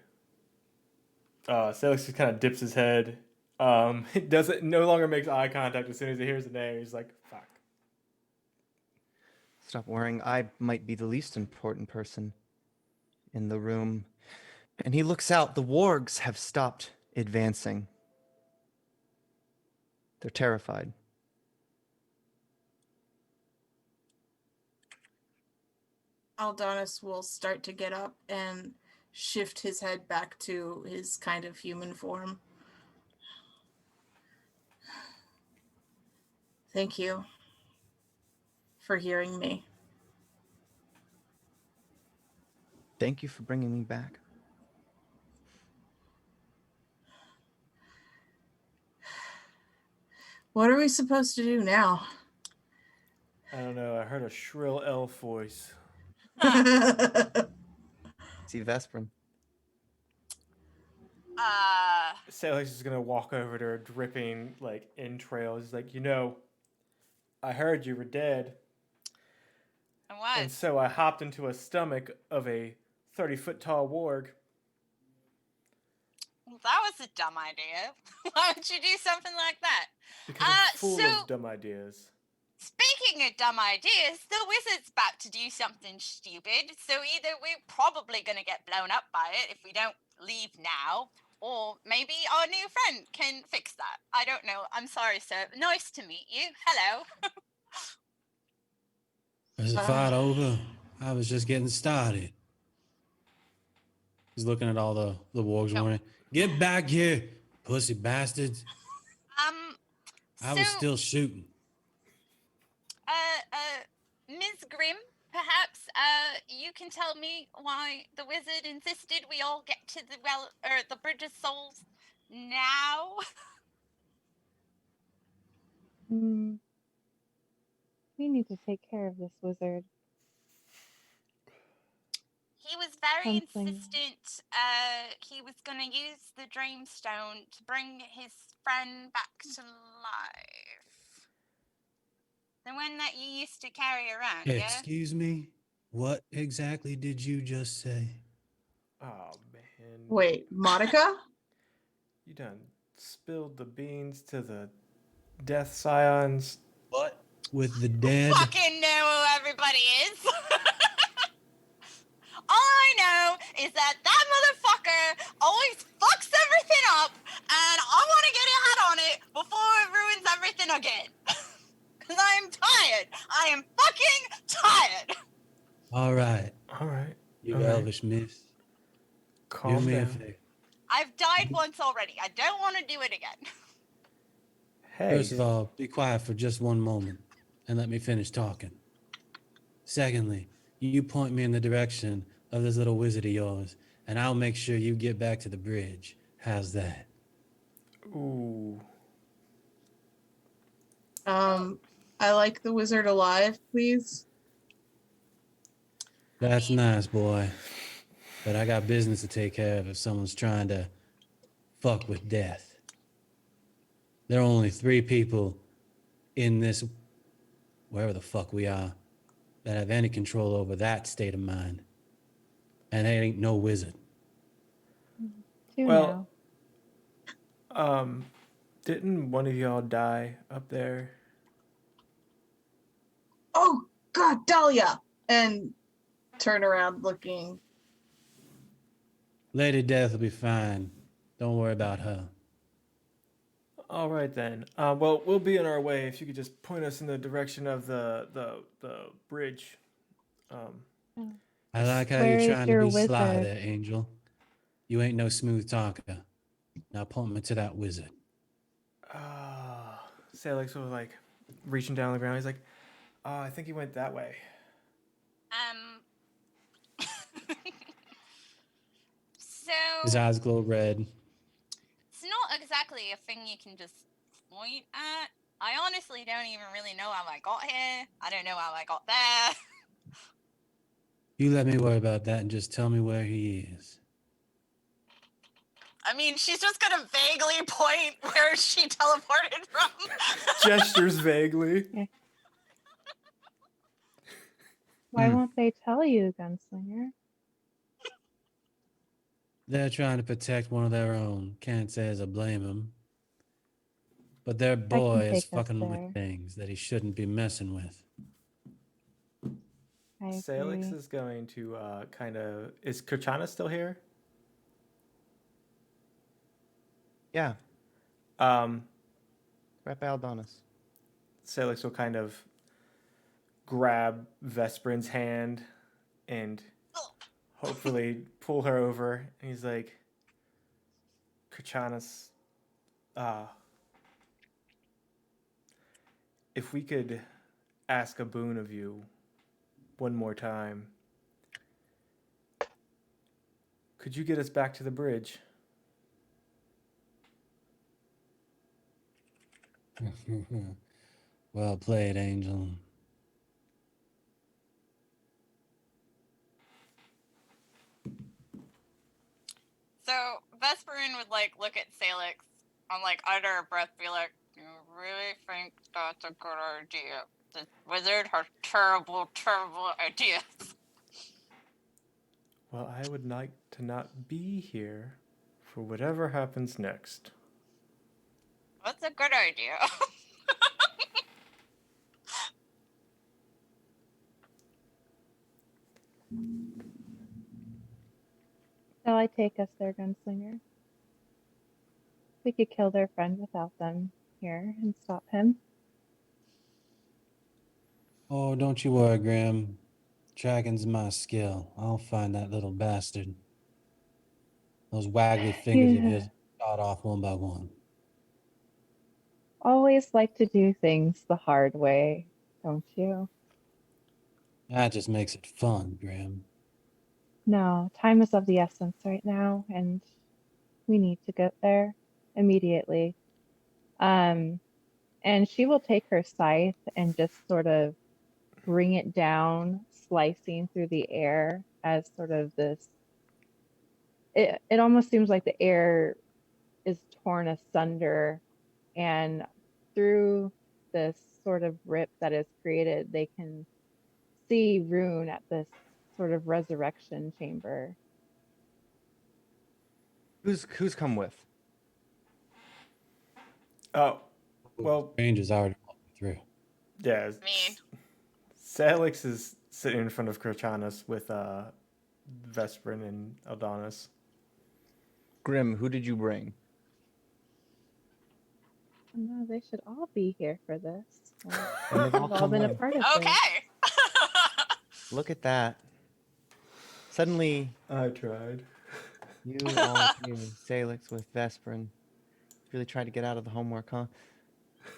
Sailix just kind of dips his head. It doesn't, no longer makes eye contact as soon as he hears the name. He's like, fuck. Stop worrying. I might be the least important person in the room. And he looks out. The wargs have stopped advancing. They're terrified. Aldonis will start to get up and shift his head back to his kind of human form. Thank you for hearing me. Thank you for bringing me back. What are we supposed to do now? I don't know. I heard a shrill elf voice. See Vesprin. Sailix is gonna walk over to her, dripping like entrails. He's like, I heard you were dead, I was. and so I hopped into a stomach of a 30-foot tall warg. Well, that was a dumb idea. Why would you do something like that? Because I'm full so- of dumb ideas. Speaking of dumb ideas, the wizard's about to do something stupid, so either we're probably going to get blown up by it if we don't leave now, or maybe our new friend can fix that. I don't know. I'm sorry, sir. Nice to meet you. Hello. Is the fight over? I was just getting started. He's looking at all the wargs warning. Get back here, pussy bastards. I was So, still shooting. Ms. Grimm, perhaps, you can tell me why the wizard insisted we all get to the Bridge of Souls now? We need to take care of this wizard. He was very Something. insistent. He was going to use the Dreamstone to bring his friend back to life. The one that you used to carry around, yeah? Excuse me? What exactly did you just say? Oh man. Wait, Monica? You done spilled the beans to the Death Scions. What? With the dead? Fucking know who everybody is. All I know is that motherfucker always fucks everything up, and I want to get a hat on it before it ruins everything again. Because I am tired. I am fucking tired. All right. All right. You all right. elvish miss. Do Calm me a down. favor. I've died once already. I don't want to do it again. Hey. First of all, be quiet for just one moment and let me finish talking. Secondly, you point me in the direction of this little wizard of yours, and I'll make sure you get back to the bridge. How's that? Ooh. I like the wizard alive, please. That's nice, boy. But I got business to take care of if someone's trying to fuck with death. There are only 3 people in this, wherever the fuck we are, that have any control over that state of mind. And they ain't no wizard. 2 Well, now. Didn't one of y'all die up there? Oh, God, Dahlia! And turn around looking. Lady Death will be fine. Don't worry about her. All right then. Well, we'll be on our way. If you could just point us in the direction of the bridge. I like how Where you're is trying to your be sly wizard? there, Angel. You ain't no smooth talker. Now point me to that wizard. Sailix was like reaching down the ground. He's like, I think he went that way. So His eyes glow red. it's not exactly a thing you can just point at. I honestly don't even really know how I got here. I don't know how I got there. You let me worry about that and just tell me where he is. I mean, she's just gonna vaguely point where she teleported from. Gestures vaguely. Why won't they tell you, Gunslinger? They're trying to protect one of their own. Can't say as I blame them. But their boy is take us fucking there. with things that he shouldn't be messing with. I Sailix agree. is going to kind of... Is Curchanus still here? Yeah, Um, right by Aldonis. Sailix will kind of grab Vesprin's hand and hopefully pull her over. And he's like, Curchanus, if we could ask a boon of you one more time, could you get us back to the bridge? Well played, Angel. So Vesperin would like look at Sailix on like under her breath, be like, "You really think that's a good idea? The wizard has terrible, terrible ideas." Well, I would like to not be here for whatever happens next. What's a good idea? Shall I take us there, Gunslinger? We could kill their friend without them here and stop him. Oh, don't you worry, Graham. Tracking's my skill. I'll find that little bastard. Those waggly fingers of Yeah. his shot off one by one. Always like to do things the hard way, don't you? That just makes it fun, Graham. No, time is of the essence right now, and we need to get there immediately. And she will take her scythe and just sort of bring it down, slicing through the air as sort of this. It almost seems like the air is torn asunder, and through this sort of rip that is created, they can see Rune at this sort of resurrection chamber. Who's come with? Oh, well, Ranger's already walking through. yeah. Mean. Sailix is sitting in front of Curchanus with Vesperin and Adonis. Grim, who did you bring? No, they should all be here for this. And they've all They've all come been a with. part of this. Okay. Look at that. Suddenly, I tried. you all three, Sailix with Vesperin, really tried to get out of the homework, huh?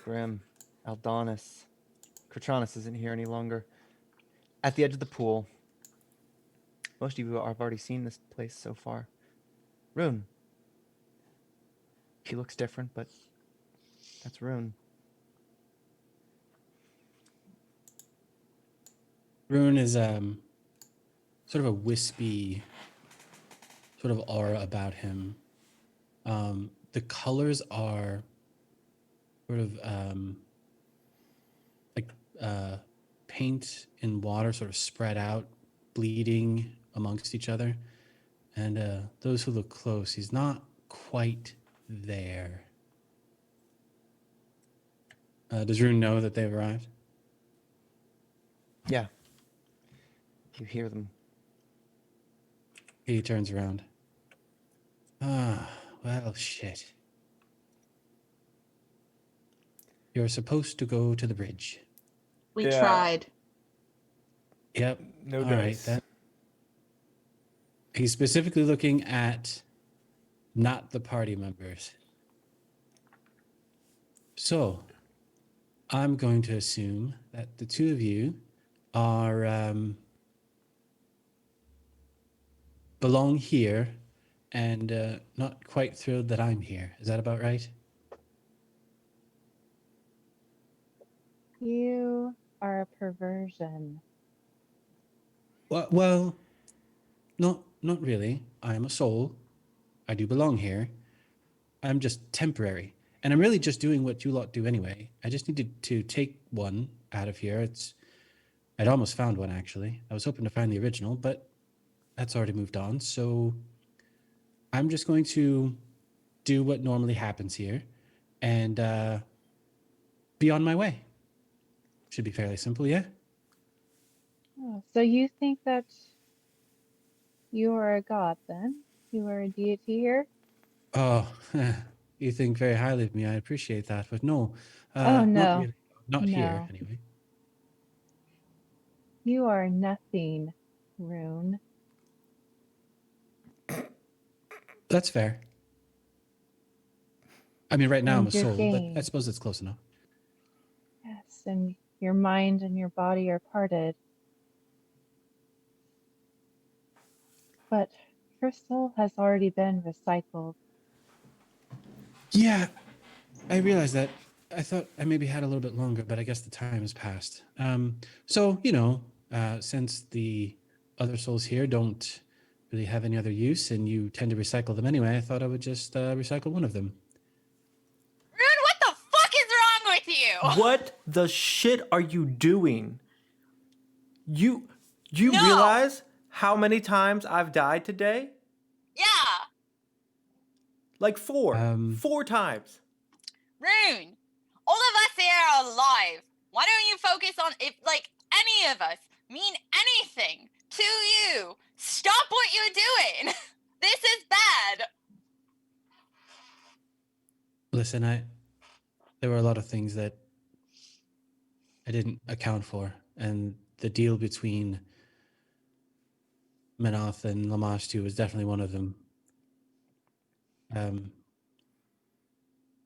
Grim, Aldonis, Curchanus isn't here any longer. At the edge of the pool. Most of you have already seen this place so far. Rune. She looks different, but that's Rune. Rune is sort of a wispy sort of aura about him. The colors are sort of like paint in water, sort of spread out, bleeding amongst each other. And those who look close, he's not quite there. Does Rune know that they've arrived? Yeah. You hear them. He turns around. Ah, well, shit. You're supposed to go to the bridge. We Yeah. tried. Yep. No All right, dice. then. He's specifically looking at not the party members. So, I'm going to assume that the two of you are belong here and not quite thrilled that I'm here. Is that about right? You are a perversion. Well, not really. I am a soul. I do belong here. I'm just temporary. And I'm really just doing what you lot do anyway. I just needed to take one out of here. I'd almost found one, actually. I was hoping to find the original, but that's already moved on. So I'm just going to do what normally happens here and be on my way. Should be fairly simple, yeah? Oh, so you think that you are a god then? You are a deity here? Oh, you think very highly of me. I appreciate that. But no, Oh, not no. really. Not here, No. anyway. You are nothing rune. That's fair. I mean, right now I'm a And your soul, but I gain. suppose it's close enough. Yes, and your mind and your body are parted. But crystal has already been recycled. Yeah, I realized that. I thought I maybe had a little bit longer, but I guess the time has passed. So, since the other souls here don't really have any other use and you tend to recycle them anyway, I thought I would just recycle one of them. Rune, what the fuck is wrong with you? What the shit are you doing? You No. realize how many times I've died today? Yeah. Like 4. Um, 4 times. Rune, all of us here are alive. Why don't you focus on if, like, any of us mean anything to you? Stop what you're doing. This is bad. Listen, there were a lot of things that I didn't account for, and the deal between Menoth and Lamash too was definitely one of them.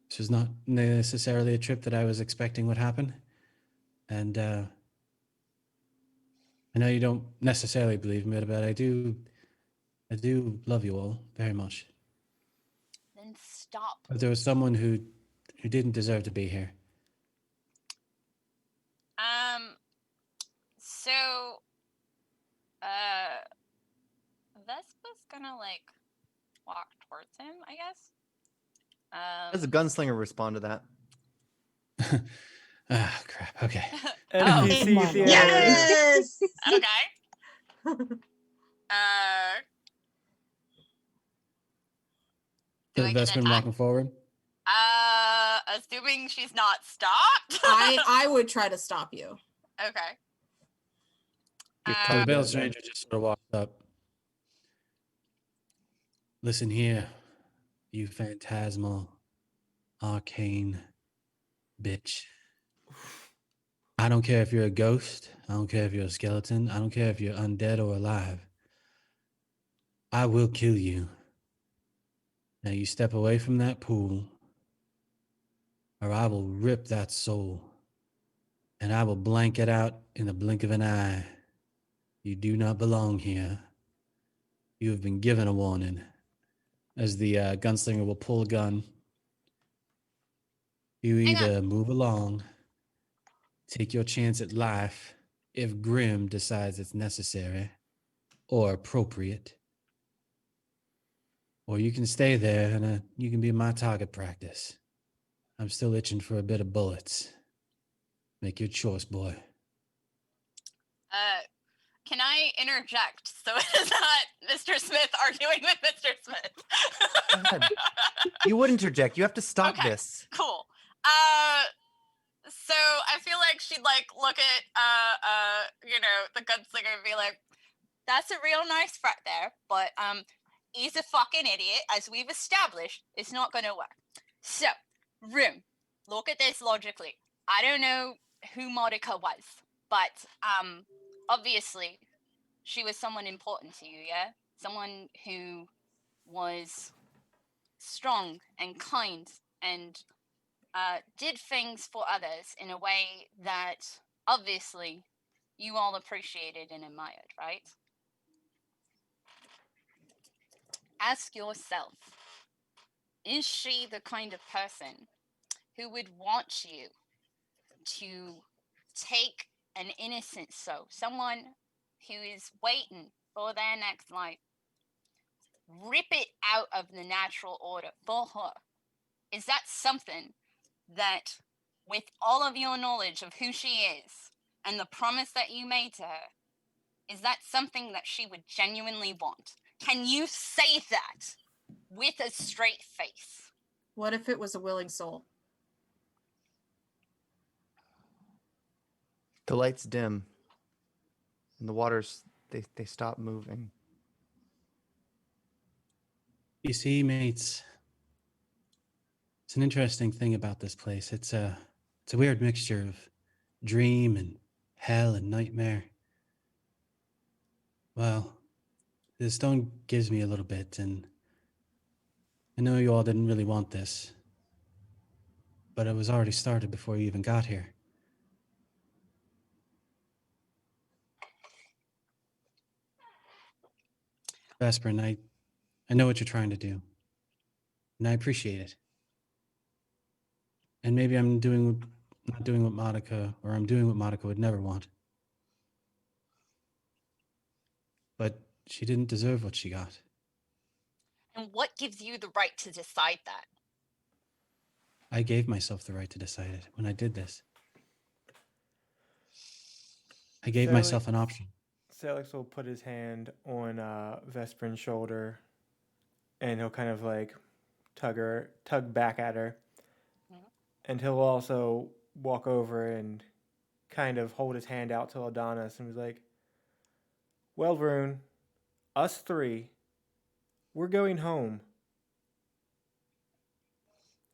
This was not necessarily a trip that I was expecting would happen, and I know you don't necessarily believe me, but I do love you all very much. Then stop. But there was someone who didn't deserve to be here. So, Vespa's gonna, like, walk towards him, I guess. How does a gunslinger respond to that? Ah, crap. Okay. NPC Come on. theater. Yes. Okay. Do I The get Vespin attacked? walking forward. Assuming she's not stopped. I would try to stop you. Okay. You're So the talking Veiled about Stranger just sort of walks up. Listen here, you phantasmal, arcane bitch. I don't care if you're a ghost. I don't care if you're a skeleton. I don't care if you're undead or alive. I will kill you. Now you step away from that pool, or I will rip that soul, and I will blank it out in the blink of an eye. You do not belong here. You have been given a warning. As the gunslinger will pull a gun. You Hang either move along, take your chance at life if Grim decides it's necessary or appropriate, or you can stay there and you can be my target practice. I'm still itching for a bit of bullets. Make your choice, boy. Can I interject so it's not Mr. Smith arguing with Mr. Smith? Go ahead. You would interject. You have to stop Okay. this. Cool. So I feel like she'd like look at the gunslinger and be like, that's a real nice threat there, but he's a fucking idiot, as we've established. It's not gonna work. So, Room, look at this logically. I don't know who Modica was, but obviously she was someone important to you, yeah? Someone who was strong and kind and did things for others in a way that obviously you all appreciated and admired, right? Ask yourself, is she the kind of person who would want you to take an innocent soul, someone who is waiting for their next life, rip it out of the natural order for her? Is that something that, with all of your knowledge of who she is and the promise that you made to her, is that something that she would genuinely want? Can you say that with a straight face? What if it was a willing soul? The lights dim. And the waters, they stop moving. You see, mates, it's an interesting thing about this place. It's a weird mixture of dream and hell and nightmare. Well, the stone gives me a little bit, and I know you all didn't really want this, but it was already started before you even got here. Vesperin, I know what you're trying to do, and I appreciate it. And maybe I'm not doing what Monica, or I'm doing what Monica would never want. But she didn't deserve what she got. And what gives you the right to decide that? I gave myself the right to decide it when I did this. I gave myself an option. Sailix will put his hand on Vesperin's shoulder, and he'll kind of like tug back at her, Mhm. and he'll also walk over and kind of hold his hand out to Adonis and be like, "Well, Rune, us three, we're going home.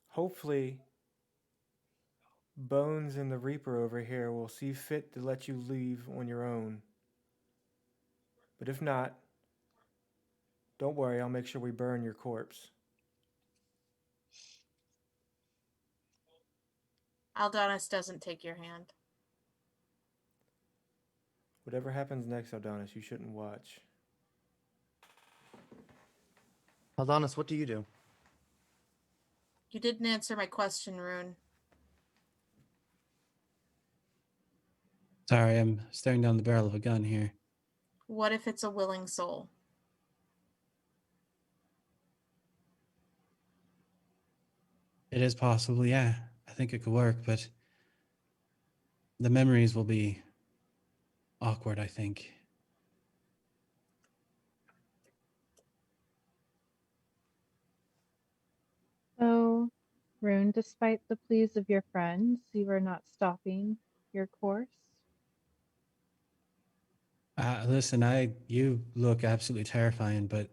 Hopefully, Bones and the Reaper over here will see fit to let you leave on your own. But if not, don't worry, I'll make sure we burn your corpse." Aldonis doesn't take your hand. Whatever happens next, Adonis, you shouldn't watch. Aldonis, what do you do? You didn't answer my question, Rune. Sorry, I'm staring down the barrel of a gun here. What if it's a willing soul? It is possible, yeah. I think it could work, but the memories will be awkward, I think. So, Rune, despite the pleas of your friends, you are not stopping your course. Listen, you look absolutely terrifying, but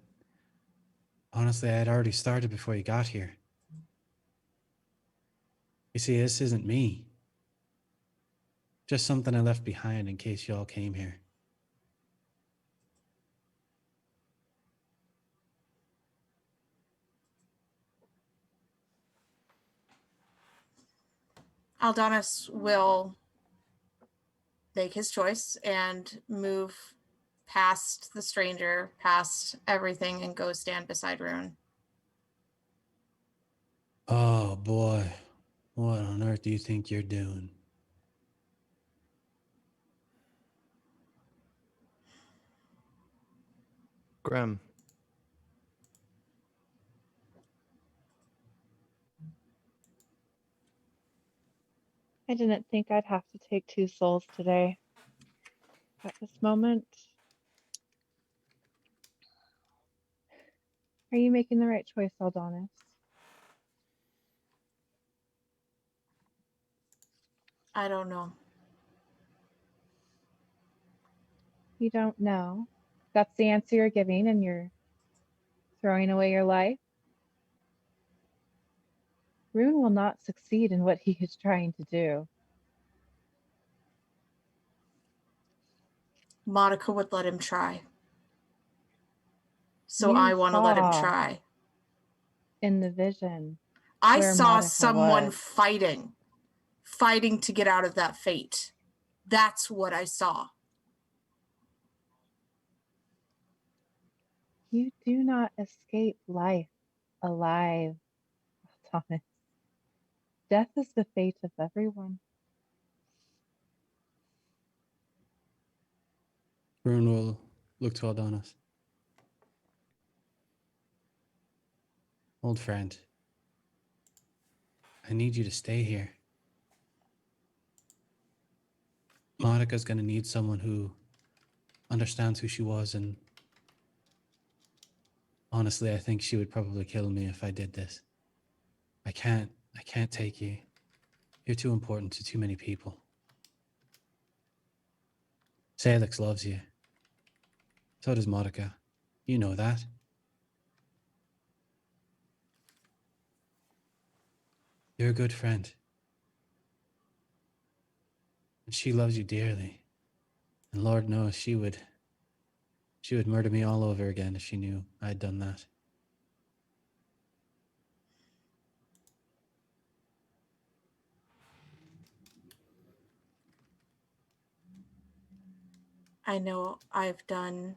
honestly, I had already started before you got here. You see, this isn't me. Just something I left behind in case you all came here. Aldonis will make his choice and move past the stranger, past everything, and go stand beside Rune. Oh boy, what on earth do you think you're doing? Grim. I didn't think I'd have to take 2 souls today. At this moment, are you making the right choice, Aldonis? I don't know. You don't know. That's the answer you're giving, and you're throwing away your life. Rune will not succeed in what he is trying to do. Monica would let him try. So You I want to let him saw try. in the vision I where saw Monica someone was. fighting to get out of that fate. That's what I saw. You do not escape life alive, Thomas. Death is the fate of everyone. Rune will look to Adonis. Old friend, I need you to stay here. Monica's gonna need someone who understands who she was, and honestly, I think she would probably kill me if I did this. I can't take you. You're too important to too many people. Sailix loves you. So does Monica. You know that. You're a good friend. And she loves you dearly. And Lord knows she would She would murder me all over again if she knew I'd done that. I know I've done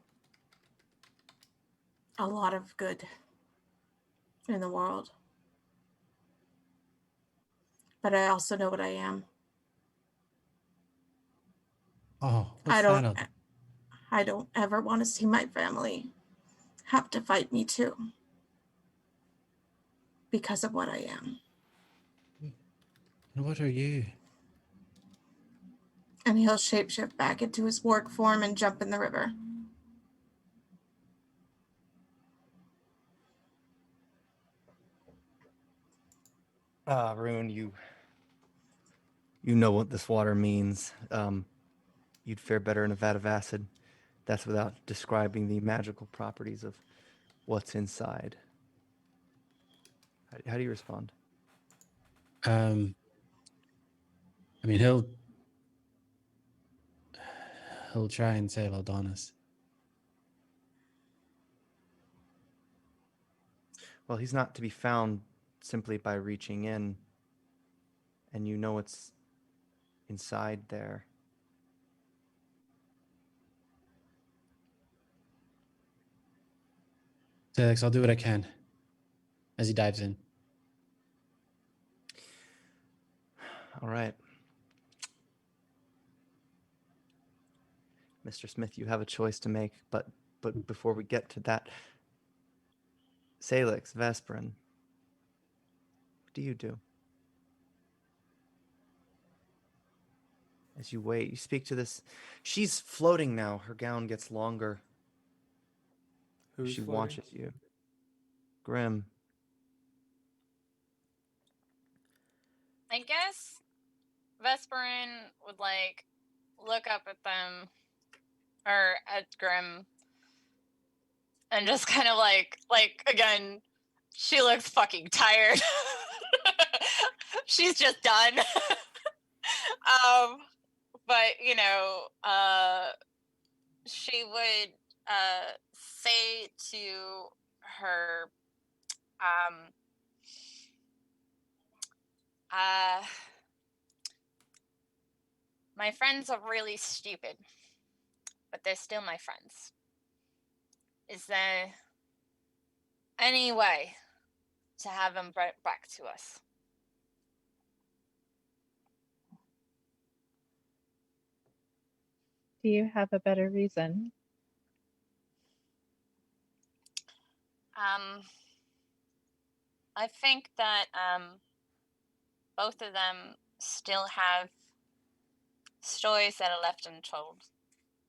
a lot of good in the world, but I also know what I am. Oh, what's that? I don't ever want to see my family have to fight me too because of what I am. And what are you? And he'll shapeshift back into his warg form and jump in the river. Rune, you know what this water means. You'd fare better in a vat of acid. That's without describing the magical properties of what's inside. How do you respond? I mean, he'll try and save Aldonis. Well, he's not to be found simply by reaching in, and you know what's inside there. Sailix, I'll do what I can. As he dives in. All right. Mr. Smith, you have a choice to make, but before we get to that, Sailix, Vesperin, what do you do? As you wait, you speak to this. She's floating now. Her gown gets longer. Who's She floating? watches you. Grim. I guess Vesperin would like look up at them or at Grim and just kind of like again, she looks fucking tired. She's just done. But you know, she would say to her, my friends are really stupid, but they're still my friends. Is there any way to have them brought back to us? Do you have a better reason? I think that both of them still have stories that are left untold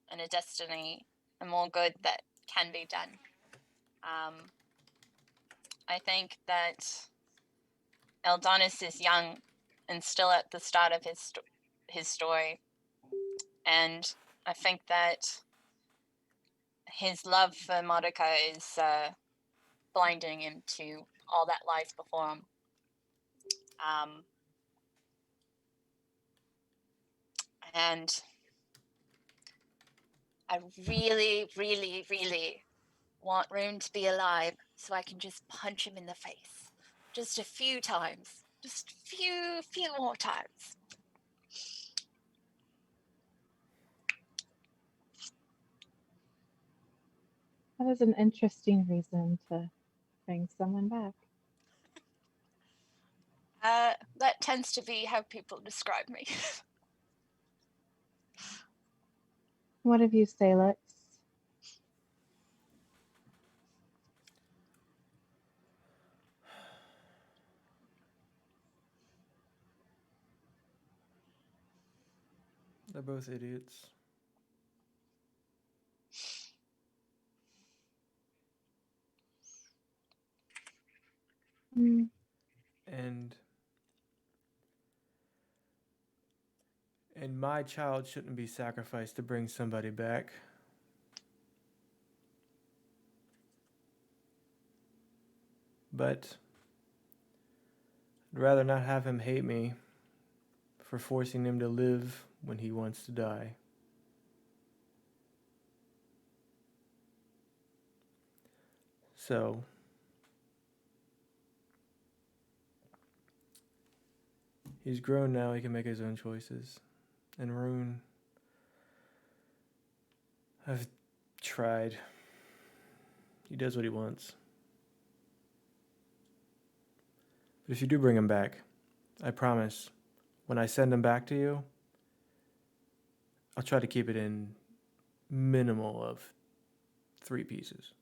and a destiny and more good that can be done. I think that Eldonis is young and still at the start of his story, and I think that his love for Mordecai is blinding him to all that lies before him. And I really, really, really want Rune to be alive so I can just punch him in the face. Just a few times. Just few more times. That is an interesting reason to bring someone back. That tends to be how people describe me. What of you, Sailix? They're both idiots. Mm. And my child shouldn't be sacrificed to bring somebody back. But I'd rather not have him hate me for forcing him to live when he wants to die. So he's grown now, he can make his own choices. And Rune, I've tried. He does what he wants. But if you do bring him back, I promise, when I send him back to you, I'll try to keep it in minimal of 3 pieces.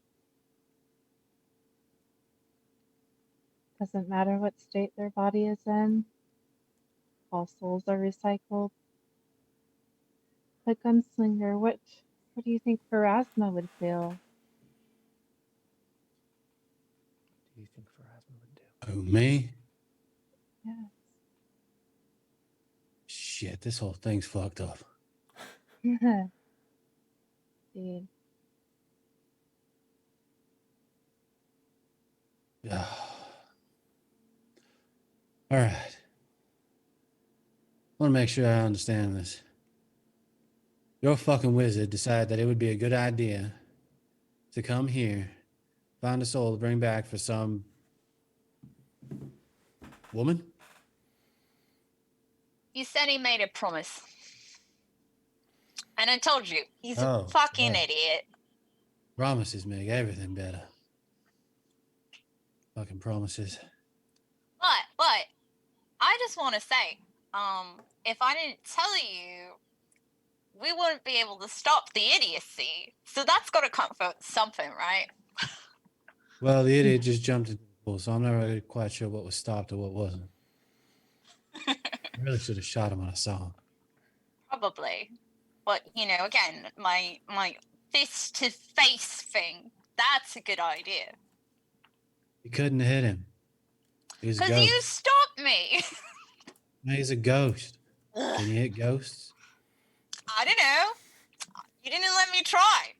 Doesn't matter what state their body is in. All souls are recycled. But Gunslinger, what do you think Pharasma would feel? What do you think Pharasma would do? Oh, me? Yes. Shit, this whole thing's fucked up. Indeed. All right. I want to make sure I understand this. Your fucking wizard decided that it would be a good idea to come here, find a soul to bring back for some woman? He said he made a promise. And I told you, he's a Oh, fucking right. idiot. Promises make everything better. Fucking promises. But I just want to say, if I didn't tell you, we wouldn't be able to stop the idiocy. So that's got to come from something, right? Well, the idiot just jumped into the pool, so I'm not really quite sure what was stopped or what wasn't. I really should have shot him when I saw him. Probably. But, you know, again, my fist to face thing, that's a good idea. You couldn't have hit him. He's a Because you ghost. stopped me. No, he's a ghost. Can you hit ghosts? I don't know. You didn't let me try.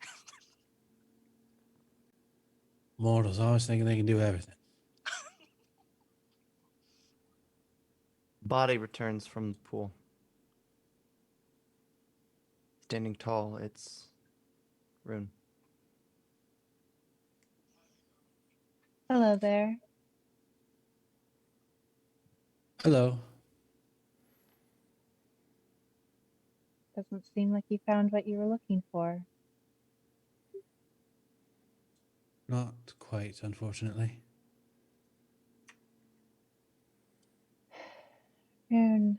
Mortals always thinking they can do everything. Body returns from the pool. Standing tall, it's Rune. Hello there. Hello. Doesn't seem like you found what you were looking for. Not quite, unfortunately. And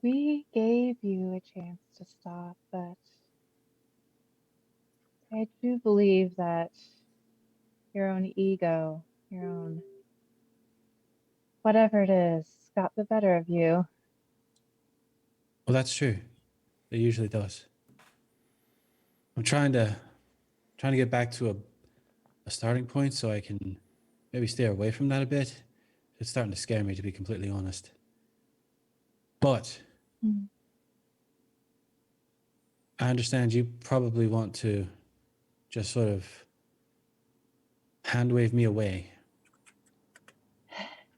we gave you a chance to stop, but I do believe that your own ego, your own whatever it is, got the better of you. Well, that's true. It usually does. I'm trying to get back to a starting point so I can maybe stay away from that a bit. It's starting to scare me, to be completely honest. But Hmm. I understand you probably want to just sort of hand wave me away.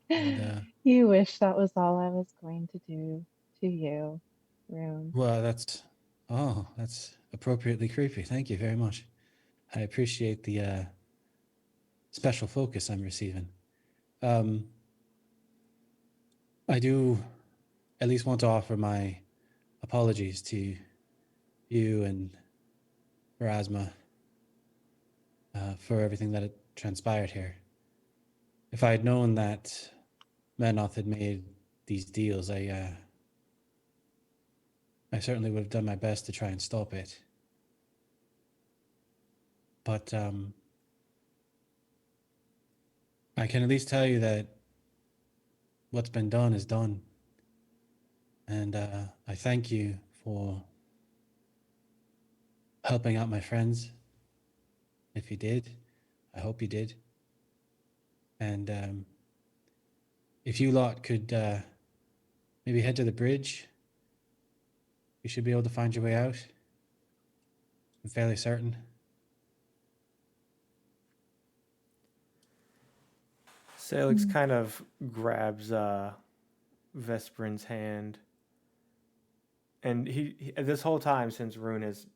And, You wish that was all I was going to do to you, Rune. well, that's appropriately creepy. Thank you very much. I appreciate the special focus I'm receiving. I do at least want to offer my apologies to you and Erasma for everything that had transpired here. If I had known that Menoth had made these deals, I certainly would have done my best to try and stop it. But I can at least tell you that what's been done is done. And I thank you for helping out my friends. If you did, I hope you did. And if you lot could maybe head to the bridge, you should be able to find your way out. I'm fairly certain. Sailix kind of grabs Vesperin's hand. And he this whole time since Rune has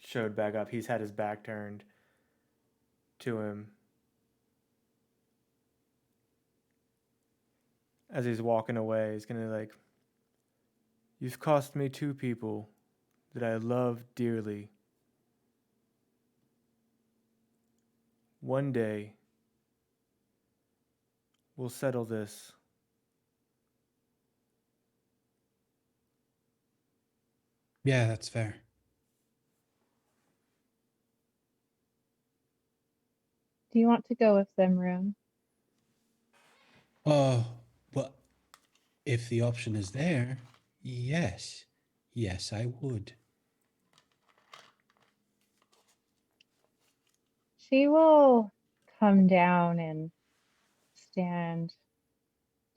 showed back up, he's had his back turned. to him as he's walking away. He's gonna like, "You've cost me two people that I love dearly. One day, we'll settle this." Yeah, that's fair. Do you want to go with them, Rune? Oh, well, if the option is there, yes. Yes, I would. She will come down and stand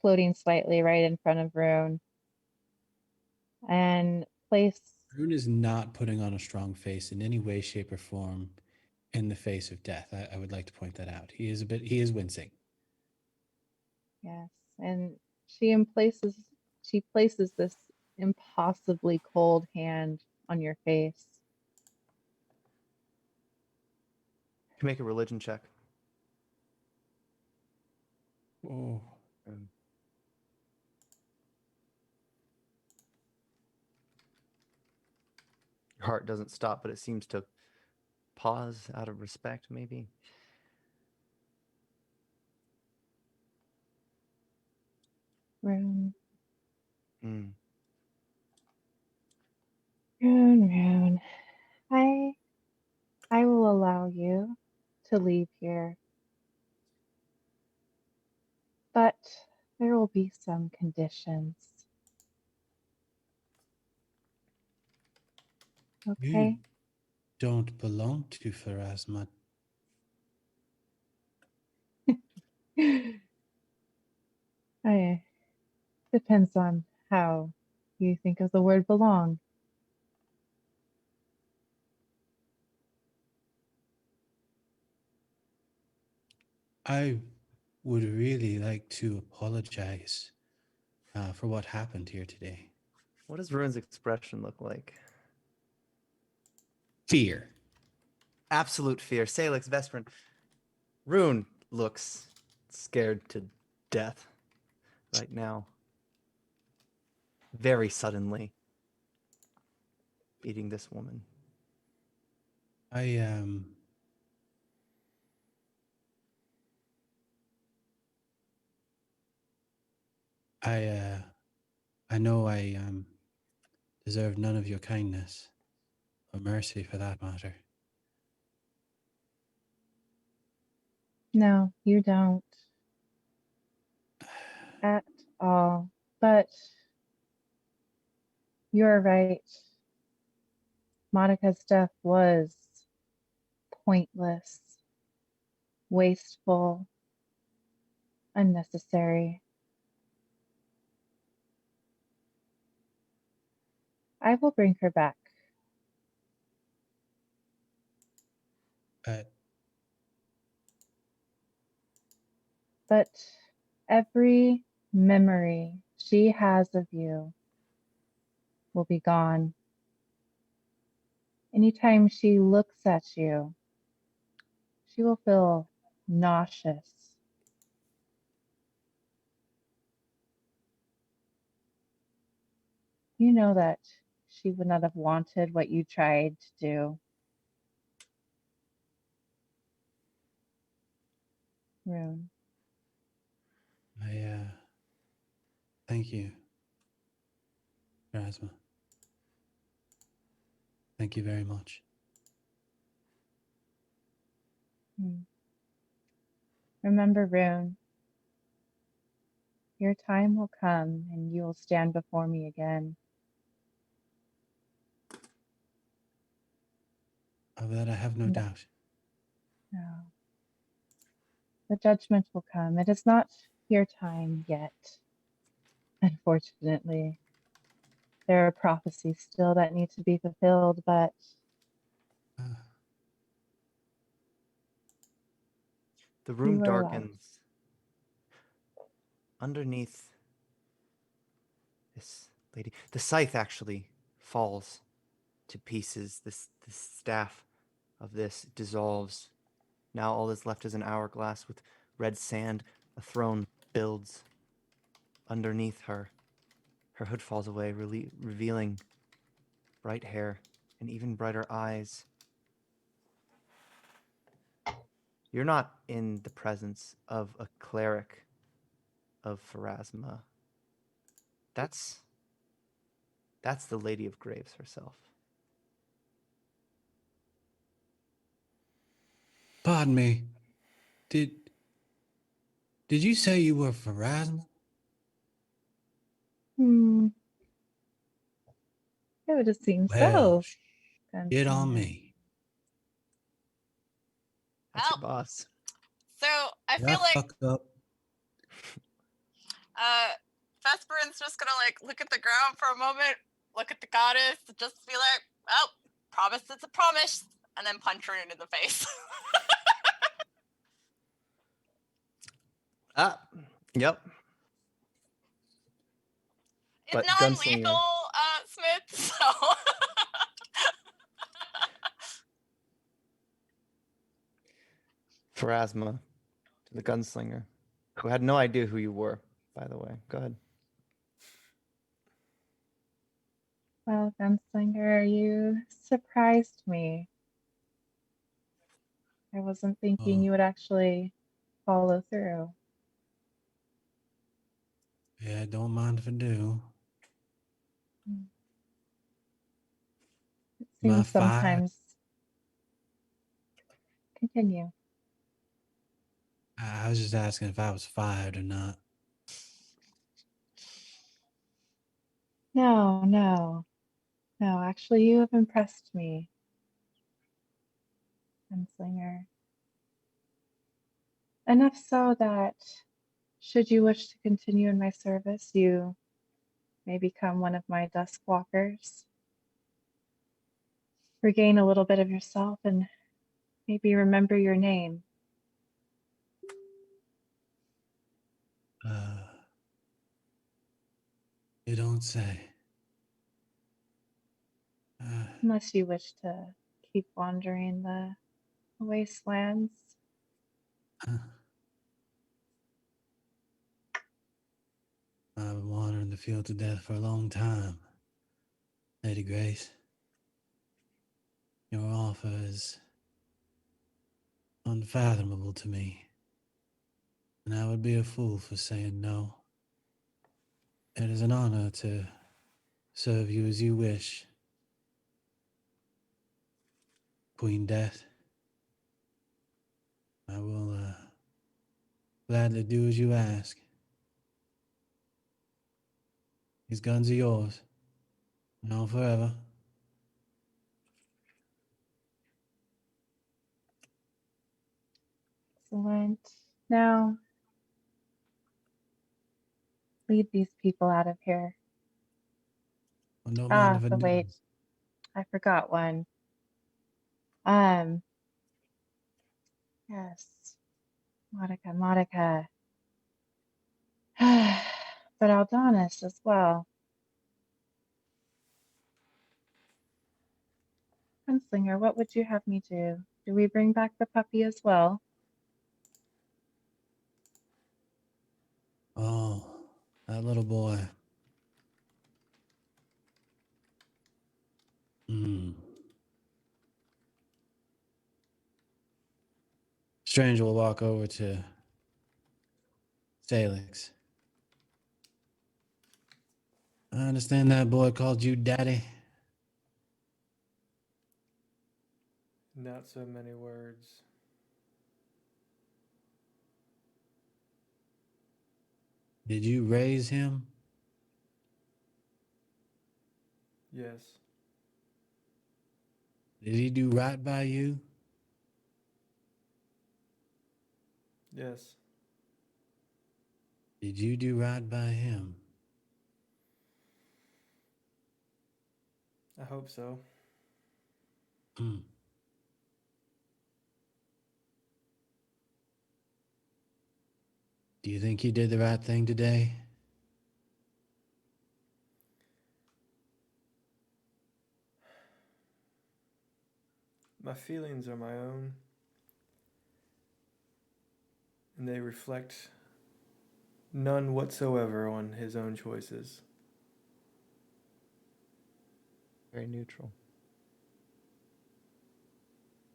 floating slightly right in front of Rune and place. Rune is not putting on a strong face in any way, shape, or form in the face of death. I would like to point that out. He is wincing. Yes, and she places this impossibly cold hand on your face. You can make a religion check. Oh. Your heart doesn't stop, but it seems to pause out of respect, maybe. Rune, Mm. Rune. I will allow you to leave here, but there will be some conditions. You Okay? don't belong to Pharasma. Depends on how you think of the word belong. I would really like to apologize for what happened here today. What does Rune's expression look like? Fear. Absolute fear. Sailix, Vesprin. Rune looks scared to death right now. Very suddenly. Beating this woman. I know I deserve none of your kindness or mercy for that matter. No, you don't. At all. But you're right. Monica's death was pointless, wasteful, unnecessary. I will bring her back. Uh, But every memory she has of you will be gone. Anytime she looks at you, she will feel nauseous. You know that she would not have wanted what you tried to do. Rune. Thank you, Pharasma. Thank you very much. Remember, Rune, your time will come and you will stand before me again. Of that I have no And doubt. no, the judgment will come. It is not your time yet, unfortunately. There are prophecies still that need to be fulfilled, but The you room were allowed. darkens. Underneath this lady, the scythe actually falls to pieces. This staff of this dissolves Now all that's left is an hourglass with red sand. A throne builds underneath her. Her hood falls away, revealing bright hair and even brighter eyes. You're not in the presence of a cleric of Pharasma. That's the Lady of Graves herself. Pardon me. Did you say you were Pharasma? Hmm. It would have seemed Well, so. get on Gunslinger. me. That's your Well, boss. so I Did feel I like fuck up? Vesperin's just gonna like look at the ground for a moment, look at the goddess, just be like, "Well, promise it's a promise," and then punch her in the face. Ah, yep. It's But non-lethal, Gunslinger, Smith. So Pharasma, to the Gunslinger, who had no idea who you were, by the way. Go ahead. Well, Gunslinger, you surprised me. I wasn't thinking Oh, you would actually follow through. yeah, don't mind if I do. It Am I seems fired? sometimes. Continue. I was just asking if I was fired or not. No, no, no. Actually, you have impressed me, Gunslinger. Enough so that, should you wish to continue in my service, you may become one of my dusk walkers. Regain a little bit of yourself and maybe remember your name. Uh, you don't say. Uh, Unless you wish to keep wandering the wastelands. I've been wandering the field to death for a long time. Lady Grace, your offer is unfathomable to me, and I would be a fool for saying no. It is an honor to serve you as you wish, Queen Death. I will gladly do as you ask. These guns are yours, now forever. Excellent. Now, lead these people out of here. Well, don't mind Ah, if I but do. wait, I forgot one. Um, yes, Monica. But Aldonis as well. Gunslinger, what would you have me do? Do we bring back the puppy as well? Oh, that little boy. Hmm. Stranger will walk over to Sailix. I understand that boy called you daddy. Not so many words. Did you raise him? Yes. Did he do right by you? Yes. Did you do right by him? I hope so. Hmm. Do you think you did the right thing today? My feelings are my own. and they reflect none whatsoever on his own choices. Very neutral.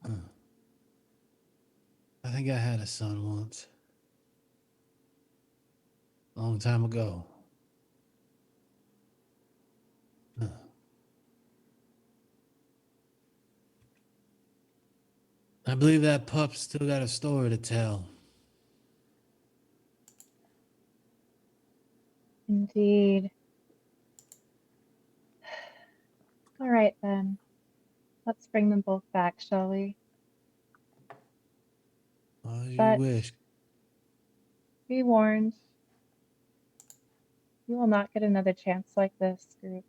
Huh. I think I had a son once. Long time ago. Huh. I believe that pup's still got a story to tell. Indeed. All right, then. Let's bring them both back, shall we? As you But wish. be warned, you will not get another chance like this, group.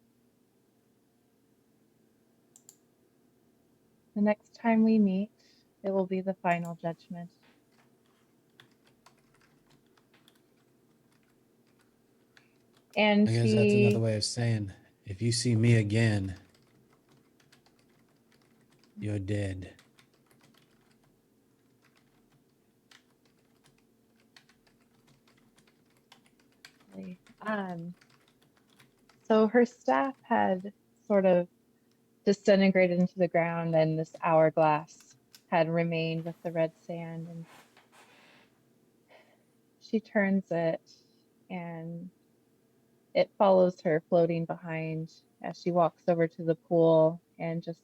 The next time we meet, it will be the final judgment. And I guess that's another she, way of saying, if you see me again, you're dead. so her staff had sort of disintegrated into the ground, and this hourglass had remained with the red sand, and she turns it, and it follows her, floating behind as she walks over to the pool and just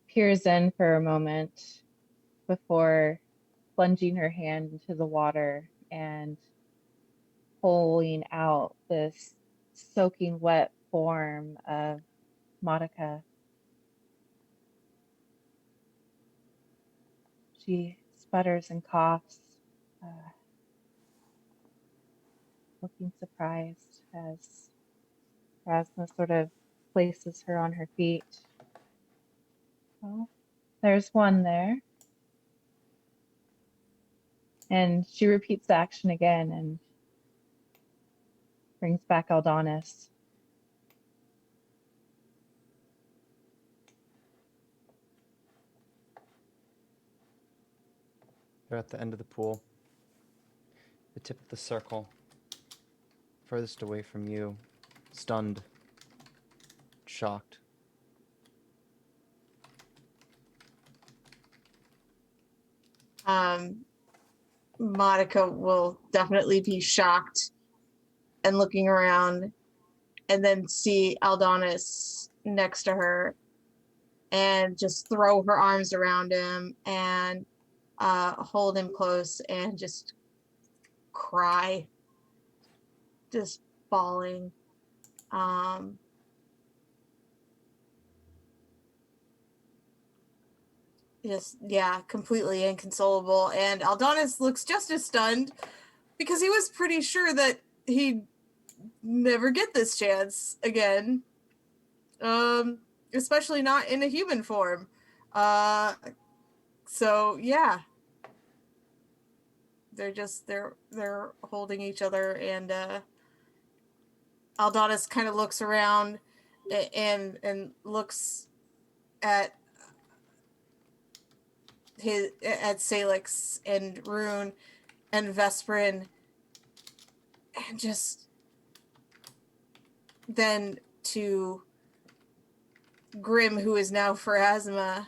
peers in for a moment before plunging her hand into the water and pulling out this soaking wet form of Monica. She sputters and coughs, uh, looking surprised as Rasmus sort of places her on her feet. Well, there's one there. And she repeats the action again and brings back Aldonis. They're at the end of the pool. The tip of the circle. Furthest away from you. Stunned. Shocked. Monica will definitely be shocked and looking around, and then see Aldonis next to her and just throw her arms around him and hold him close and just cry, just bawling. Just, yeah, completely inconsolable. And Aldonis looks just as stunned because he was pretty sure that he'd never get this chance again. Especially not in a human form. So yeah. They're holding each other, and Aldonis kind of looks around and looks at Sailix and Rune and Vesperin, and just then to Grim, who is now Pharasma,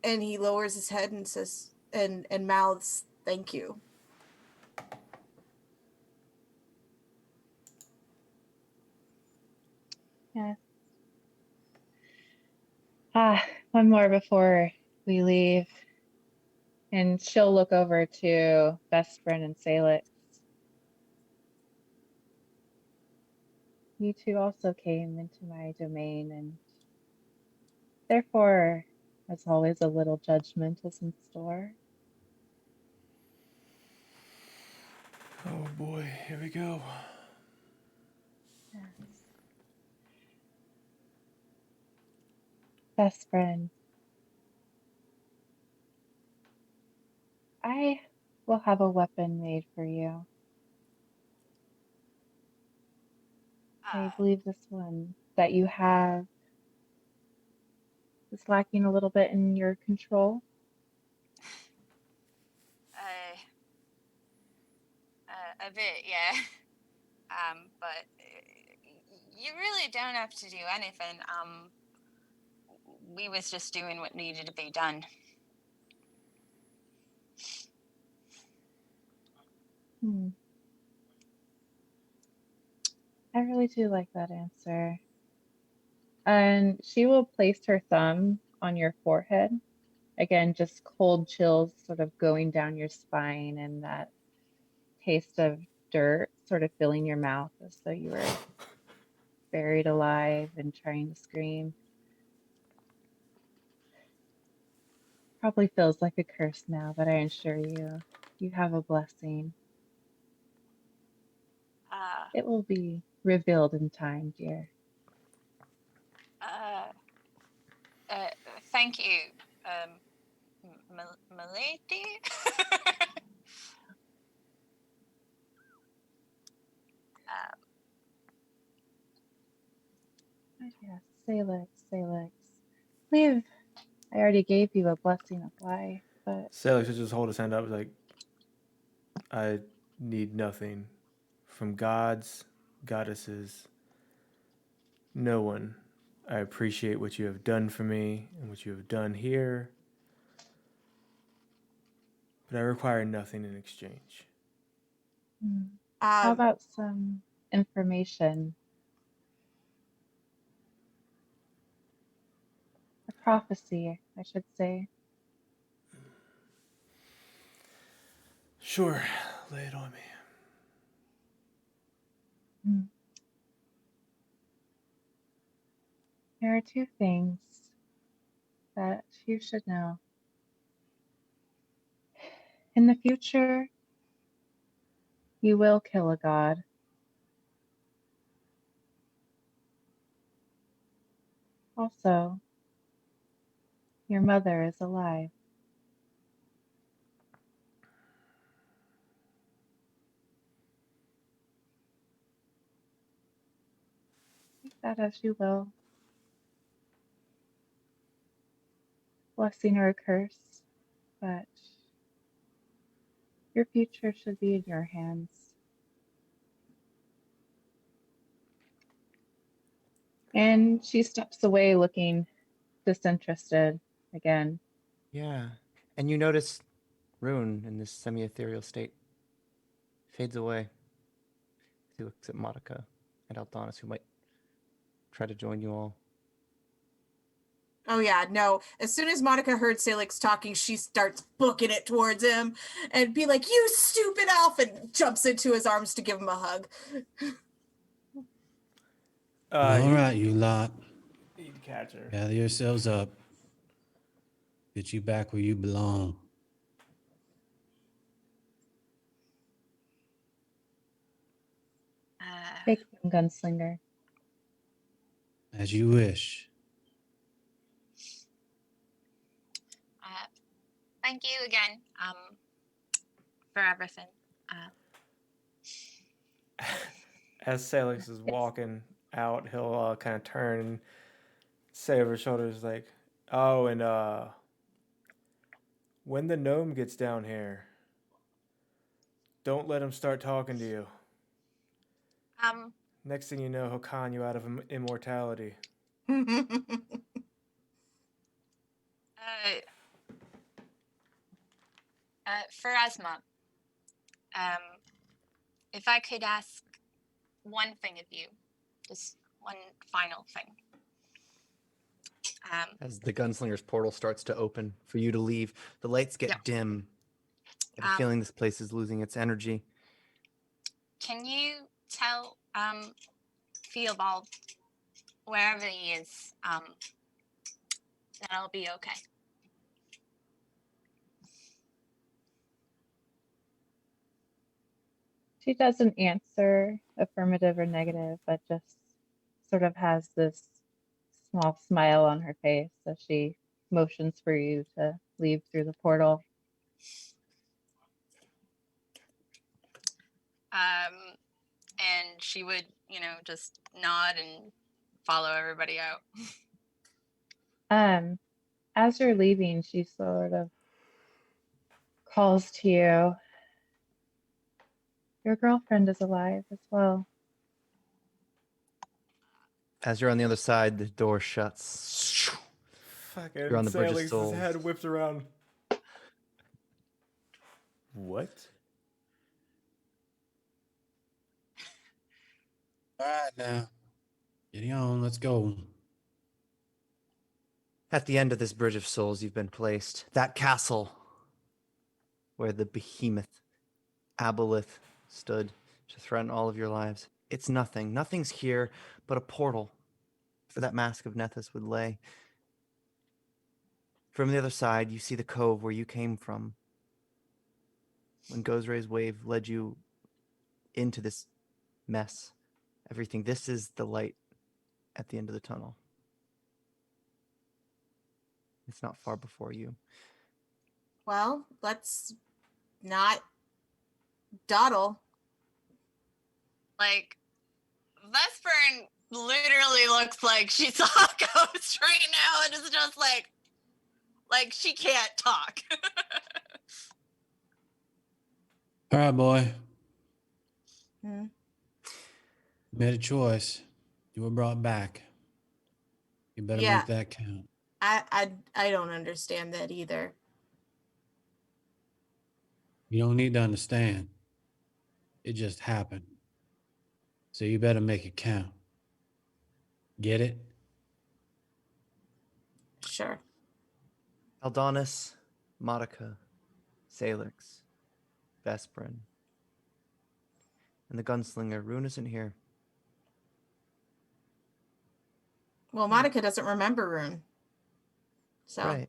and he lowers his head and says and mouths, "Thank you." Yes. One more before we leave. And she'll look over to Vesprin and Salix. You two also came into my domain, and therefore, as always, a little judgment is in store. Oh boy, here we go. Yes. Vesprin, I will have a weapon made for you. I believe this one that you have is lacking a little bit in your control. A bit, yeah. But you really don't have to do anything. We was just doing what needed to be done. Hmm. I really do like that answer. And she will place her thumb on your forehead. Again, just cold chills sort of going down your spine and that taste of dirt sort of filling your mouth as though you were buried alive and trying to scream. Probably feels like a curse now, but I assure you, you have a blessing. It will be revealed in time, dear. Thank you, milady. Oh, yes, Sailix, Sailix. Leave. I already gave you a blessing of life, but Sailix should just hold his hand up like, I need nothing from gods, goddesses, no one. I appreciate what you have done for me and what you have done here, but I require nothing in exchange. how Um, about some information? A prophecy, I should say. Sure, lay it on me. There are two things that you should know. In the future, you will kill a god. Also, your mother is alive. Take that as you will. Blessing or a curse, but your future should be in your hands. And she steps away looking disinterested again. Yeah. And you notice Rune in this semi-ethereal state fades away. He looks at Monica and Aldonis, who might try to join you all. oh yeah, no. As soon as Monica heard Salix talking, she starts booking it towards him and be like, "You stupid elf!" and jumps into his arms to give him a hug. All right, you lot. He'd catch her. Gather yourselves up. Get you back where you belong. Take them, gunslinger. As you wish. Thank you again, for everything. As Salix is walking out, he'll kind of turn and say over his shoulders, like, oh, and when the gnome gets down here, don't let him start talking to you. Next thing you know, he'll con you out of immortality. Pharasma, if I could ask one thing of you, just one final thing. As the gunslinger's portal starts to open for you to leave, the lights get dim. I have a feeling this place is losing its energy. Can you tell Theobald, wherever he is, that I'll be okay? She doesn't answer affirmative or negative, but just sort of has this small smile on her face as she motions for you to leave through the portal. And she would, just nod and follow everybody out. As you're leaving, she sort of calls to you. Your girlfriend is alive as well. As you're on the other side, the door shuts. Fucking You're on the Bridge of Sailix's Souls. head whips around. What? All right, now. Get on, let's go. At the end of this Bridge of Souls, you've been placed. That castle where the behemoth Aboleth stood to threaten all of your lives. It's nothing. Nothing's here but a portal for that mask of Nethys would lay. From the other side, you see the cove where you came from. When Gozray's wave led you into this mess, everything. This is the light at the end of the tunnel. It's not far before you. Well, let's not dawdle. Like, Vespern literally looks like she saw a ghost right now and is just like she can't talk. All right, boy. Hmm. Made a choice. You were brought back. You better Yeah. make that count. I don't understand that either. You don't need to understand. It just happened. So you better make it count. Get it? Sure. Aldonis, Modica, Sailix, Vesprin, and the gunslinger. Rune isn't here. Well, Monica doesn't remember Rune. So Right.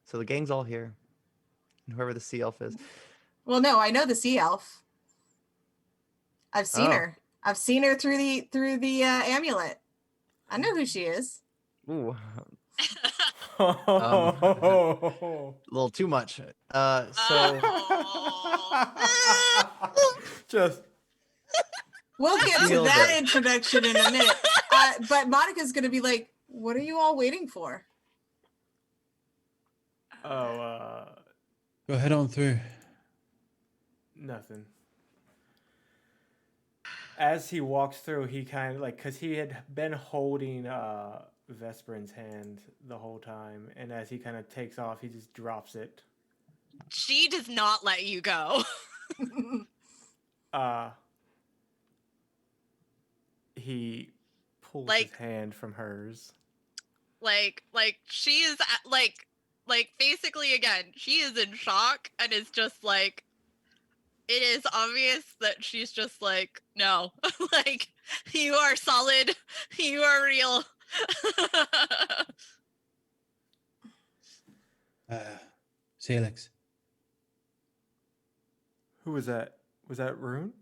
So the gang's all here. And whoever the sea elf is. well, no, I know the sea elf. I've seen Oh. her. I've seen her through the amulet. I know who she is. Ooh, A a little too much. So just We'll get to Feel that that. introduction in a minute. But Monica's going to be like, what are you all waiting for? oh Go head on through. nothing. As he walks through, he kind of like, because he had been holding Vesperin's hand the whole time, and as he kind of takes off, he just drops it. She does not let you go. He pulls Like- his hand from hers. like she is like basically again, she is in shock and is just like, it is obvious that she's just like, no. Like, you are solid, you are real. Sailix. Who was that? Was that Rune?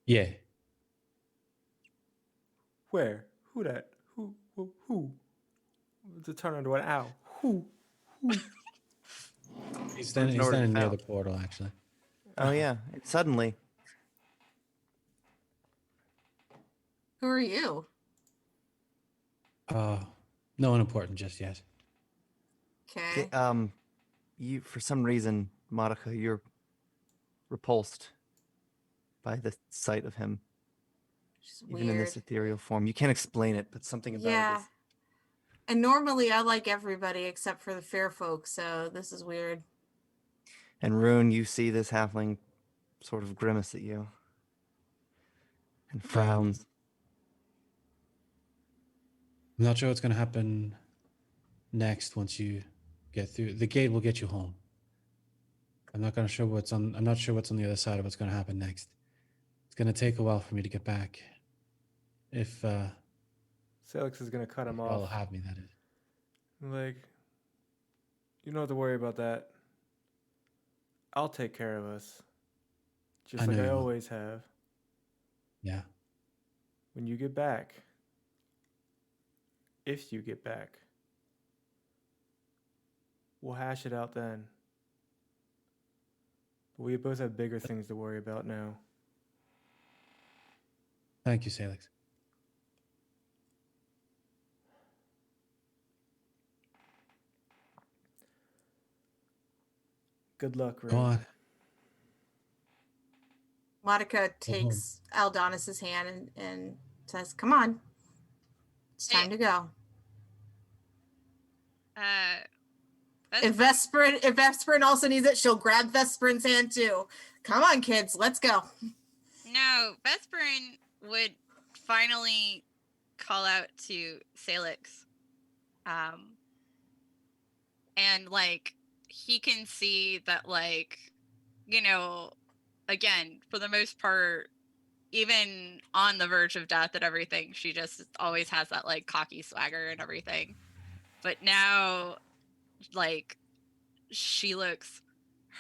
Yeah. Where? Who that? Who? To turn into an owl. Who? He's standing nowhere to be near the found. portal, actually. Oh yeah. Suddenly. Who are you? No one important just yet. Okay. You for some reason, Modica, you're repulsed by the sight of him. She's Even in this weird. ethereal form. You can't explain it, but something about it Yeah. is. And normally I like everybody except for the fair folk, so this is weird. And Rune, you see this halfling sort of grimace at you. And frowns. I'm not sure what's going to happen next once you get through. The gate will get you home. I'm not sure what's on the other side of what's going to happen next. It's going to take a while for me to get back. If Sailix is gonna cut him y'all off. have me, that is. Like, you don't have to worry about that. I'll take care of us. Just I like know I you will. always have. Yeah. When you get back, if you get back, we'll hash it out then. But we both have bigger things to worry about now. Thank you, Sailix. Good luck, Go Rune. on. Monica takes Aldonis's hand and says, "Come on, it's time to go." If Vesperin also needs it, she'll grab Vesperin's hand too. Come on, kids, let's go. No, Vesperin would finally call out to Sailix. And like he can see that, like, you know, again, for the most part, even on the verge of death and everything, she just always has that like cocky swagger and everything. But now, like, she looks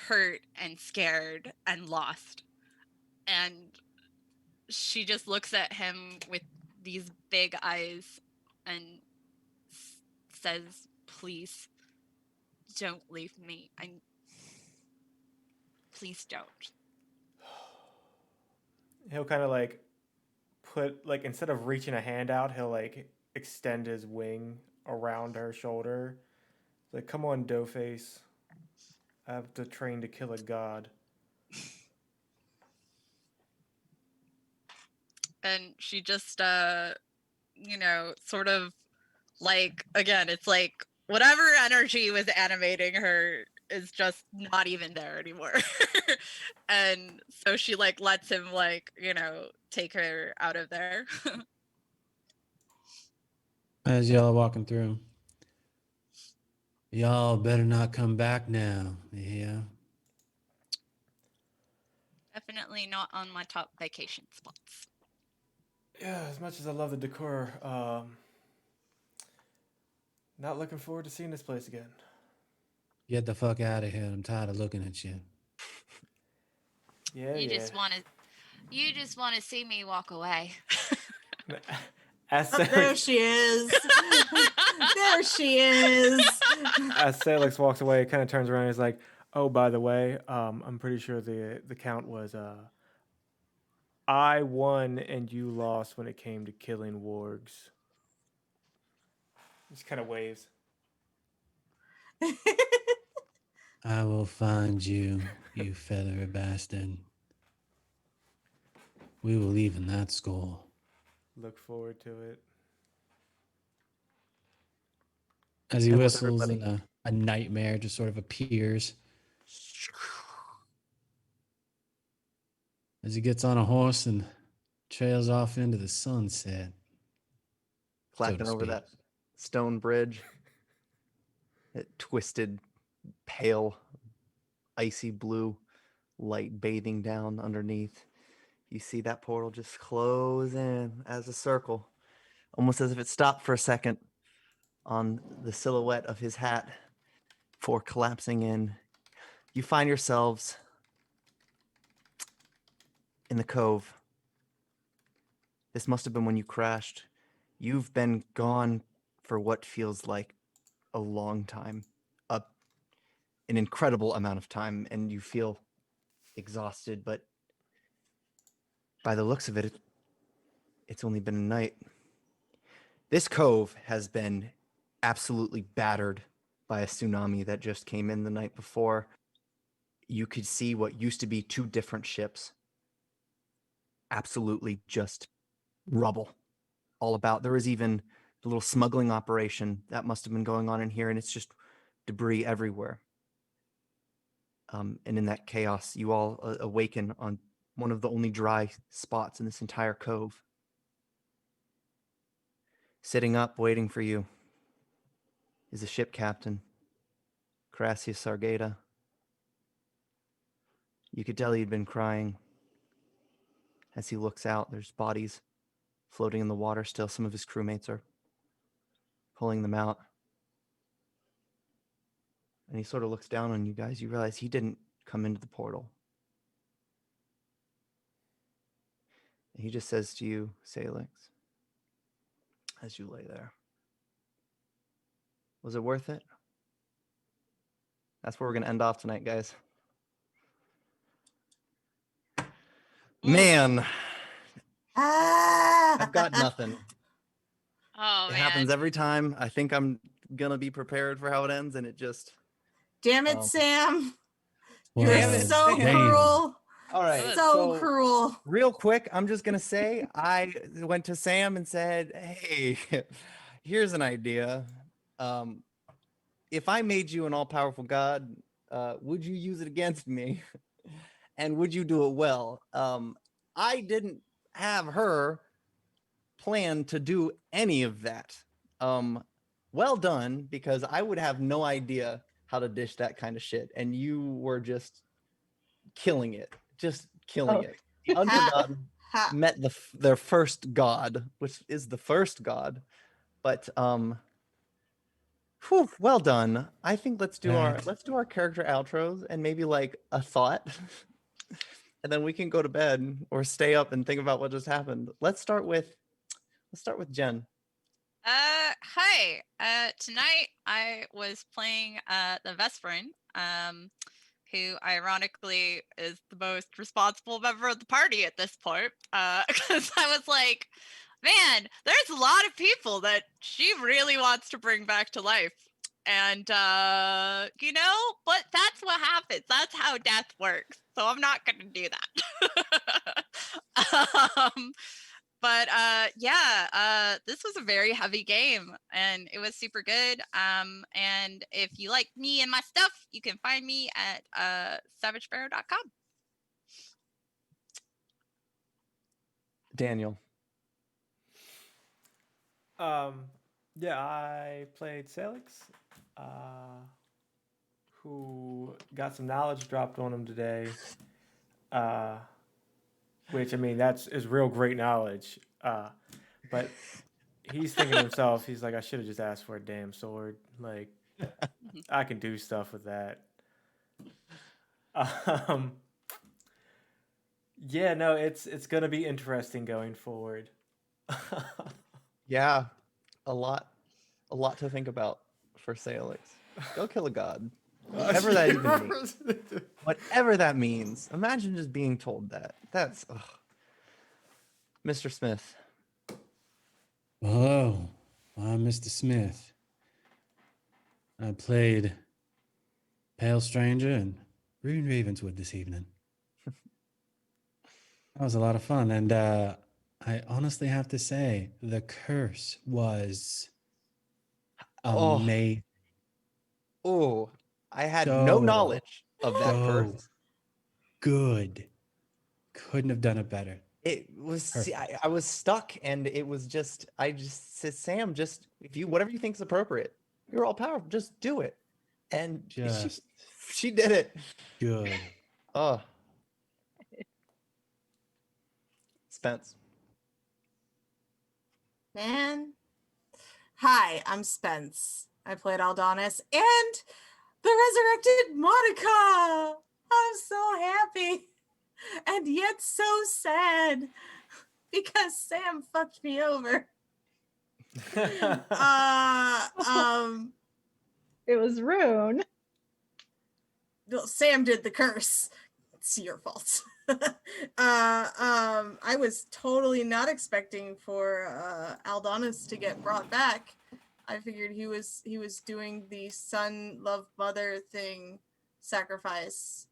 hurt and scared and lost. And she just looks at him with these big eyes and says, "Please don't leave me. Please don't." He'll kind of like put, like, instead of reaching a hand out, he'll like extend his wing around her shoulder. It's like, "Come on, Doughface. I have to train to kill a god." And she just you know, sort of like, again, it's like whatever energy was animating her is just not even there anymore. And so she like lets him, like, you know, take her out of there. As y'all are walking through, y'all better not come back now. Yeah. Definitely not on my top vacation spots. Yeah, as much as I love the decor, not looking forward to seeing this place again. Get the fuck out of here. I'm tired of looking at you. Yeah, You just want to see me walk away. As Oh, there she is. There she is. As Sailix walks away, it kind of turns around and is like, "Oh, by the way, I'm pretty sure the count was I won and you lost when it came to killing wargs." Just kind of waves. I will find you, you feathery bastard. We will even that score. Look forward to it. As he And with whistles everybody- and a nightmare just sort of appears. As he gets on a horse and trails off into the sunset. clacking to over speak. that stone bridge. That twisted, pale, icy blue light bathing down underneath. You see that portal just close in as a circle, almost as if it stopped for a second on the silhouette of his hat before collapsing in. You find yourselves in the cove. This must have been when you crashed. You've been gone for what feels like a long time, an incredible amount of time, and you feel exhausted, but by the looks of it, it's only been a night. This cove has been absolutely battered by a tsunami that just came in the night before. You could see what used to be two different ships. Absolutely just rubble all about. There was even a little smuggling operation that must have been going on in here, and it's just debris everywhere. And in that chaos, you all awaken on one of the only dry spots in this entire cove. Sitting up, waiting for you, is the ship captain, Crassius Sargata. You could tell he'd been crying. As he looks out, there's bodies floating in the water still. Some of his crewmates are pulling them out. And he sort of looks down on you guys. You realize he didn't come into the portal. And he just says to you, Sailix, as you lay there, was it worth it? That's where we're going to end off tonight, guys. Man, I've got nothing. Oh, It man. happens every time. I think I'm going to be prepared for how it ends, and it just... Damn it, Sam. Well, You're Damn it, so Sam. cruel. All right. So cruel. Real quick, I'm just gonna say I went to Sam and said, "Hey, here's an idea. If I made you an all-powerful god, would you use it against me? And would you do it well?" I didn't have her plan to do any of that. Well done, because I would have no idea how to dish that kind of shit, and you were just killing it, just killing Oh. it. The underdog Ha. met their first god, which is the first god. But whew, well done. I think let's do our character outros and maybe like a thought, and then we can go to bed or stay up and think about what just happened. Let's start with Jen. Hi. Tonight I was playing the Vesperin, who ironically is the most responsible member of the party at this point. Because I was like, man, there's a lot of people that she really wants to bring back to life. And you know, but that's what happens. That's how death works. So I'm not gonna do that. But yeah, this was a very heavy game and it was super good. And if you like me and my stuff, you can find me at savagesparrow.com. Daniel. Yeah, I played Sailix, who got some knowledge dropped on him today. Which I mean, is real great knowledge. But he's thinking to himself, he's like, I should have just asked for a damn sword. Like, I can do stuff with that. Yeah, no, it's gonna be interesting going forward. Yeah, a lot to think about for Sailix. Go kill a god. Whatever that even means. Whatever that means. Imagine just being told that. That's Mr. Smith. Hello, I'm Mr. Smith. I played Pale Stranger and Rune Ravenswood this evening. That was a lot of fun, and I honestly have to say, the curse was amazing. Oh, I had no knowledge of that curse. Good. Couldn't have done it better. It was I was stuck, and it was just I just said, Sam, just whatever you think is appropriate. You're all powerful, just do it. And she did it. Good. Oh. Spence. Man. Hi, I'm Spence. I played Aldonis and the resurrected Monica. I'm so happy and yet so sad because Sam fucked me over. It was Rune. Well, Sam did the curse. It's your fault. I was totally not expecting for Aldonis to get brought back. I figured he was doing the son love mother thing sacrifice.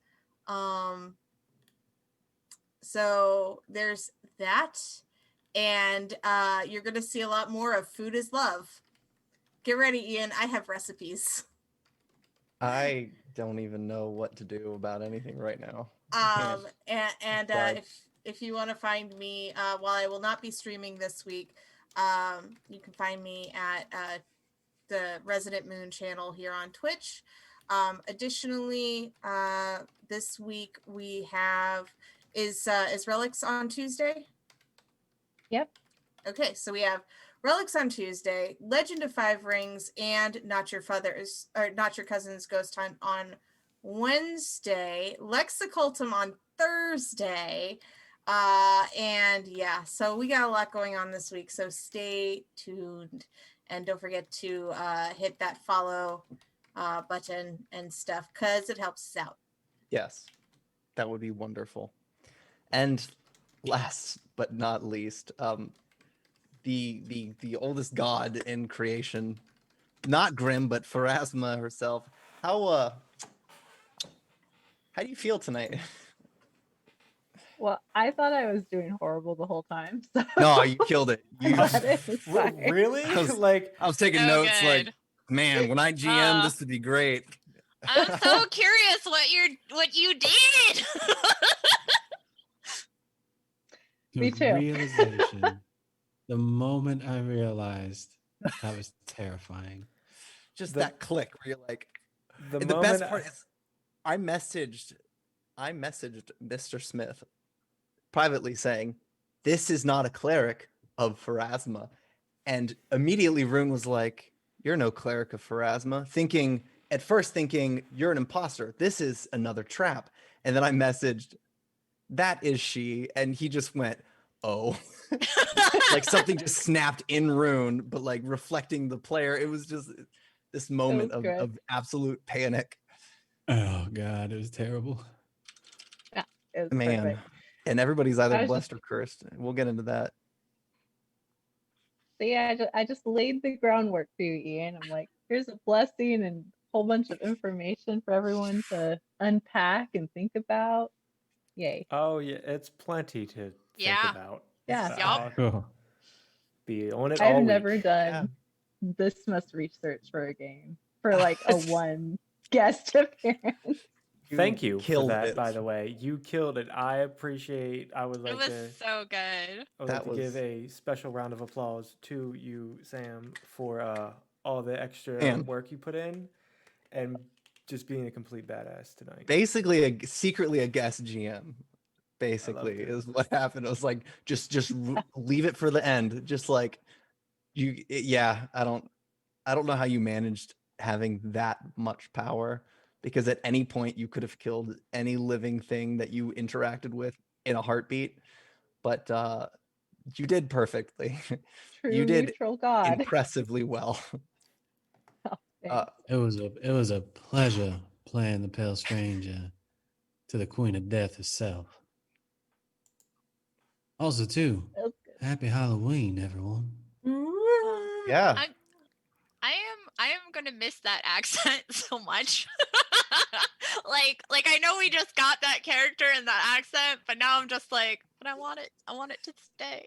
So there's that, and you're gonna see a lot more of Food is Love. Get ready, Ian. I have recipes. I don't even know what to do about anything right now. If you want to find me, while I will not be streaming this week, you can find me at the Resident Moon channel here on Twitch. Additionally, this week we have is Relics on Tuesday? Yep. Okay, so we have Relics on Tuesday, Legend of Five Rings, and Not Your Cousin's Ghost Hunt on Wednesday, Lexicultum on Thursday, and yeah, so we got a lot going on this week, so stay tuned, and don't forget to hit that follow button and stuff, because it helps us out. Yes, that would be wonderful. And last but not least, the oldest god in creation, not Grimm, but Pharasma herself. How do you feel tonight? Well, I thought I was doing horrible the whole time. So No, you killed it. I'm You, glad it was fine. Really? I was- Like, I was taking So notes like, good. man, when I GM, Uh, this would be great. I'm so curious what you did. Me The too. realization, the moment I realized that was terrifying. Just The- that click where you're like, the and the moment best part is I messaged Mr. Smith privately saying, this is not a cleric of Pharasma. And immediately Rune was like, you're no cleric of Pharasma, at first thinking you're an imposter. This is another trap. And then I messaged, that is she. And he just went, oh. Like something just snapped in Rune, but like reflecting the player. It was just this moment was great. of absolute panic. Oh God, it was terrible. Yeah, it was Man. perfect. And everybody's I either was blessed or cursed. We'll get into that. So yeah, I just laid the groundwork for you, Ian. I'm like, here's a blessing and a whole bunch of information for everyone to unpack and think about. Yay. oh yeah, it's plenty to think Yeah. about. Yeah. Yup. I'll Oh, be on it I've all never week. done this much research for a game for like a one guest appearance. Thank you for killed that, it. by the way. You killed it. I appreciate. I would It like was to. so good. I would That like to give was- a special round of applause to you, Sam, for all the extra Man. work you put in, and just being a complete badass tonight. Basically secretly a guest GM. Basically it. is what happened. It was like just leave it for the end. Just like yeah, I don't know how you managed having that much power, because at any point you could have killed any living thing that you interacted with in a heartbeat. But you did perfectly. True You did neutral god. impressively well. Oh, Uh, thanks. it was a pleasure playing the Pale Stranger to the Queen of Death herself. Also, too, That was good. happy Halloween, everyone. yeah. I am gonna miss that accent so much. like I know we just got that character and that accent, but now I'm just like, but I want it to stay.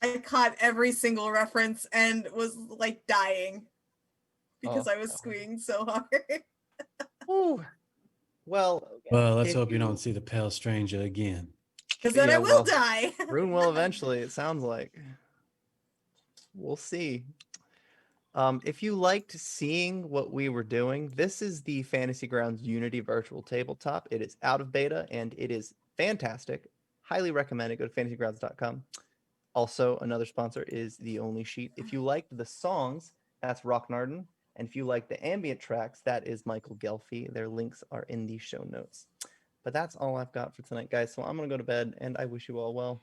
I caught every single reference and was like dying because Oh, I was squeaking so hard. Ooh. Well, Well, let's if hope you don't see the Pale Stranger again. Because then Yeah, I will well, die. Rune will eventually, it sounds like. We'll see. If you liked seeing what we were doing, this is the Fantasy Grounds Unity virtual tabletop. It is out of beta and it is fantastic. Highly recommend it. Go to fantasygrounds.com. Also, another sponsor is The Only Sheet. If you liked the songs, that's Rocknarden. And if you like the ambient tracks, that is Michael Gelfi. Their links are in the show notes. But that's all I've got for tonight, guys. So I'm going to go to bed and I wish you all well.